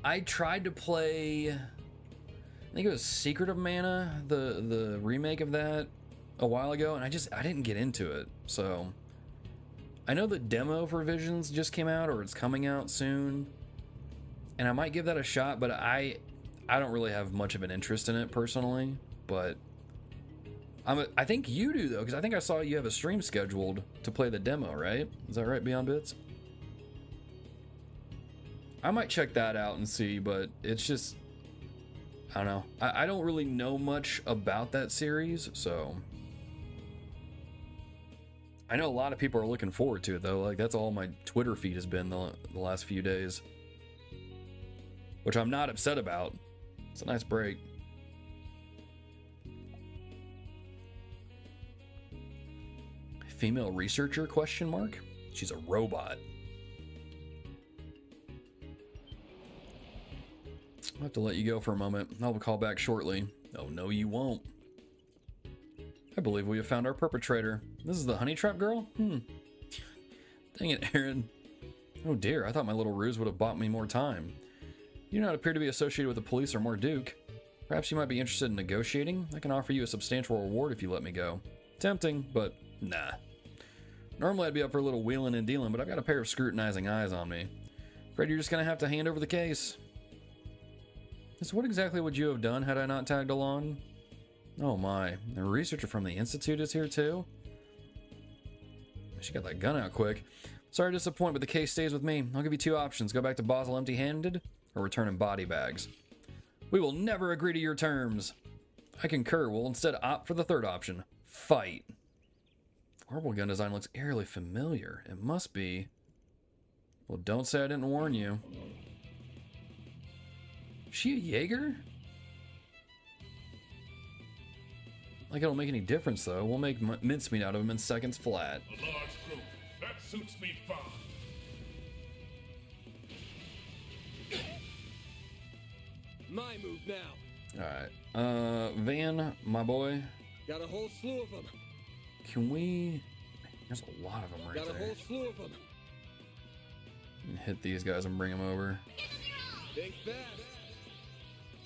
I tried to play, I think it was Secret of Mana, the remake of that a while ago, and I didn't get into it. So I know the demo for Visions just came out, or it's coming out soon, and I might give that a shot, but I don't really have much of an interest in it personally. But I think you do though, because I think I saw you have a stream scheduled to play the demo, right? Is that right, Beyond Bits? I might check that out and see, but it's just, I don't know. I don't really know much about that series, so I know a lot of people are looking forward to it though. Like, that's all my Twitter feed has been the last few days, which I'm not upset about. It's a nice break. Female researcher, question mark? She's a robot. I'll have to let you go for a moment. I'll call back shortly. Oh, no, you won't. I believe we have found our perpetrator. This is the honey trap girl? Dang it, Aaron. Oh dear, I thought my little ruse would have bought me more time. You do not appear to be associated with the police or Morduke. Perhaps you might be interested in negotiating? I can offer you a substantial reward if you let me go. Tempting, but nah. Normally I'd be up for a little wheeling and dealing, but I've got a pair of scrutinizing eyes on me. Afraid you're just gonna have to hand over the case. So what exactly would you have done had I not tagged along? Oh my, the researcher from the Institute is here too? She got that gun out quick. Sorry to disappoint, but the case stays with me. I'll give you two options. Go back to Basel empty-handed, or return in body bags. We will never agree to your terms. I concur. We'll instead opt for the third option. Fight. Orbal gun design looks eerily familiar. It must be... Well, don't say I didn't warn you. Is she a Jaeger? Like it'll make any difference, though. We'll make mincemeat out of him in seconds flat. A large group. That suits me fine. My move now. Alright. Van, my boy. Got a whole slew of them. Can we... There's a lot of them right Got a there. whole slew of them. Hit these guys and bring them over. Think fast.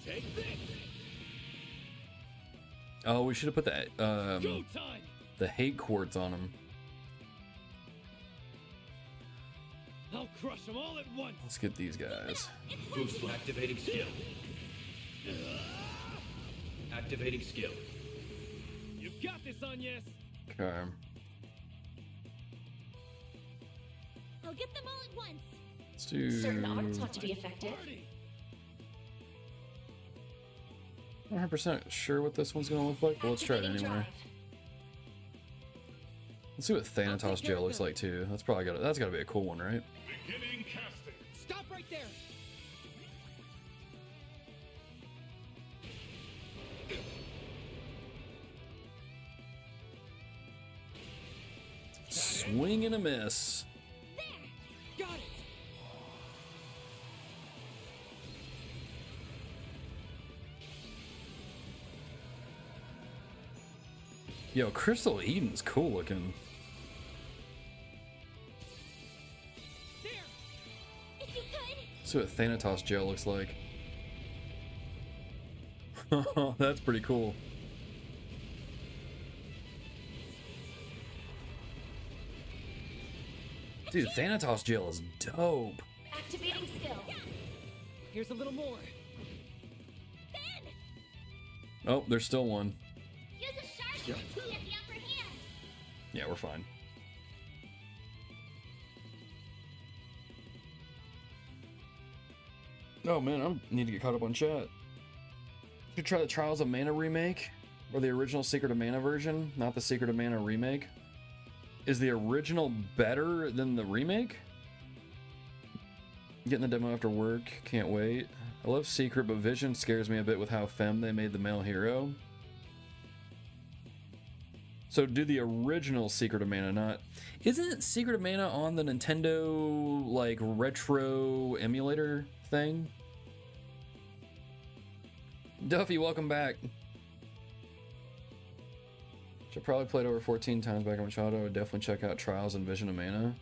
Take this. Oh, we should have put that the hate quartz on them. I'll crush them all at once. Let's get these guys. Boost activating skill. Activating skill. You've got this, Agnes. Okay. I'll get them all at once. Let's do... Certain arts ought to be effective. 100% sure what this one's gonna look like, but let's try it anyway. Let's see what Thanatos Gel looks like too. That's gotta be a cool one, right? Beginning casting. Stop right there. Swing and a miss. Got it. Yo, Crystal Eden's cool looking. If you could. See what Thanatos Gel looks like. That's pretty cool. Dude, Thanatos Gel is dope. Activating skill. Here's a little more. Oh, there's still one. Use a sharp key at the upper hand. Yeah, we're fine. Oh man, I need to get caught up on chat. Should try the Trials of Mana remake or the original Secret of Mana version, not the Secret of Mana remake. Is the original better than the remake? Getting the demo after work, can't wait. I love Secret, but Vision scares me a bit with how femme they made the male hero. So do the original Secret of Mana not... Isn't Secret of Mana on the Nintendo, like, retro emulator thing? Duffy, welcome back. Should probably played over 14 times back in Machado. I would definitely check out Trials and Vision of Mana.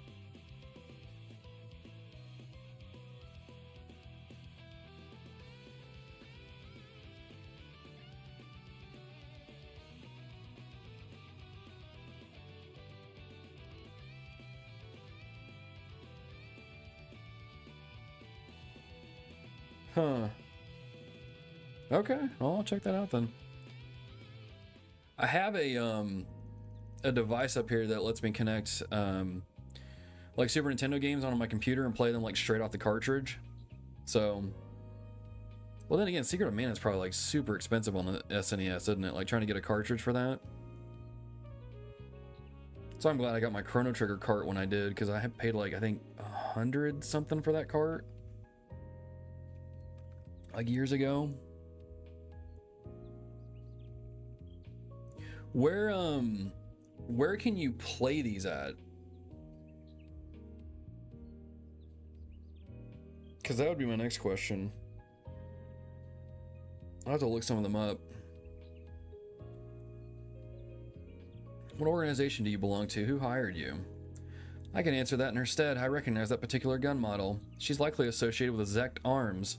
Huh. Okay, well, I'll check that out then. I have a device up here that lets me connect like Super Nintendo games onto my computer and play them like straight off the cartridge. So, well then again, Secret of Mana is probably like super expensive on the SNES, isn't it? Like trying to get a cartridge for that. So I'm glad I got my Chrono Trigger cart when I did, because I had paid like I think 100 something for that cart like years ago. Where can you play these at? Because that would be my next question. I'll have to look some of them up. What organization do you belong to? Who hired you? I can answer that in her stead. I recognize that particular gun model. She's likely associated with Zect Arms.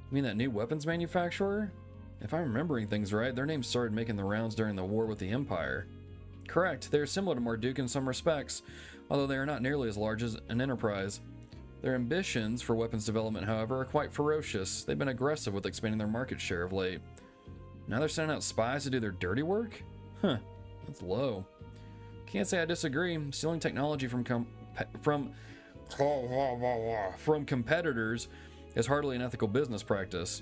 You mean that new weapons manufacturer? If I'm remembering things right, their names started making the rounds during the war with the Empire. Correct, they are similar to Marduk in some respects, although they are not nearly as large as an enterprise. Their ambitions for weapons development, however, are quite ferocious. They've been aggressive with expanding their market share of late. Now they're sending out spies to do their dirty work? Huh, that's low. Can't say I disagree. Stealing technology from competitors is hardly an ethical business practice.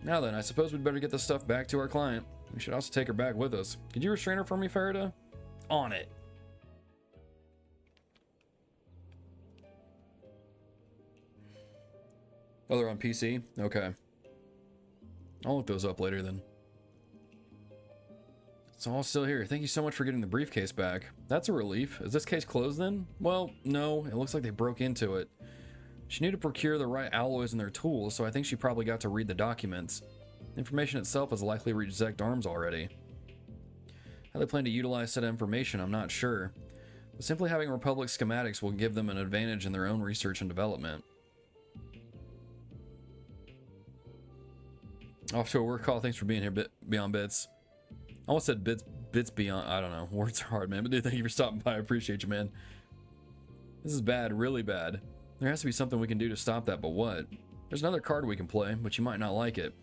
Now then, I suppose we'd better get this stuff back to our client. We should also take her back with us. Could you restrain her for me, Farida? On it. Oh, they're on PC? Okay. I'll look those up later then. It's all still here. Thank you so much for getting the briefcase back. That's a relief. Is this case closed then? Well, no. It looks like they broke into it. She knew to procure the right alloys in their tools, so I think she probably got to read the documents. The information itself has likely reached Zect Arms already. How they plan to utilize said information, I'm not sure. But simply having Republic schematics will give them an advantage in their own research and development. Off to a work call. Thanks for being here, Beyond Bits. I almost said bits beyond. I don't know. Words are hard, man. But dude, thank you for stopping by. I appreciate you, man. This is bad, really bad. There has to be something we can do to stop that, but what? There's another card we can play, but you might not like it.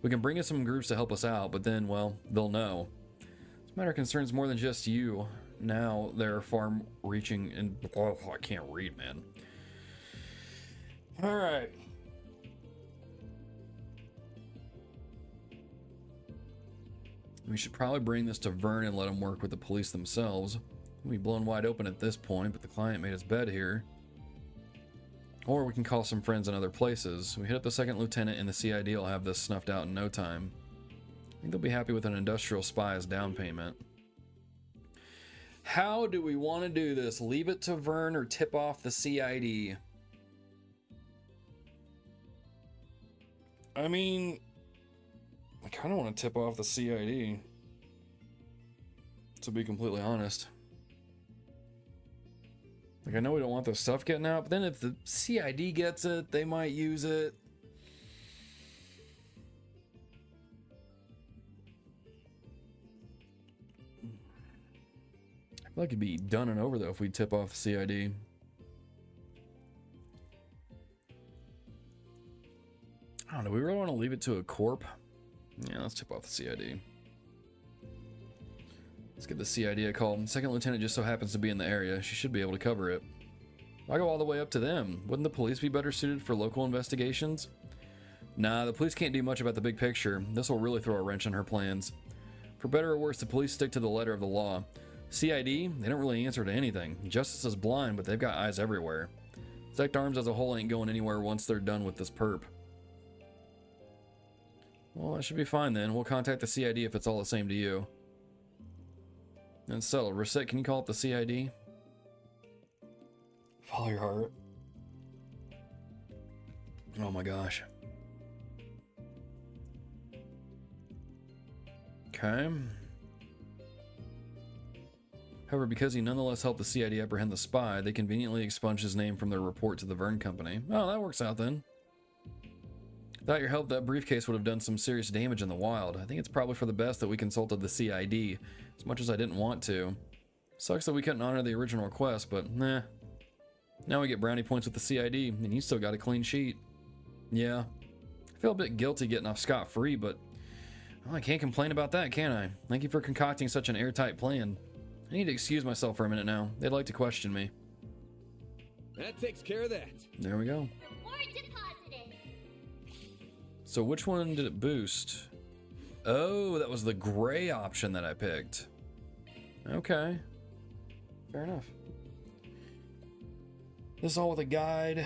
We can bring in some groups to help us out, but then, well, they'll know. This matter concerns more than just you. Now they're far-reaching and... Oh, I can't read, man. Alright. We should probably bring this to Vern and let him work with the police themselves. We'll be blown wide open at this point, but the client made his bed here. Or we can call some friends in other places. We hit up the second lieutenant and the CID will have this snuffed out in no time. I think they'll be happy with an industrial spy as down payment. How do we want to do this? Leave it to Vern or tip off the CID? I mean, I kind of want to tip off the CID, to be completely honest. Like, I know we don't want this stuff getting out, but then if the CID gets it, they might use it. I feel like it'd be done and over, though, if we tip off the CID. I don't know, we really want to leave it to a corp? Yeah, let's tip off the CID. Let's give the CID a call. The second lieutenant just so happens to be in the area. She should be able to cover it. I'll go all the way up to them. Wouldn't the police be better suited for local investigations? Nah, the police can't do much about the big picture. This will really throw a wrench in her plans. For better or worse, the police stick to the letter of the law. CID, they don't really answer to anything. Justice is blind, but they've got eyes everywhere. Sect Arms as a whole ain't going anywhere once they're done with this perp. Well, that should be fine then. We'll contact the CID if it's all the same to you. And settled. Reset, can you call up the CID? Follow your heart. Oh my gosh. Okay. However, because he nonetheless helped the CID apprehend the spy, they conveniently expunged his name from their report to the Vern Company. Oh, that works out then. Without your help, that briefcase would have done some serious damage in the wild. I think it's probably for the best that we consulted the CID, as much as I didn't want to. Sucks that we couldn't honor the original request, but nah. Now we get brownie points with the CID, and you still got a clean sheet. Yeah. I feel a bit guilty getting off scot-free, but well, I can't complain about that, can I? Thank you for concocting such an airtight plan. I need to excuse myself for a minute now. They'd like to question me. That takes care of that. There we go. So which one did it boost? Oh, that was the gray option that I picked. Okay. Fair enough. This is all with a guide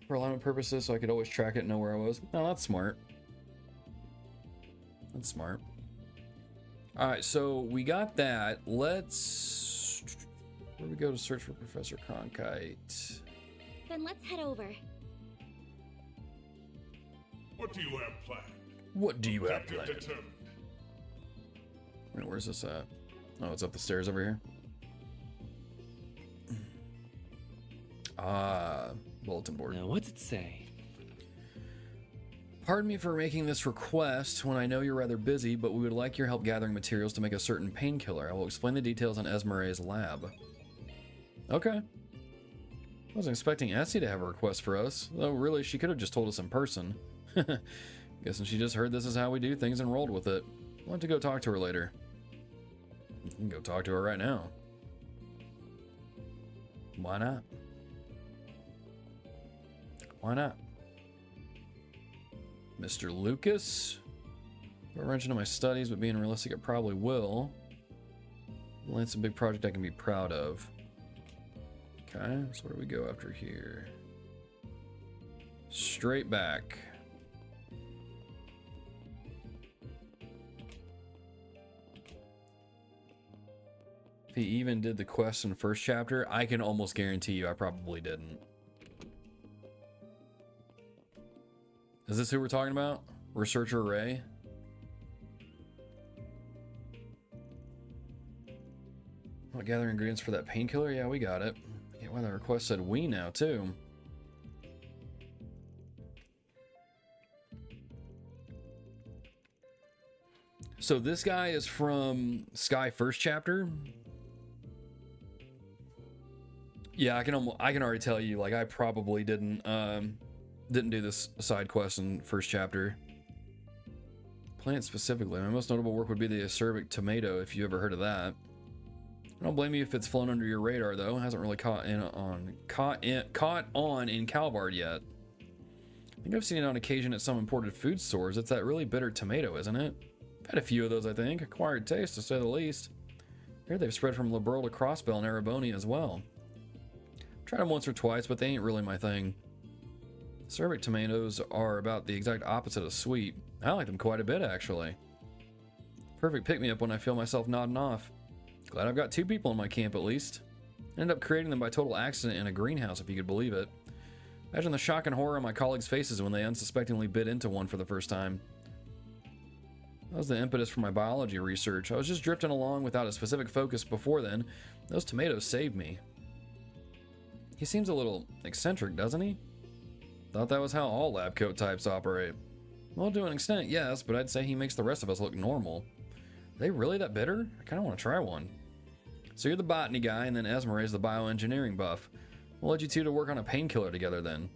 for alignment purposes, so I could always track it and know where I was. Oh, that's smart. That's smart. Alright, so we got that. Let's... Where do we go to search for Professor Cronkite? Then let's head over. What do you have planned? What do you have Objective planned? determined. Wait, where's this at? Oh, it's up the stairs over here. Ah, bulletin board. Now, what's it say? Pardon me for making this request when I know you're rather busy, but we would like your help gathering materials to make a certain painkiller. I will explain the details on Esmere's lab. Okay. I wasn't expecting Essie to have a request for us, though really she could have just told us in person. Guessing she just heard this is how we do things and rolled with it. I want to go talk to her later. You can go talk to her right now. Why not? Why not? Mr. Lucas? I'll wrench into my studies, but being realistic, it probably will. It's a big project I can be proud of. Okay, so where do we go after here? Straight back. If he even did the quest in the first chapter, I can almost guarantee you I probably didn't. Is this who we're talking about? Researcher Ray? What, gather ingredients for that painkiller? Yeah, we got it. Yeah, why the request said we now, too. So this guy is from Sky first chapter. Yeah, I can already tell you, like, I probably didn't do this side quest in first chapter. Plant specifically, my most notable work would be the acerbic tomato, if you ever heard of that. I don't blame you if it's flown under your radar, though. It hasn't really caught on in Calvard yet. I think I've seen it on occasion at some imported food stores. It's that really bitter tomato, isn't it? I've had a few of those, I think. Acquired taste, to say the least. Here they've spread from Liberl to Crossbell and Araboni as well. Tried them once or twice, but they ain't really my thing. Acerbic tomatoes are about the exact opposite of sweet. I like them quite a bit, actually. Perfect pick-me-up when I feel myself nodding off. Glad I've got 2 people in my camp at least. Ended up creating them by total accident in a greenhouse, if you could believe it. Imagine the shock and horror on my colleagues' faces when they unsuspectingly bit into one for the first time. That was the impetus for my biology research. I was just drifting along without a specific focus before then. Those tomatoes saved me. He seems a little eccentric, doesn't he? Thought that was how all lab coat types operate. Well, to an extent, yes, but I'd say he makes the rest of us look normal. Are they really that bitter? I kind of want to try one. So you're the botany guy, and then Esmer is the bioengineering buff. We'll let you two to work on a painkiller together then.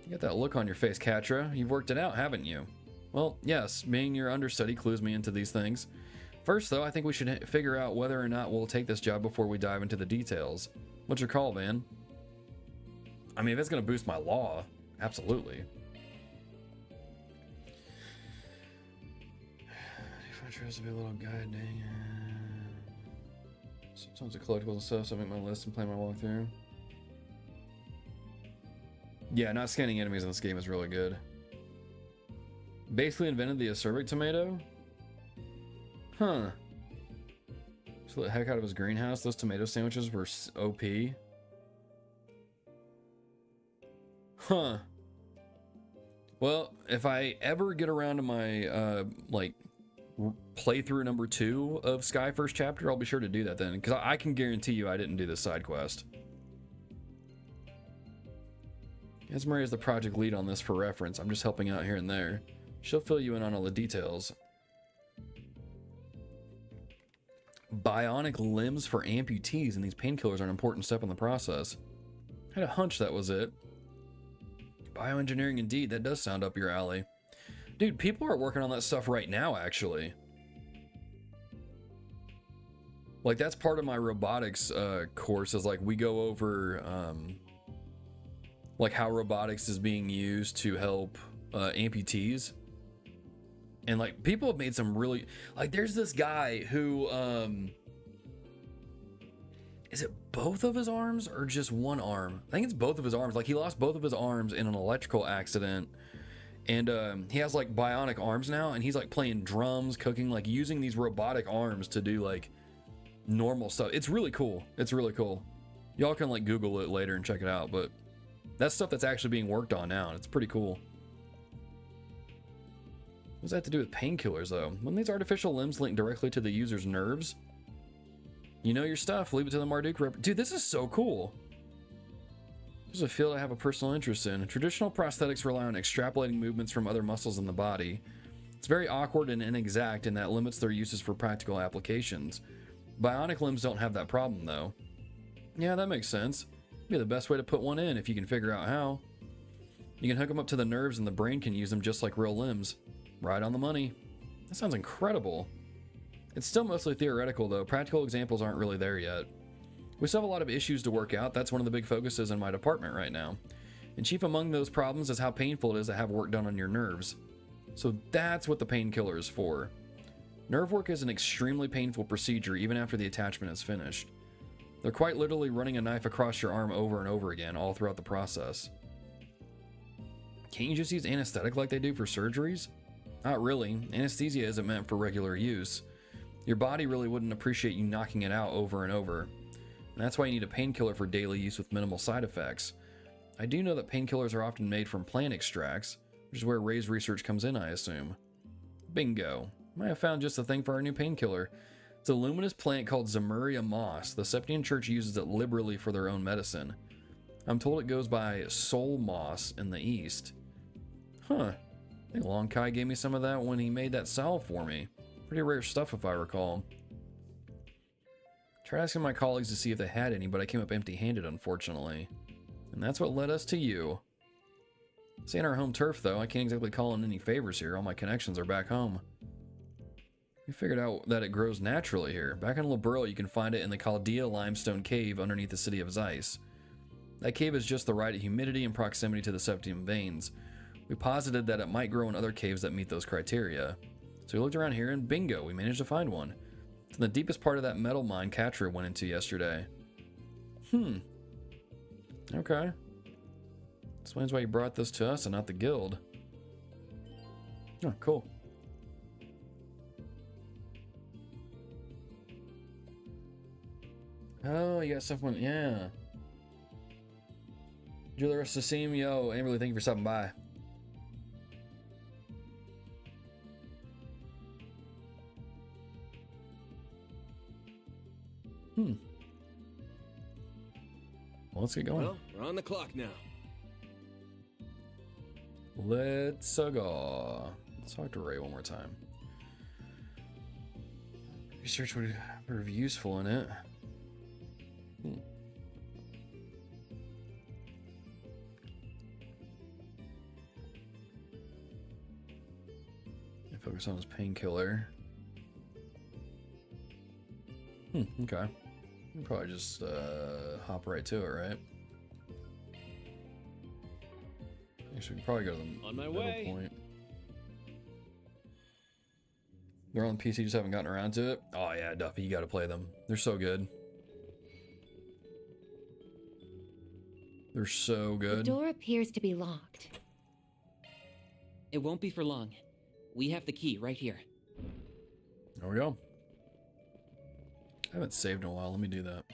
You got that look on your face, Katra. You've worked it out, haven't you? Well, yes, being your understudy clues me into these things. First, though, I think we should figure out whether or not we'll take this job before we dive into the details. What's your call, Van? I mean, if it's going to boost my law, absolutely. If I trust to be a little guide, dang. Sometimes the collectibles and stuff, so I make my list and play my walkthrough. Yeah, not scanning enemies in this game is really good. Basically invented the acerbic tomato? Huh. So the heck out of his greenhouse. Those tomato sandwiches were OP. Huh. Well, if I ever get around to my, playthrough number 2 of Sky First Chapter, I'll be sure to do that then, because I can guarantee you I didn't do this side quest. Esmer is the project lead on this for reference. I'm just helping out here and there. She'll fill you in on all the details. Bionic limbs for amputees, and these painkillers are an important step in the process. I had a hunch that was it. Bioengineering indeed, that does sound up your alley. Dude, people are working on that stuff right now, actually. Like, that's part of my robotics course, is like we go over like how robotics is being used to help amputees. And like people have made some really, like, there's this guy who is it both of his arms or just one arm? I think it's both of his arms. Like, he lost both of his arms in an electrical accident, and he has like bionic arms now, and he's like playing drums, cooking, like using these robotic arms to do like normal stuff. It's really cool. It's really cool. Y'all can like Google it later and check it out, but that's stuff that's actually being worked on now, and it's pretty cool. What does that have to do with painkillers, though? Wouldn't these artificial limbs link directly to the user's nerves? You know your stuff. Leave it to the Marduk rep. Dude, this is so cool. This is a field I have a personal interest in. Traditional prosthetics rely on extrapolating movements from other muscles in the body. It's very awkward and inexact, and that limits their uses for practical applications. Bionic limbs don't have that problem, though. Yeah, that makes sense. Be the best way to put one in if you can figure out how. You can hook them up to the nerves, and the brain can use them just like real limbs. Right on the money. That sounds incredible. It's still mostly theoretical, though. Practical examples aren't really there yet. We still have a lot of issues to work out. That's one of the big focuses in my department right now. And chief among those problems is how painful it is to have work done on your nerves. So that's what the painkiller is for. Nerve work is an extremely painful procedure even after the attachment is finished. They're quite literally running a knife across your arm over and over again all throughout the process. Can't you just use anesthetic like they do for surgeries? Not really. Anesthesia isn't meant for regular use. Your body really wouldn't appreciate you knocking it out over and over. And that's why you need a painkiller for daily use with minimal side effects. I do know that painkillers are often made from plant extracts, which is where Ray's research comes in, I assume. Bingo. I have found just the thing for our new painkiller. It's a luminous plant called Zemuria moss. The Septian Church uses it liberally for their own medicine. I'm told it goes by soul moss in the East. Huh. I think Long Kai gave me some of that when he made that salve for me. Pretty rare stuff if I recall. Tried asking my colleagues to see if they had any, but I came up empty-handed, unfortunately. And that's what led us to you. This ain't our home turf, though. I can't exactly call in any favors here. All my connections are back home. We figured out that it grows naturally here. Back in Liberl, you can find it in the Chaldea limestone cave underneath the city of Zeiss. That cave is just the right humidity and proximity to the septium veins. We posited that it might grow in other caves that meet those criteria. So we looked around here and bingo, we managed to find one. It's in the deepest part of that metal mine Katra went into yesterday. Okay. Explains why you brought this to us and not the guild. Oh, cool. Oh, you got stuff on, yeah. Julia Sasim, yo, Amberly, thank you for stopping by. Well, let's get going. Well, we're on the clock now. Let's go. Let's talk to Ray one more time. Research would prove useful in it. Focus on his painkiller. Okay. You can probably just hop right to it, right? Actually, we can probably go to the middle point. They're on PC, just haven't gotten around to it. Oh yeah, Duffy, you gotta play them. They're so good. They're so good. The door appears to be locked. It won't be for long. We have the key right here. There we go. I haven't saved in a while. Let me do that.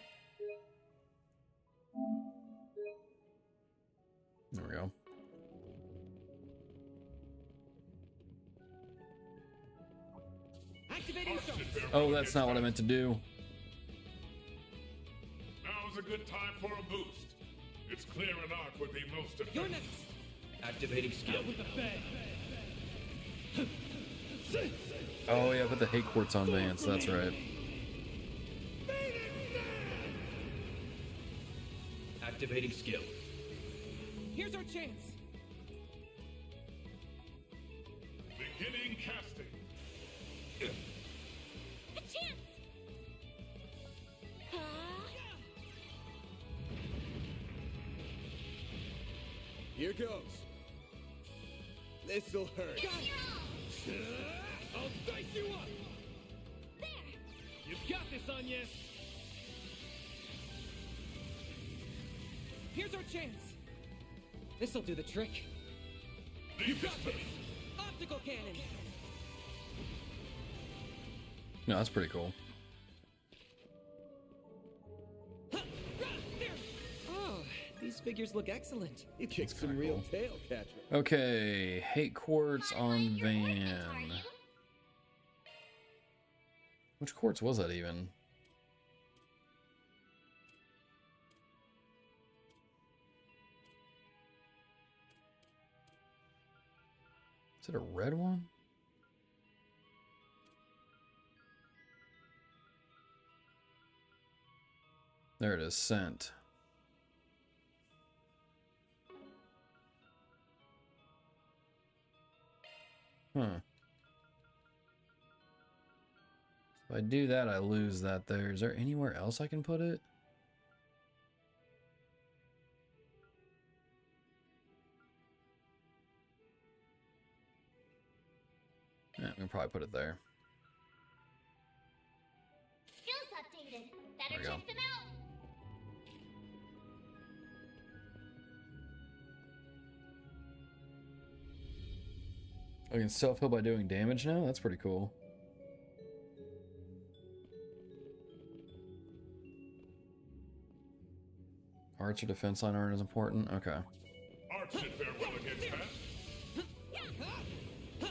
There we go. Oh, that's not what I meant to do. Now's a good time for a boost. It's clear an arc would be most effective. You're next. Activating skill. Oh yeah, put the hate quartz on Vance, that's right. Activating skill. Here's our chance. Beginning casting. A chance! Here goes. This'll hurt. I'll dice you up. There! You've got this, Anya. Here's our chance. This'll do the trick. You've got this. Optical cannon. No, that's pretty cool. Oh, these figures look excellent. You kicked some real tail catcher. Okay, hate quartz on Van. Which quartz was that even? Is it a red one? There it is, scent. Huh. If I do that, I lose that there. Is there anywhere else I can put it? Yeah, we can probably put it there. Skills updated. There Better we go. check them out. I can self-heal by doing damage now? That's pretty cool. Archer defense line aren't as important? Okay. Arch should fare well against that.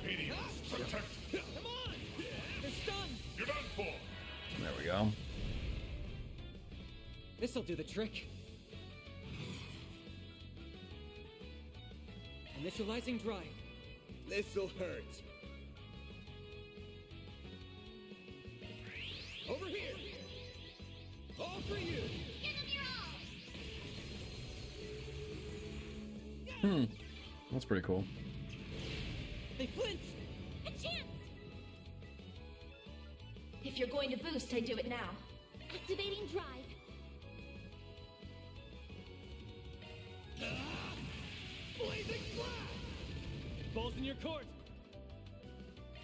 Medium, protect. Come on! They're stunned! You're done for. There we go. This'll do the trick. Initializing drive. This'll hurt. Over here. for you. Give them your all. That's pretty cool. They flinched! A chance. If you're going to boost, I do it now. Activating drive. Blazing flash! Balls in your court.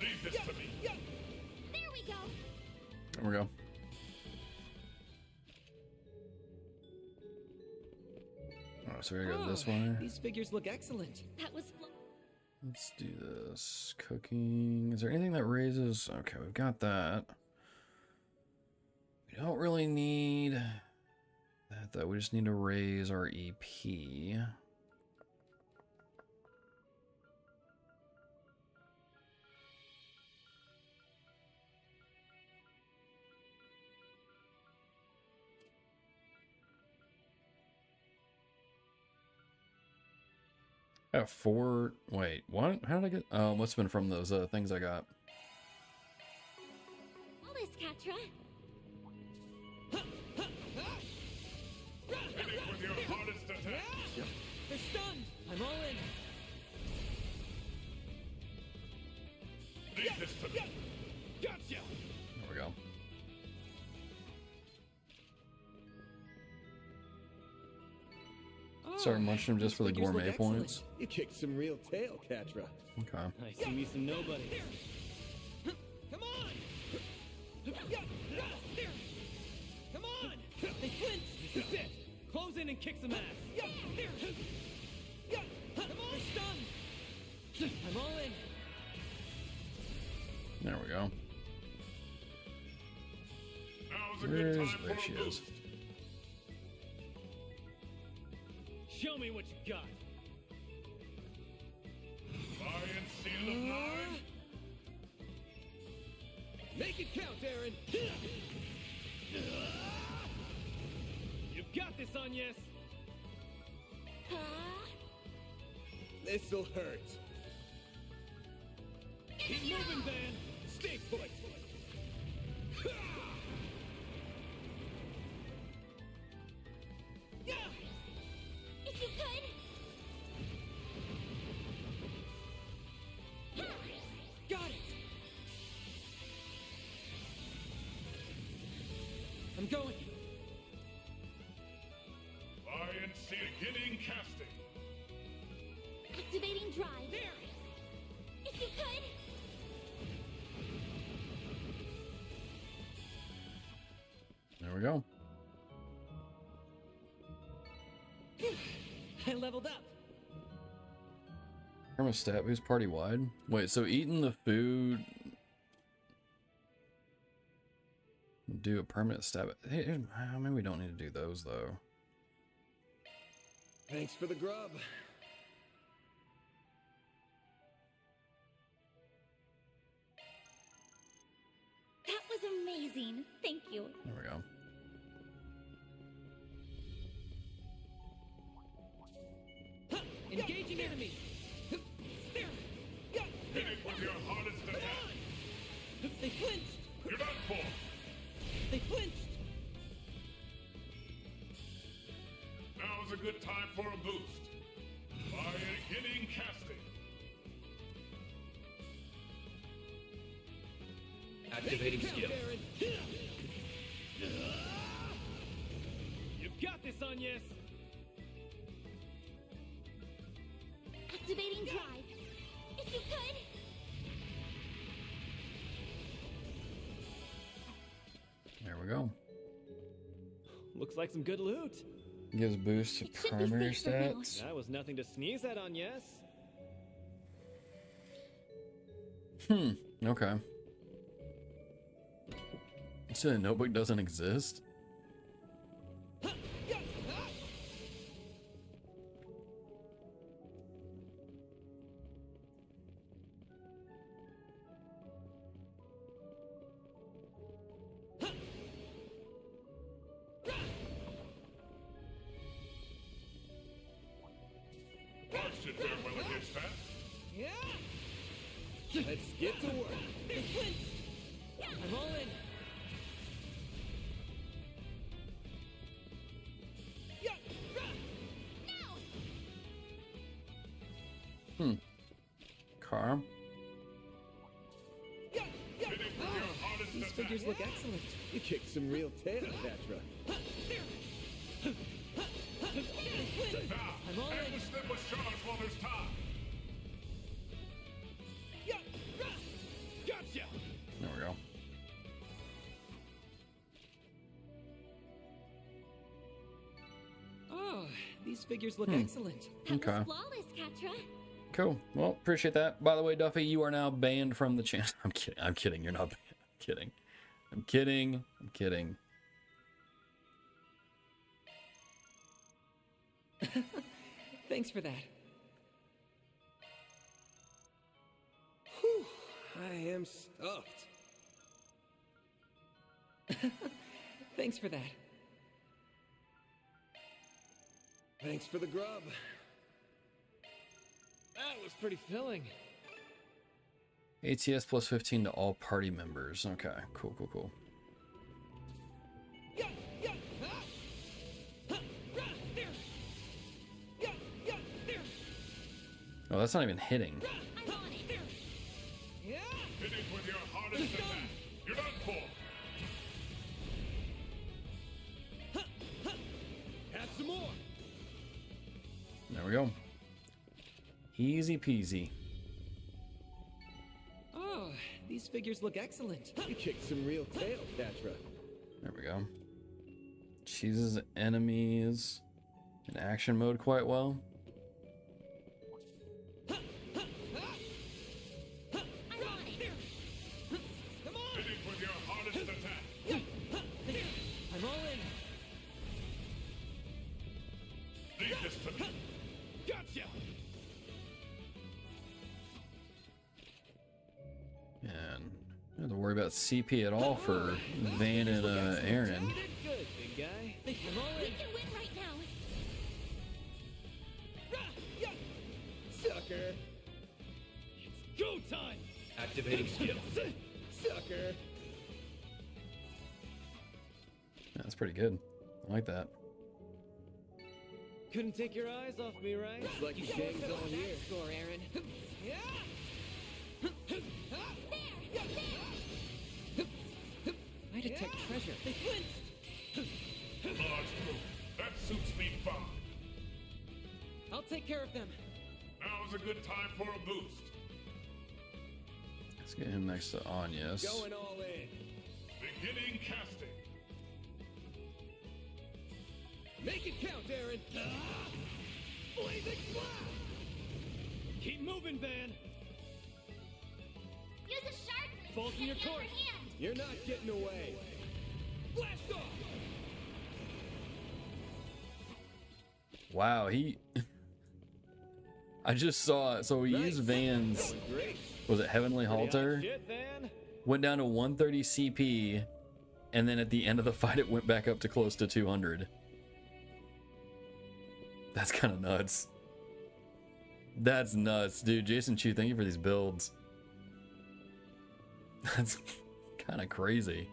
Leave this to me. There we go. There we go. Oh, so we gotta go this way. These figures look excellent. That was Let's do this. Cooking. Is there anything that raises? Okay, we've got that. We don't really need that though. We just need to raise our EP. I have 4. Wait, what? How did I get? Oh, must have been from those things I got. all this, Catra. Hit it with your hardest attack. They're stunned! I'm all in! Leave this to me. Gotcha! There we go. Sorry, mushroom just for the Figures look gourmet excellent. points. You kicked some real tail, Catra. Okay. I see me some nobodies. Come on! Come on! They flinched! This is it. Close in and kick some ass. Come on! They're stunned! I'm all in! There we go. Now's a Where good is? time There for she a is. boost. Show me what you got. Lion Seal of 9. Make it count, Aaron! You've got this, Agnes. This'll hurt. Keep moving, Van. Stay put. If you could. Got it! I'm going! Lion Seal beginning casting. Activating drive. There. If you could. There we go. I leveled up! Thermostat boost party wide. Wait, so eating the food do a permanent stab. Hey, maybe we don't need to do those though. Thanks for the grub. That was amazing. Thank you. There we go. Engaging enemy! There! Hit it with your hardest attack. They flinched! You're done for. They flinched! Now's a good time for a boost. Lion beginning casting. Activating Make it skill. count, Aaron! You've got this, Agnes. Activating drive. If you could. There we go. Looks like some good loot. Gives boost to It should be primary safe for now. stats. That was nothing to sneeze at, Agnes. Okay. So the notebook doesn't exist? Watch it there well against that. Let's get to work. They flinched! I'm all in! Okay. These figures look excellent. You kicked some real tail, Petra. I'm all in. Ambush them with charge while there's time. Gotcha! There we go. Oh, these figures look excellent. That Okay. was flawless, Katra. Cool. Well, appreciate that. By the way, Duffy, you are now banned from the channel. I'm kidding. I'm kidding. You're not banned. I'm kidding. I'm kidding. I'm kidding. Thanks for that. Whew, I am stuffed. Thanks for that. Thanks for the grub. That was pretty filling. ATS plus 15 to all party members. Okay. Cool, cool, cool. Oh, that's not even hitting. Finish with your hardest attack. You're done for. Have some more. There we go. Easy peasy. Oh, these figures look excellent. You kicked some real tail, Petra. There we go. Chooses enemies in action mode quite well. Finish with your hardest attack. I'm all in. Leave this to me. Gotcha! And don't have to worry about CP at all for Van and Aaron. You did good, big guy. I'm all We in. can win right now. Sucker. It's go time! Activating skill. Sucker. That's pretty good. I like that. Couldn't take your eyes off me, right? Looks like the gang's on here. Score, Aaron. I detect treasure. They flinched. Large group. That suits me fine. I'll take care of them. Now's a good time for a boost. Let's get him next to Agnes. Going all in. Beginning casting. Make it count, Aaron. Blazing blast! Keep moving, Van! Use a sharpness. Balls in your Get the upper court. hand. You're not getting away. Blast off! Wow, he... I just saw it. So he used Van's... Great. Was it Heavenly Halter? Shit, Van! Went down to 130 CP, and then at the end of the fight it went back up to close to 200. That's kind of nuts. That's nuts, dude. Jason Chu, thank you for these builds. That's kind of crazy.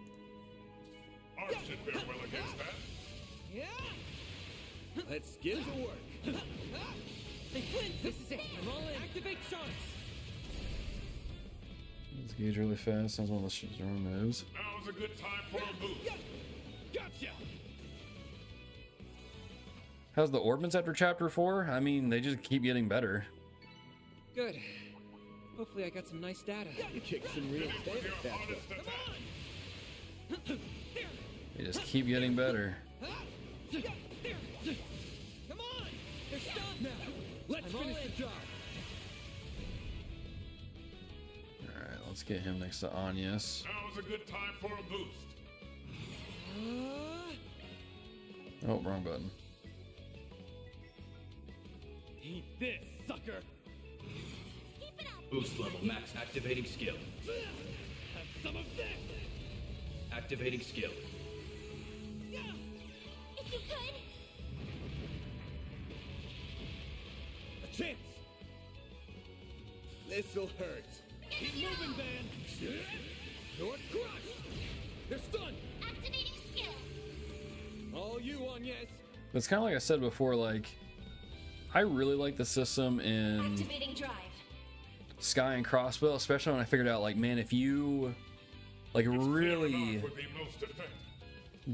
Ours should fare well against that. Let's get to work. They flinched. This is it. I'm all in. Activate charts. Let's gauge really fast. Sounds one of the moves. Now's a good time for a boost. Gotcha! How's the Orbmans after Chapter 4? I mean, they just keep getting better. Good. Hopefully I got some nice data. You kicked some real tail, With your Petra. hardest attack. They just keep getting better. Come on! They're stopped now! Let's I'm all finish in. the job! Alright, let's get him next to Agnes. Now's a good time for a boost. Oh, wrong button. Eat this, sucker! Keep it up. Boost level max. Activating skill. Have some of this! Activating skill. If you could. A chance! This'll hurt. Keep moving, Van! You're crushed! They're stunned! Activating skill. All you, Agnes. But it's kind of like I said before, like, I really like the system in Activating drive. Sky and Crossbow, especially when I figured out, like, man, if you, like, really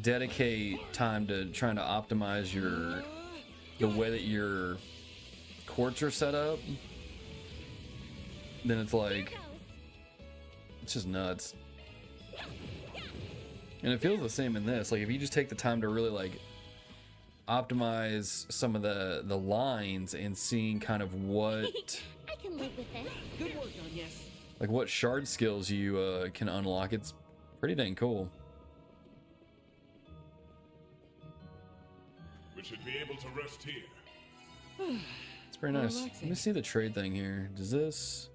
dedicate time to trying to optimize the way that your quartz are set up, then it's like, it's just nuts. And it feels the same in this. Like, if you just take the time to really, like, optimize some of the lines and seeing kind of what I can live with this. Good work, Agnes. like what shard skills you can unlock, it's pretty dang cool. We should be able to rest here. It's pretty nice. Let me see the trade thing here. Does this...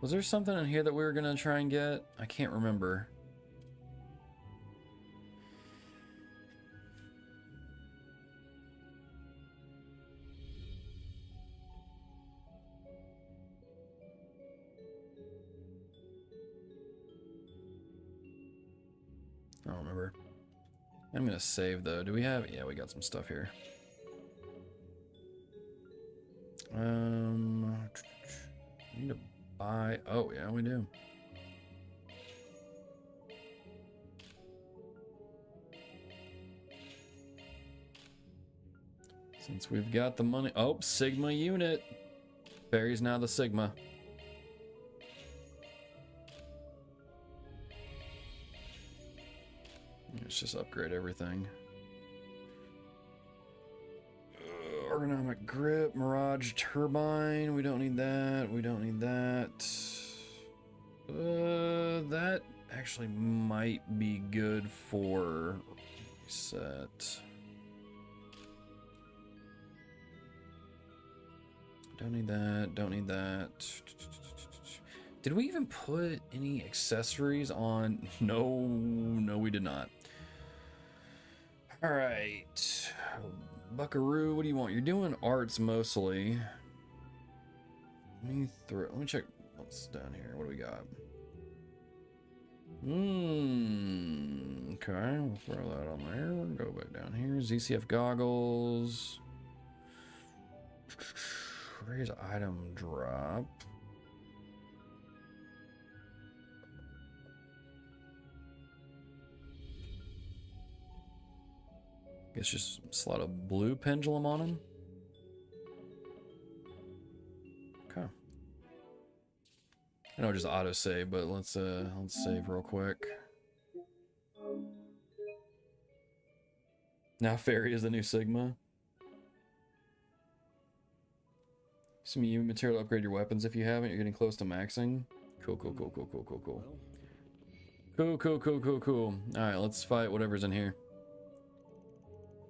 Was there something in here that we were gonna try and get? I can't remember. I don't remember. I'm gonna save though. Do we have? Yeah, we got some stuff here. Need to buy. Oh yeah, we do. Since we've got the money. Oh, Sigma unit. Barry's now the Sigma. Let's just upgrade everything. Ergonomic grip, Mirage turbine. We don't need that. We don't need that. That actually might be good for reset. Don't need that. Don't need that. Did we even put any accessories on? No, we did not. All right, Buckaroo, what do you want? You're doing arts mostly. Let me check what's down here. What do we got? Okay, we'll throw that on there. Go back down here. ZCF goggles. Raise item drop. Guess just slot a blue pendulum on him. Okay. I know just auto save, but let's save real quick. Now Fairy is the new Sigma. Some EU material to upgrade your weapons if you haven't. You're getting close to maxing. Cool. Cool. Alright, let's fight whatever's in here.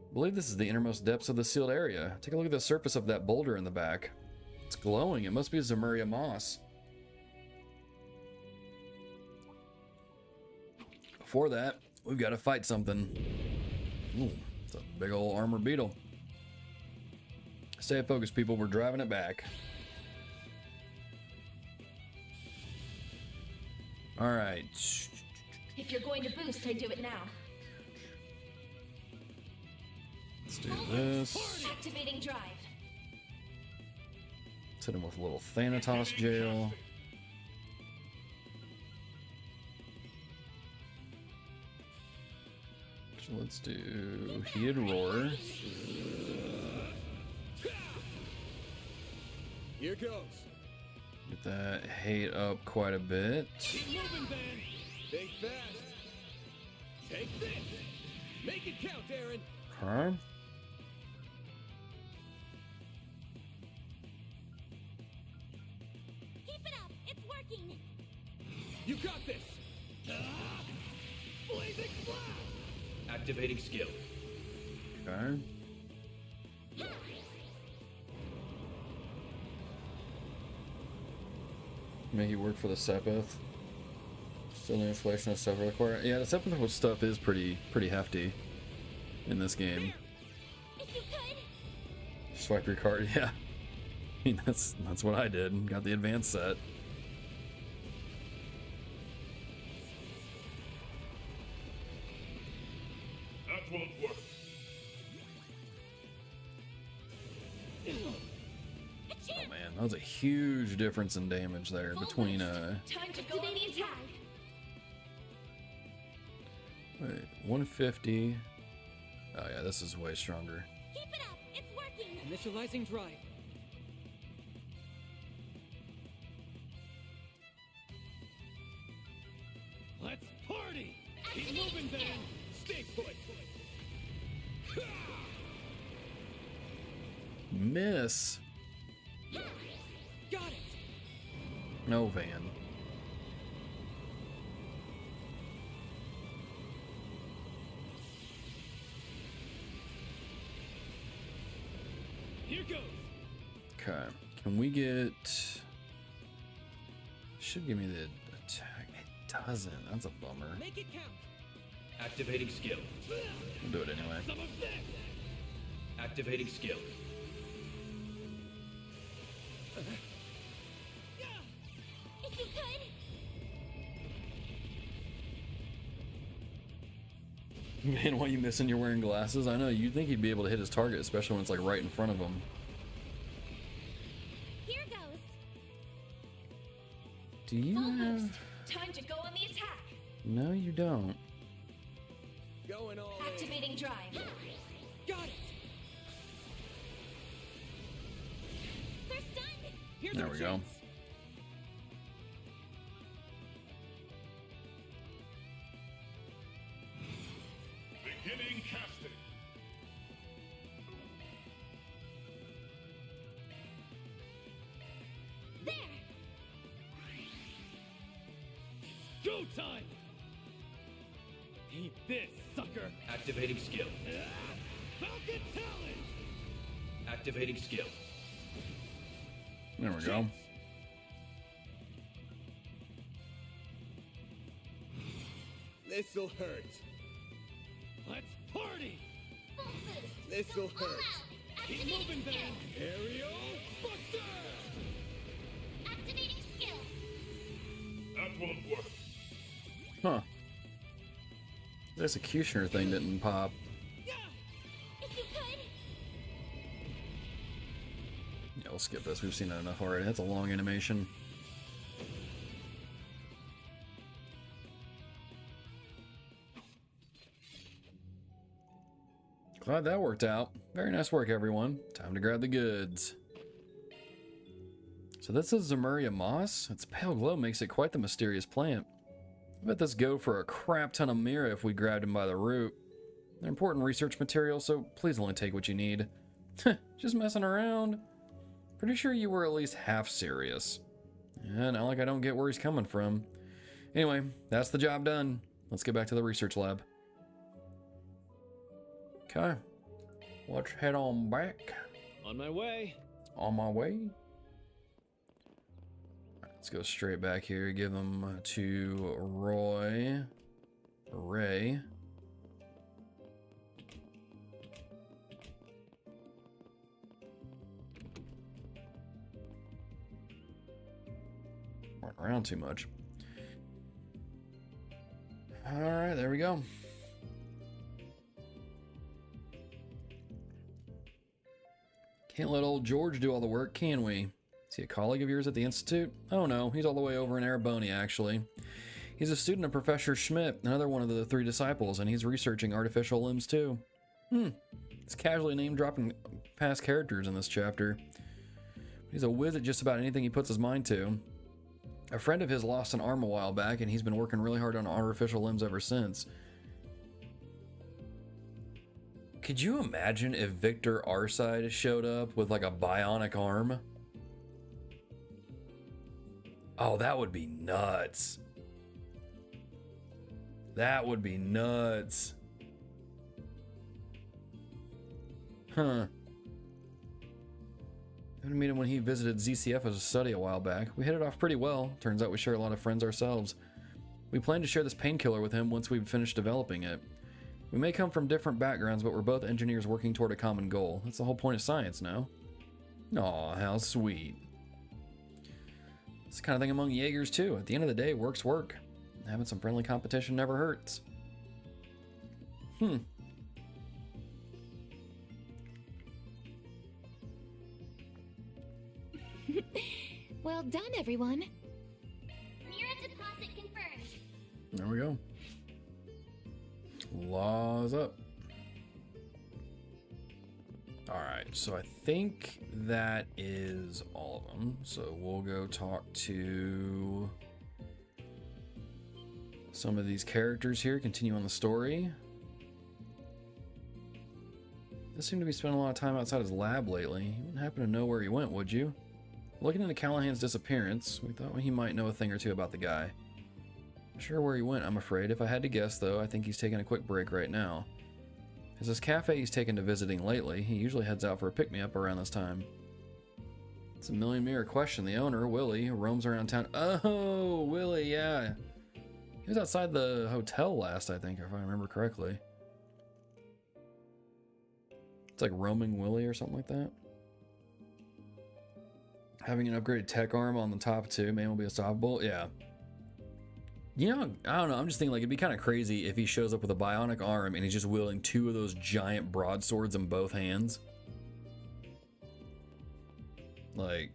I believe this is the innermost depths of the sealed area. Take a look at the surface of that boulder in the back. It's glowing. It must be Zemuria moss. Before that, we've got to fight something. Ooh, it's a big old armor beetle. Stay focused, people. We're driving it back. All right. If you're going to boost, I do it now. Let's do this. Activating drive. Let's hit him with a little Thanatos jail. So let's do heated roar. Here goes. Get that hate up quite a bit. Keep moving, Ben. Think fast. Take this. Make it count, Aaron. Okay. Keep it up. It's working. You got this. Blazing flash. Activating skill. Okay. Make it work for the Sepith. Still the inflation of stuff required. Yeah, the Sepith stuff is pretty hefty in this game. If you could. Swipe your card, yeah. I mean that's what I did. Got the advanced set. That was a huge difference in damage there between Time to go on the attack. wait, 150. Oh yeah, this is way stronger. Keep it up! It's working! Initializing drive. Let's party! Keep moving then! Stay put! Miss. Got it! No Van. Here goes! Okay. Can we get... Should give me the attack. It doesn't. That's a bummer. Make it count! Activating skill. We'll do it anyway. Some of this! Activating skill. If you could! Man, why you missing? You're wearing glasses? I know, you'd think he'd be able to hit his target, especially when it's like right in front of him. Here goes! Do you have... Time to go on the attack. No, you don't. Going all Activating drive. Got it! They're stunned! Here's There our we go. chance. Beginning casting. There! Go time! Eat this, sucker! Activating skill. Falcon Talon! Activating skill. There we go. This'll hurt. Let's party! Full boost! This'll Go all hurt. out. Keep Activating moving skill! then! Aerial Buster! Activating skill! That won't work. Huh. The executioner thing didn't pop. If you could! Yeah, we'll skip this. We've seen that enough already. That's a long animation. Glad that worked out. Very nice work, everyone. Time to grab the goods. So this is Zemuria moss. Its pale glow makes it quite the mysterious plant. I bet this go for a crap ton of mira if we grabbed him by the root. They're important research material, so please only take what you need. Just messing around. Pretty sure you were at least half serious. Yeah, not like I don't get where he's coming from. Anyway, that's the job done. Let's get back to the research lab. Okay. Let's head on back. On my way. On my way. Let's go straight back here. Give them to Ray. Weren't around too much. All right, there we go. Can't let old George do all the work, can we? Is he a colleague of yours at the Institute? Oh no, he's all the way over in Ereboni, actually. He's a student of Professor Schmidt, another one of the 3 disciples, and he's researching artificial limbs too. He's casually name-dropping past characters in this chapter. He's a whiz at just about anything he puts his mind to. A friend of his lost an arm a while back, and he's been working really hard on artificial limbs ever since. Could you imagine if Victor Arside showed up with like a bionic arm? Oh, that would be nuts. That would be nuts. Huh. I meet him when he visited ZCF as a study a while back. We hit it off pretty well. Turns out we share a lot of friends ourselves. We plan to share this painkiller with him once we've finished developing it. We may come from different backgrounds, but we're both engineers working toward a common goal. That's the whole point of science, no? Aw, how sweet. It's the kind of thing among Jaegers, too. At the end of the day, work's work. Having some friendly competition never hurts. Well done, everyone. Mira deposit confirmed. There we go. Laws up. Alright, so I think that is all of them. So we'll go talk to some of these characters here, continue on the story. This seemed to be spending a lot of time outside his lab lately. You wouldn't happen to know where he went, would you? Looking into Callahan's disappearance, we thought he might know a thing or two about the guy. Not sure where he went, I'm afraid. If I had to guess, though, I think he's taking a quick break right now. As this cafe he's taken to visiting lately, he usually heads out for a pick-me-up around this time. It's a million-mirror question. The owner, Willie, roams around town. Oh, Willie, yeah. He was outside the hotel last, I think, if I remember correctly. It's like roaming Willie or something like that. Having an upgraded tech arm on the top too, man, will be unstoppable. Yeah. You know, I don't know. I'm just thinking like it'd be kind of crazy if he shows up with a bionic arm and he's just wielding two of those giant broadswords in both hands. Like,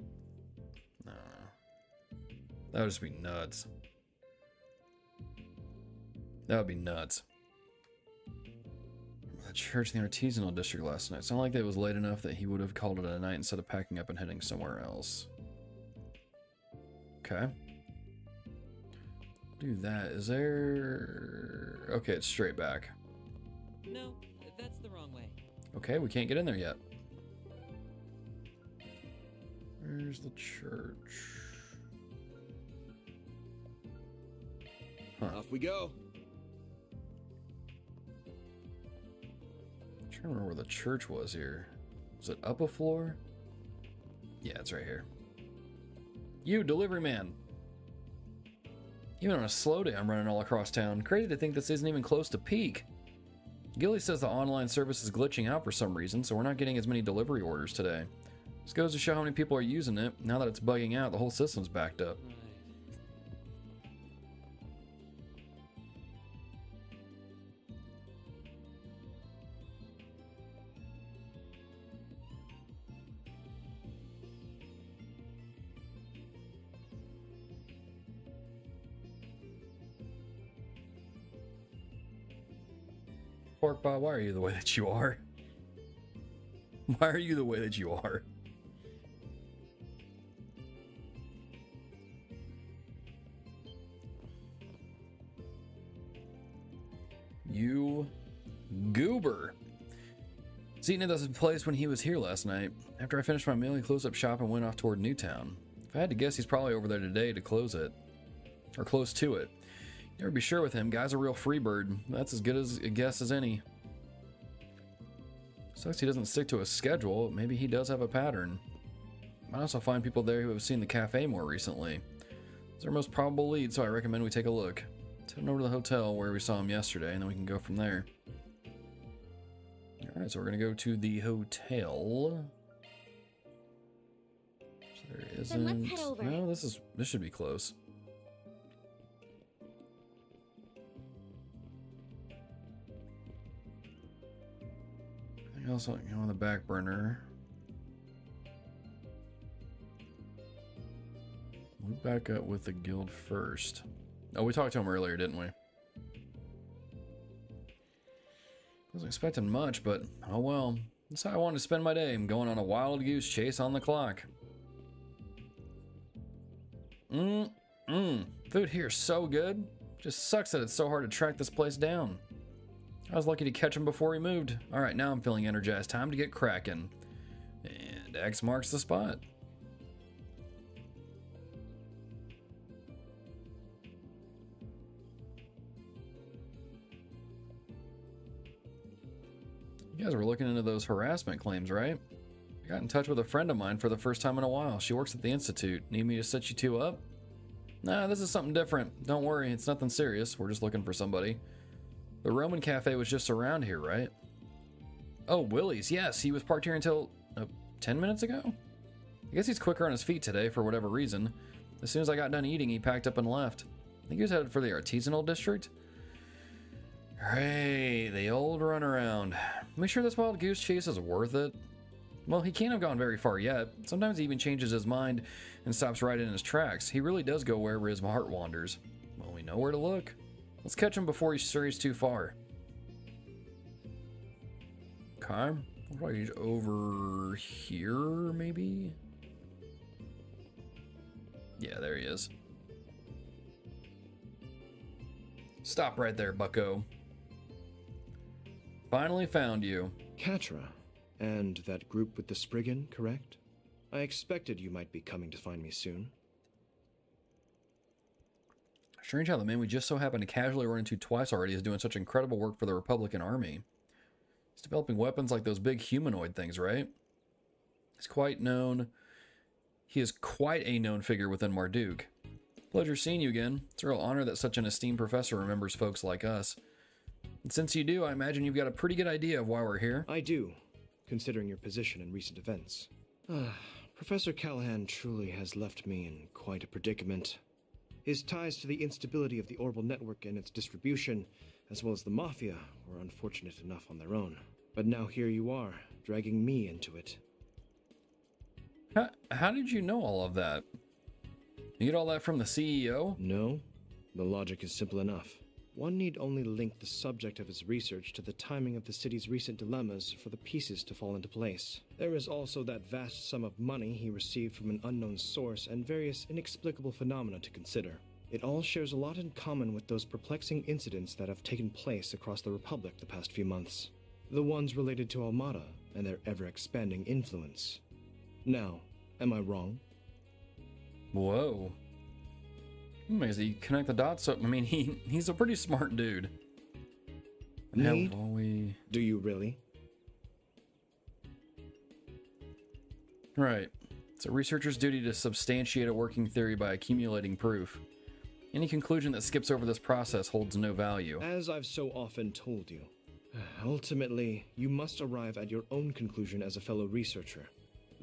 I don't know. That would just be nuts. That would be nuts. The church in the artisanal district last night. Sounded like it was late enough that he would have called it a night instead of packing up and heading somewhere else. Okay. Do that. Is there... Okay, it's straight back. No, that's the wrong way. Okay, we can't get in there yet. Where's the church? Huh. Off we go. I'm trying to remember where the church was here. Was it up a floor? Yeah, it's right here. You, delivery man. Even on a slow day, I'm running all across town. Crazy to think this isn't even close to peak. Gilly says the online service is glitching out for some reason, so we're not getting as many delivery orders today. This goes to show how many people are using it. Now that it's bugging out, the whole system's backed up. Porkbot, why are you the way that you are? Why are you the way that you are? You goober. Was eating at this place when he was here last night. After I finished my meal, he closed up shop and went off toward Newtown. If I had to guess, he's probably over there today to close it. Or close to it. Never be sure with him. Guy's a real free bird. That's as good as a guess as any. Sucks he doesn't stick to a schedule. Maybe he does have a pattern. Might also find people there who have seen the cafe more recently. It's our most probable lead, so I recommend we take a look. Let's head over to the hotel where we saw him yesterday, and then we can go from there. Alright, so we're going to go to the hotel. So there isn't... Then let's head over. No, this should be close. Also, you know, on the back burner. We'll back up with the guild first. Oh, we talked to him earlier, didn't we? Wasn't expecting much, but oh well. That's how I wanted to spend my day. I'm going on a wild goose chase on the clock. Food here is so good. Just sucks that it's so hard to track this place down. I was lucky to catch him before he moved. Alright, now I'm feeling energized. Time to get cracking. And X marks the spot. You guys were looking into those harassment claims, right? I got in touch with a friend of mine for the first time in a while. She works at the Institute. Need me to set you two up? Nah, this is something different. Don't worry, it's nothing serious. We're just looking for somebody. The Roman Cafe was just around here, right? Oh, Willie's. Yes, he was parked here until 10 minutes ago? I guess he's quicker on his feet today for whatever reason. As soon as I got done eating, he packed up and left. I think he was headed for the artisanal district. Hey, the old runaround. Make sure this wild goose chase is worth it. Well, he can't have gone very far yet. Sometimes he even changes his mind and stops right in his tracks. He really does go wherever his heart wanders. Well, we know where to look. Let's catch him before he strays too far. Okay. Looks like he's over here, maybe? Yeah, there he is. Stop right there, bucko. Finally found you. Katra. And that group with the Spriggan, correct? I expected you might be coming to find me soon. Strange how the man we just so happened to casually run into twice already is doing such incredible work for the Republican Army. He's developing weapons like those big humanoid things, right? He's quite known. He is quite a known figure within Marduk. Pleasure seeing you again. It's a real honor that such an esteemed professor remembers folks like us. And since you do, I imagine you've got a pretty good idea of why we're here. I do, considering your position in recent events. Professor Callahan truly has left me in quite a predicament. His ties to the instability of the Orbal network and its distribution, as well as the Mafia, were unfortunate enough on their own. But now here you are, dragging me into it. How did you know all of that? You get all that from the CEO? No, the logic is simple enough. One need only link the subject of his research to the timing of the city's recent dilemmas for the pieces to fall into place. There is also that vast sum of money he received from an unknown source and various inexplicable phenomena to consider. It all shares a lot in common with those perplexing incidents that have taken place across the Republic the past few months. The ones related to Almata and their ever-expanding influence. Now, am I wrong? Whoa. Does he connect the dots? I mean, he's a pretty smart dude. Need? Do you really? Right. It's a researcher's duty to substantiate a working theory by accumulating proof. Any conclusion that skips over this process holds no value. As I've so often told you, ultimately, you must arrive at your own conclusion as a fellow researcher.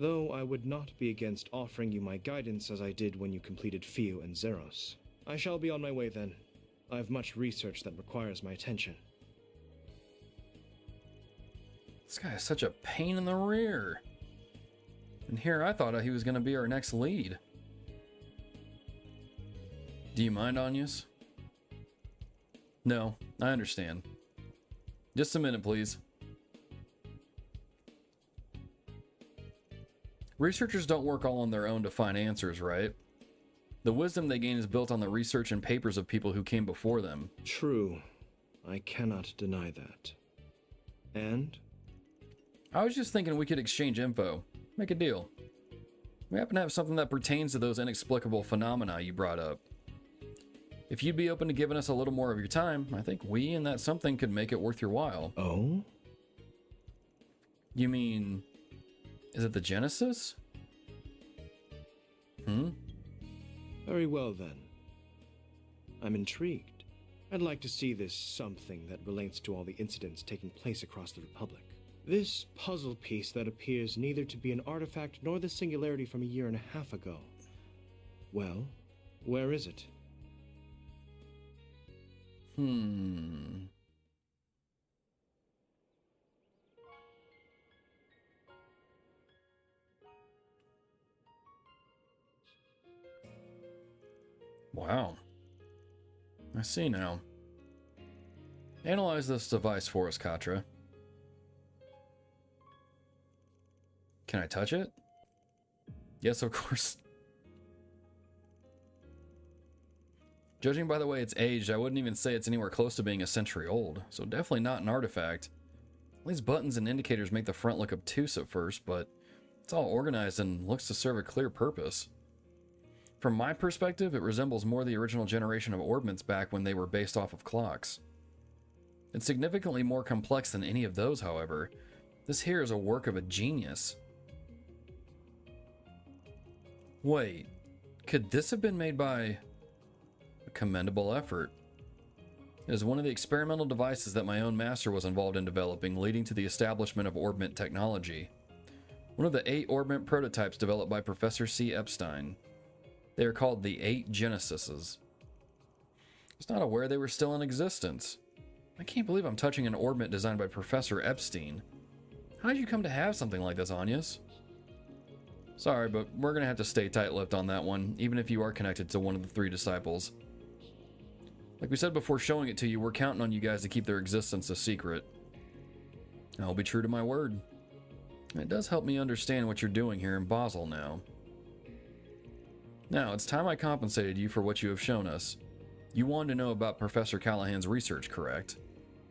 Though I would not be against offering you my guidance as I did when you completed Fio and Zeros. I shall be on my way then. I have much research that requires my attention. This guy is such a pain in the rear. And here I thought he was going to be our next lead. Do you mind, Agnes? No, I understand. Just a minute, please. Researchers don't work all on their own to find answers, right? The wisdom they gain is built on the research and papers of people who came before them. True. I cannot deny that. And? I was just thinking we could exchange info. Make a deal. We happen to have something that pertains to those inexplicable phenomena you brought up. If you'd be open to giving us a little more of your time, I think we and that something could make it worth your while. Oh? You mean... is it the Genesis? Very well then. I'm intrigued. I'd like to see this something that relates to all the incidents taking place across the Republic. This puzzle piece that appears neither to be an artifact nor the singularity from a year and a half ago. Well, where is it? Wow. I see now. Analyze this device for us, Katra. Can I touch it? Yes, of course. Judging by the way it's aged, I wouldn't even say it's anywhere close to being a century old, so definitely not an artifact. These buttons and indicators make the front look obtuse at first, but it's all organized and looks to serve a clear purpose. From my perspective, it resembles more the original generation of orbments back when they were based off of clocks. It's significantly more complex than any of those, however. This here is a work of a genius. Wait, could this have been made by a commendable effort? It is one of the experimental devices that my own master was involved in developing, leading to the establishment of orbment technology. One of the 8 orbment prototypes developed by Professor C. Epstein. They are called the 8 Genesises. I was not aware they were still in existence. I can't believe I'm touching an orbment designed by Professor Epstein. How'd you come to have something like this, Agnes? Sorry, but we're gonna have to stay tight-lipped on that one, even if you are connected to one of the 3 disciples. Like we said before showing it to you, we're counting on you guys to keep their existence a secret. I'll be true to my word. It does help me understand what you're doing here in Basel now. Now, it's time I compensated you for what you have shown us. You wanted to know about Professor Callahan's research, correct?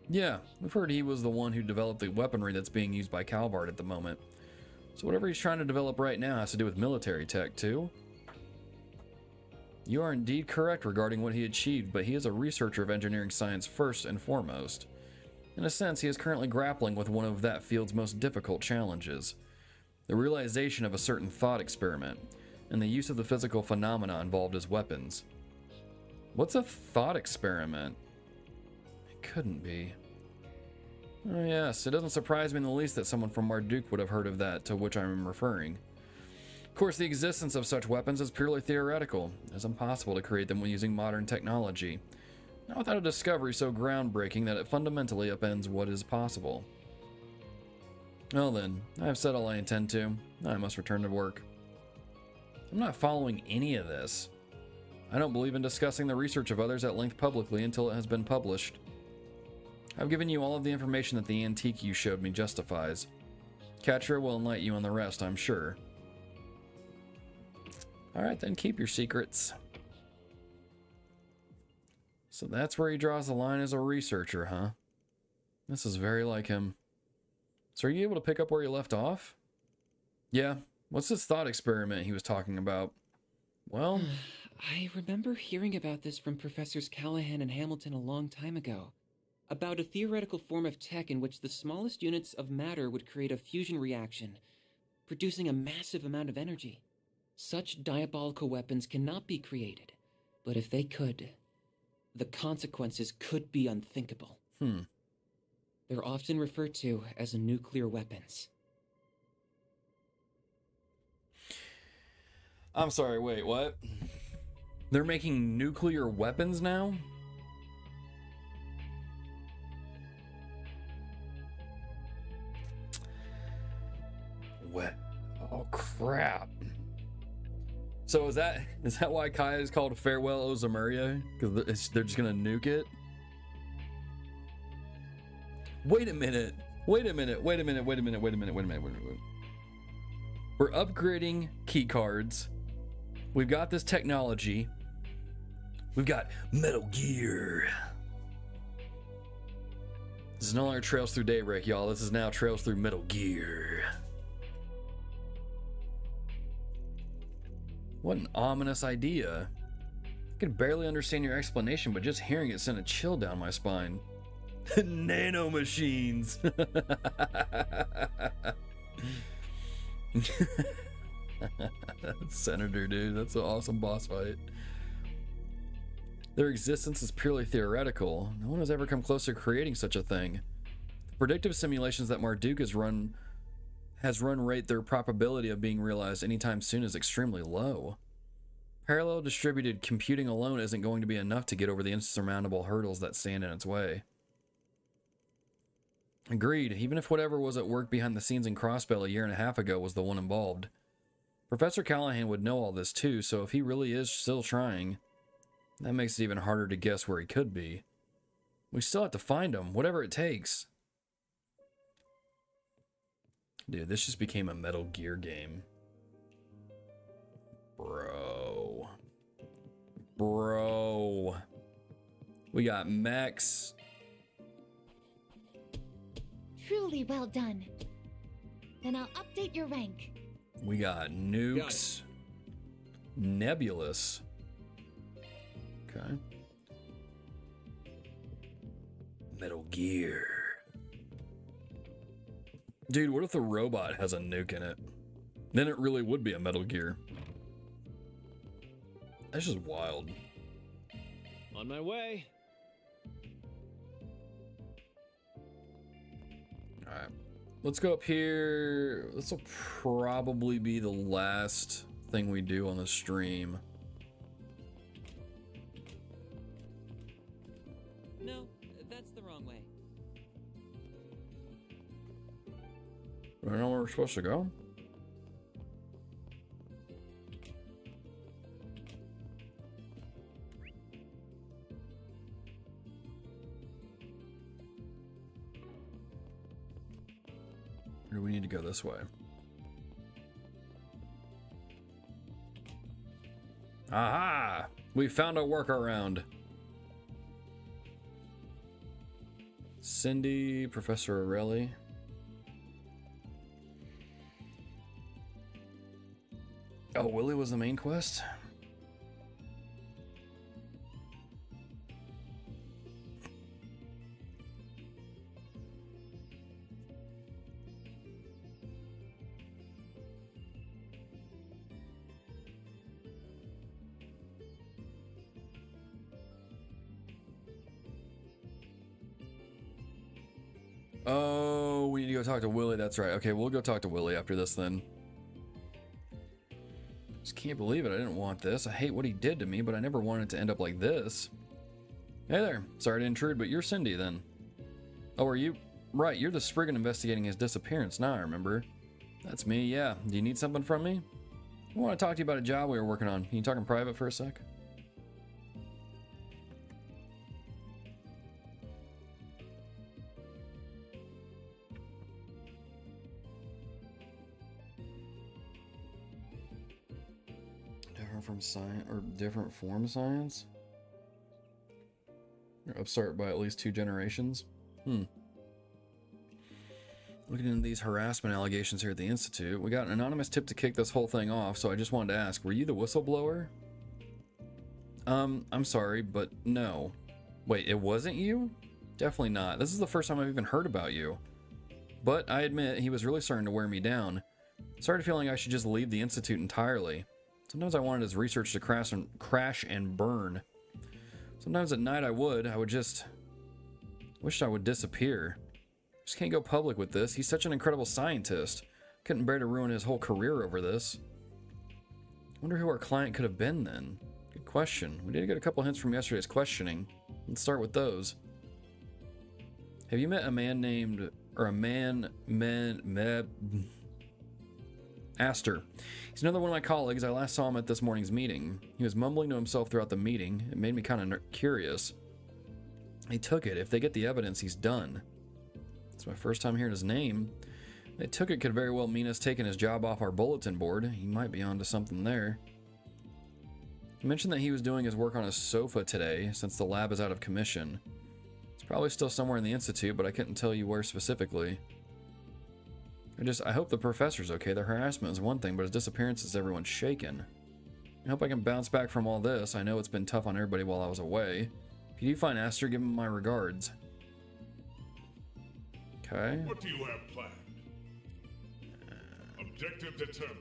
Yeah, we've heard he was the one who developed the weaponry that's being used by Calvard at the moment. So whatever he's trying to develop right now has to do with military tech, too? You are indeed correct regarding what he achieved, but he is a researcher of engineering science first and foremost. In a sense, he is currently grappling with one of that field's most difficult challenges. The realization of a certain thought experiment, and the use of the physical phenomena involved as weapons. What's a thought experiment? It couldn't be. Oh yes, it doesn't surprise me in the least that someone from Marduk would have heard of that to which I am referring. Of course, the existence of such weapons is purely theoretical. It is impossible to create them using modern technology. Not without a discovery so groundbreaking that it fundamentally upends what is possible. Well then, I have said all I intend to. I must return to work. I'm not following any of this. I don't believe in discussing the research of others at length publicly until it has been published. I've given you all of the information that the antique you showed me justifies. Catra will enlighten you on the rest, I'm sure. Alright then, keep your secrets. So that's where he draws the line as a researcher, huh? This is very like him. So are you able to pick up where you left off? Yeah. What's this thought experiment he was talking about? Well... I remember hearing about this from Professors Callahan and Hamilton a long time ago. About a theoretical form of tech in which the smallest units of matter would create a fusion reaction, producing a massive amount of energy. Such diabolical weapons cannot be created, but if they could, the consequences could be unthinkable. They're often referred to as nuclear weapons. I'm sorry, wait, what? They're making nuclear weapons now? What? Oh, crap. So is that why Kaya is called Farewell Ozamuria? Because they're just gonna nuke it? Wait a minute. We're upgrading key cards. We've got this technology. We've got Metal Gear. This is no longer Trails Through Daybreak, y'all. This is now Trails Through Metal Gear. What an ominous idea. I can barely understand your explanation, but just hearing it sent a chill down my spine. Nano machines. Senator, dude, that's an awesome boss fight. Their existence is purely theoretical. No one has ever come close to creating such a thing. The predictive simulations that Marduk has run rate their probability of being realized anytime soon is extremely low. Parallel distributed computing alone isn't going to be enough to get over the insurmountable hurdles that stand in its way. Agreed, even if whatever was at work behind the scenes in Crossbell a year and a half ago was the one involved. Professor Callahan would know all this too, so if he really is still trying, that makes it even harder to guess where he could be. We still have to find him, whatever it takes. Dude, this just became a Metal Gear game. Bro. We got mechs. Truly well done. Then I'll update your rank. We got nukes. Nebulous. Okay. Metal Gear. Dude, what if the robot has a nuke in it? Then it really would be a Metal Gear. That's just wild. On my way. Alright. Let's go up here. This will probably be the last thing we do on the stream. No, that's the wrong way. Do I know where we're supposed to go? Or do we need to go this way? Aha! We found a workaround. Cindy, Professor Aurelie. Oh, Willie was the main quest? Oh, we need to go talk to Willie. That's right. Okay, we'll go talk to Willie after this then. Just can't believe it. I didn't want this. I hate what he did to me, but I never wanted it to end up like this. Hey there. Sorry to intrude, but you're Cindy then. Oh, are you? Right, you're the Spriggan investigating his disappearance. Now I remember. That's me, yeah. Do you need something from me? I want to talk to you about a job we were working on. Can you talk in private for a sec? From science or different form science? You're upstart by at least 2 generations. Looking into these harassment allegations here at the Institute, we got an anonymous tip to kick this whole thing off, so I just wanted to ask, were you the whistleblower? I'm sorry, but no. Wait, it wasn't you? Definitely not. This is the first time I've even heard about you. But I admit, he was really starting to wear me down. Started feeling I should just leave the Institute entirely. Sometimes I wanted his research to crash and burn. Sometimes at night I would just wished I would disappear. Just can't go public with this. He's such an incredible scientist. Couldn't bear to ruin his whole career over this. Wonder who our client could have been then. Good question. We did get a couple hints from yesterday's questioning. Let's start with those. Have you met a man named, or a man, Aster. He's another one of my colleagues. I last saw him at this morning's meeting. He was mumbling to himself throughout the meeting. It made me kind of curious. He took it. If they get the evidence, he's done. It's my first time hearing his name. They took it could very well mean us taking his job off our bulletin board. He might be onto something there. He mentioned that he was doing his work on his sofa today, since the lab is out of commission. It's probably still somewhere in the Institute, but I couldn't tell you where specifically. I hope the professor's okay. The harassment is one thing, but his disappearance is everyone's shaken. I hope I can bounce back from all this. I know it's been tough on everybody while I was away. If you do find Aster, give him my regards. Okay. What do you have planned? Objective determined.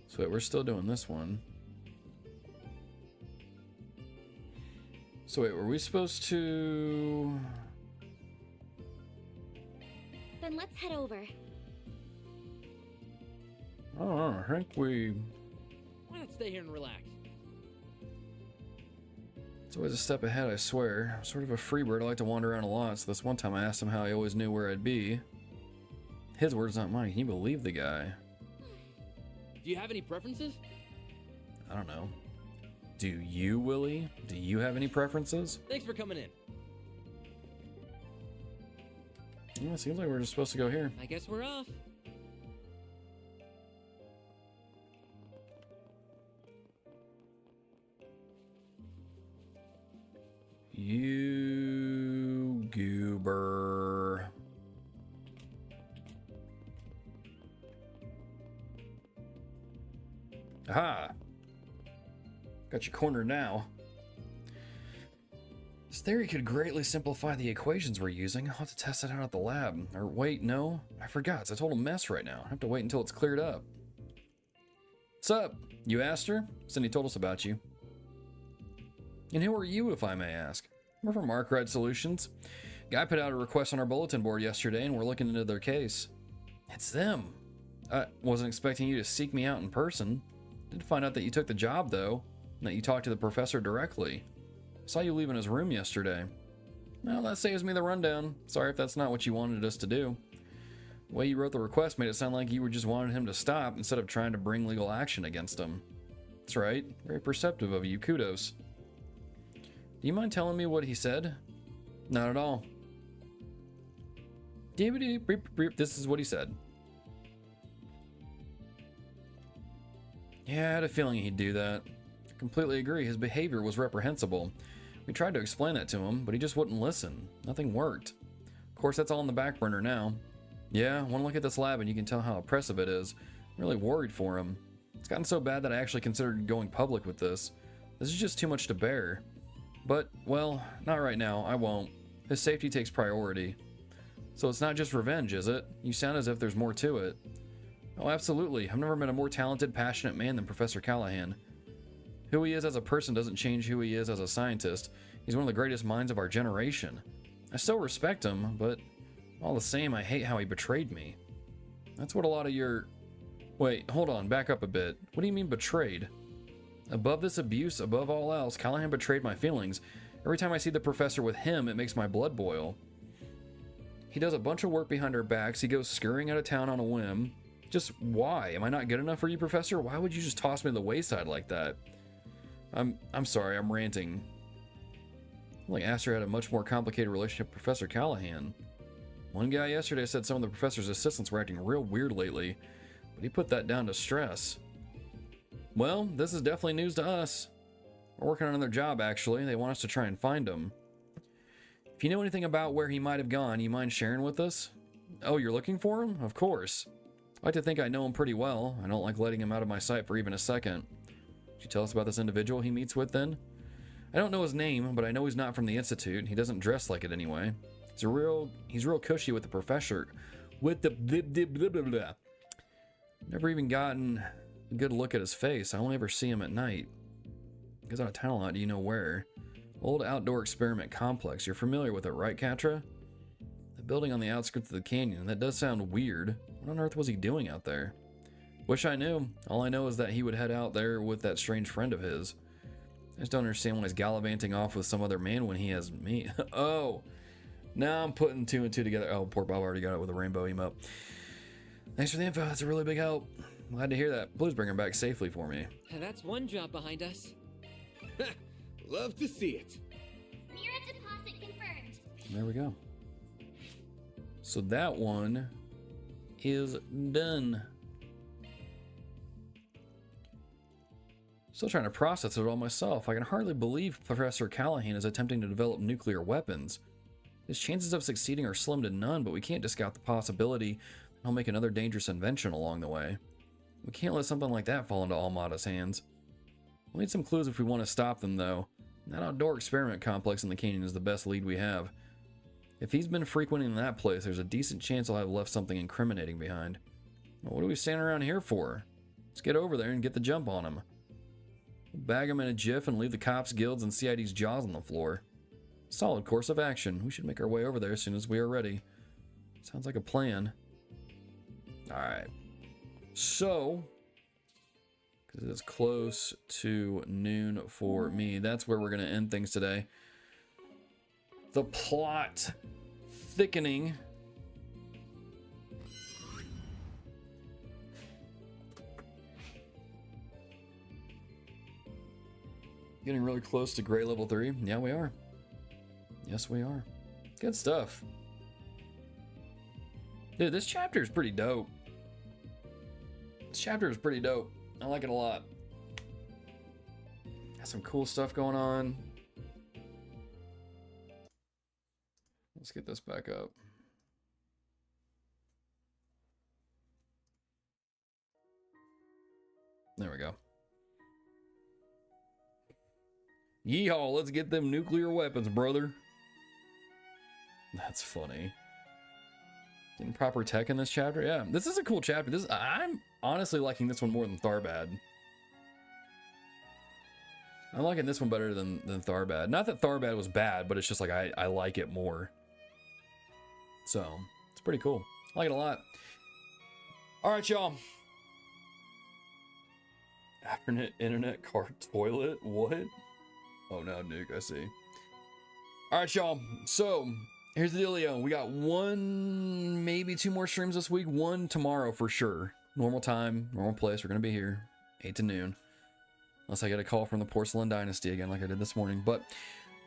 So wait, we're still doing this one. So wait, were we supposed to... Then let's head over. Oh, I think we... Why not stay here and relax? It's always a step ahead, I swear. I'm sort of a freebird. I like to wander around a lot, so this one time I asked him how he always knew where I'd be. His words, not mine. Can you believe the guy? Do you have any preferences? I don't know. Do you, Willie? Do you have any preferences? Thanks for coming in. Yeah, it seems like we're just supposed to go here. I guess we're off. You goober. Aha! Got you cornered now. This theory could greatly simplify the equations we're using. I'll have to test it out at the lab. Or wait, no. I forgot. It's a total mess right now. I have to wait until it's cleared up. What's up? You asked her? Cindy told us about you. And who are you, if I may ask? We're from Arkride Solutions. Guy put out a request on our bulletin board yesterday, and we're looking into their case. It's them. I wasn't expecting you to seek me out in person. Did find out that you took the job, though. that you talked to the professor directly. I saw you leaving his room yesterday. Well, that saves me the rundown. Sorry if that's not what you wanted us to do. The way you wrote the request made it sound like you were just wanted him to stop instead of trying to bring legal action against him. That's right. Very perceptive of you. Kudos. Do you mind telling me what he said? Not at all. This is what he said. Yeah, I had a feeling he'd do that. I completely agree. His behavior was reprehensible. We tried to explain that to him, but he just wouldn't listen. Nothing worked. Of course, that's all on the back burner now. Yeah, one look at this lab and you can tell how oppressive it is. I'm really worried for him. It's gotten so bad that I actually considered going public with this. This is just too much to bear. But, well, not right now. I won't. His safety takes priority. So it's not just revenge, is it? You sound as if there's more to it. Oh, absolutely. I've never met a more talented, passionate man than Professor Callahan. Who he is as a person doesn't change who he is as a scientist. He's one of the greatest minds of our generation. I still respect him, but all the same, I hate how he betrayed me. That's what a lot of your... Wait, hold on, back up a bit. What do you mean betrayed? Above this abuse, above all else, Callahan betrayed my feelings. Every time I see the professor with him, it makes my blood boil. He does a bunch of work behind our backs. He goes scurrying out of town on a whim. Just why? Am I not good enough for you, Professor? Why would you just toss me to the wayside like that? I'm sorry, I'm ranting. Like Aster had a much more complicated relationship with Professor Callahan. One guy yesterday said some of the professor's assistants were acting real weird lately, but he put that down to stress. Well, this is definitely news to us. We're working on another job, actually. They want us to try and find him. If you know anything about where he might have gone, you mind sharing with us? Oh, you're looking for him? Of course. I like to think I know him pretty well. I don't like letting him out of my sight for even a second. Could you tell us about this individual he meets with, then? I don't know his name, but I know he's not from the Institute. He doesn't dress like it anyway. He's real cushy with the professor. With the blah, blah, blah, blah, blah. Never even gotten a good look at his face. I only ever see him at night. He goes out of town a lot. Do you know where? Old outdoor experiment complex. You're familiar with it, right, Katra? The building on the outskirts of the canyon. That does sound weird. What on earth was he doing out there? Wish I knew. All I know is that he would head out there with that strange friend of his. I just don't understand why he's gallivanting off with some other man when he has me. Oh, now I'm putting two and two together. Oh, poor Bob already got it with a rainbow emote. Thanks for the info. That's a really big help. Glad to hear that. Please bring him back safely for me. That's one job behind us. Love to see it. Mirror deposit confirmed. There we go. So that one is done. Still trying to process it all myself. I can hardly believe Professor Callahan is attempting to develop nuclear weapons. His chances of succeeding are slim to none, but we can't discount the possibility that he'll make another dangerous invention along the way. We can't let something like that fall into Almata's hands. We'll need some clues if we want to stop them, though. That outdoor experiment complex in the canyon is the best lead we have. If he's been frequenting that place, there's a decent chance he'll have left something incriminating behind. Well, what are we standing around here for? Let's get over there and get the jump on him. We'll bag him in a jiff and leave the cops, guilds, and CID's jaws on the floor. Solid course of action. We should make our way over there as soon as we are ready. Sounds like a plan. Alright. So, because it's close to noon for me, that's where we're going to end things today. The plot thickening. Getting really close to gray level 3. Yeah, we are. Yes, we are. Good stuff. Dude, this chapter is pretty dope. This chapter is pretty dope. I like it a lot. Got some cool stuff going on. Let's get this back up. There we go. Yeehaw, let's get them nuclear weapons, brother. That's funny. Getting proper tech in this chapter? Yeah, this is a cool chapter. I'm honestly liking this one more than Tharbad. I'm liking this one better than Tharbad. Not that Tharbad was bad, but it's just like I like it more. So, it's pretty cool. I like it a lot. Alright, y'all. Internet car toilet? What? Oh no, Nuke, I see. Alright, y'all. So, here's the dealio. We got one, maybe two more streams this week. One tomorrow for sure. Normal time, normal place. We're going to be here, 8 to noon. Unless I get a call from the Porcelain Dynasty again like I did this morning. But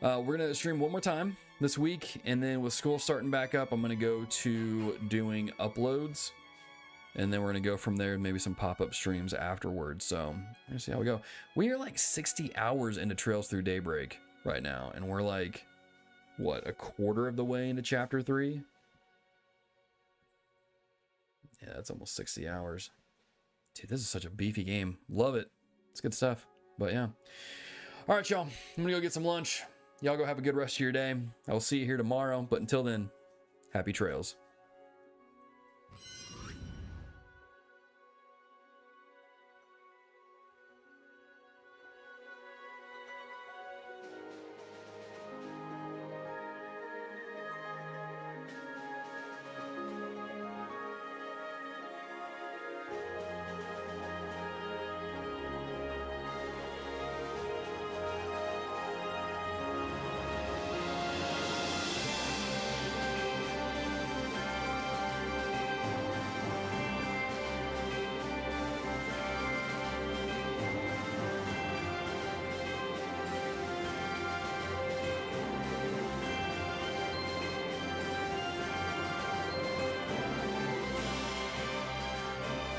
we're going to stream one more time this week. And then with school starting back up, I'm going to go to doing uploads. And then we're going to go from there, maybe some pop-up streams afterwards. So, we're going to see how we go. We are like 60 hours into Trails Through Daybreak right now. And we're like, what, a quarter of the way into Chapter 3? Yeah, that's almost 60 hours. Dude, this is such a beefy game. Love it. It's good stuff. But yeah. All right, y'all. I'm going to go get some lunch. Y'all go have a good rest of your day. I will see you here tomorrow. But until then, happy trails.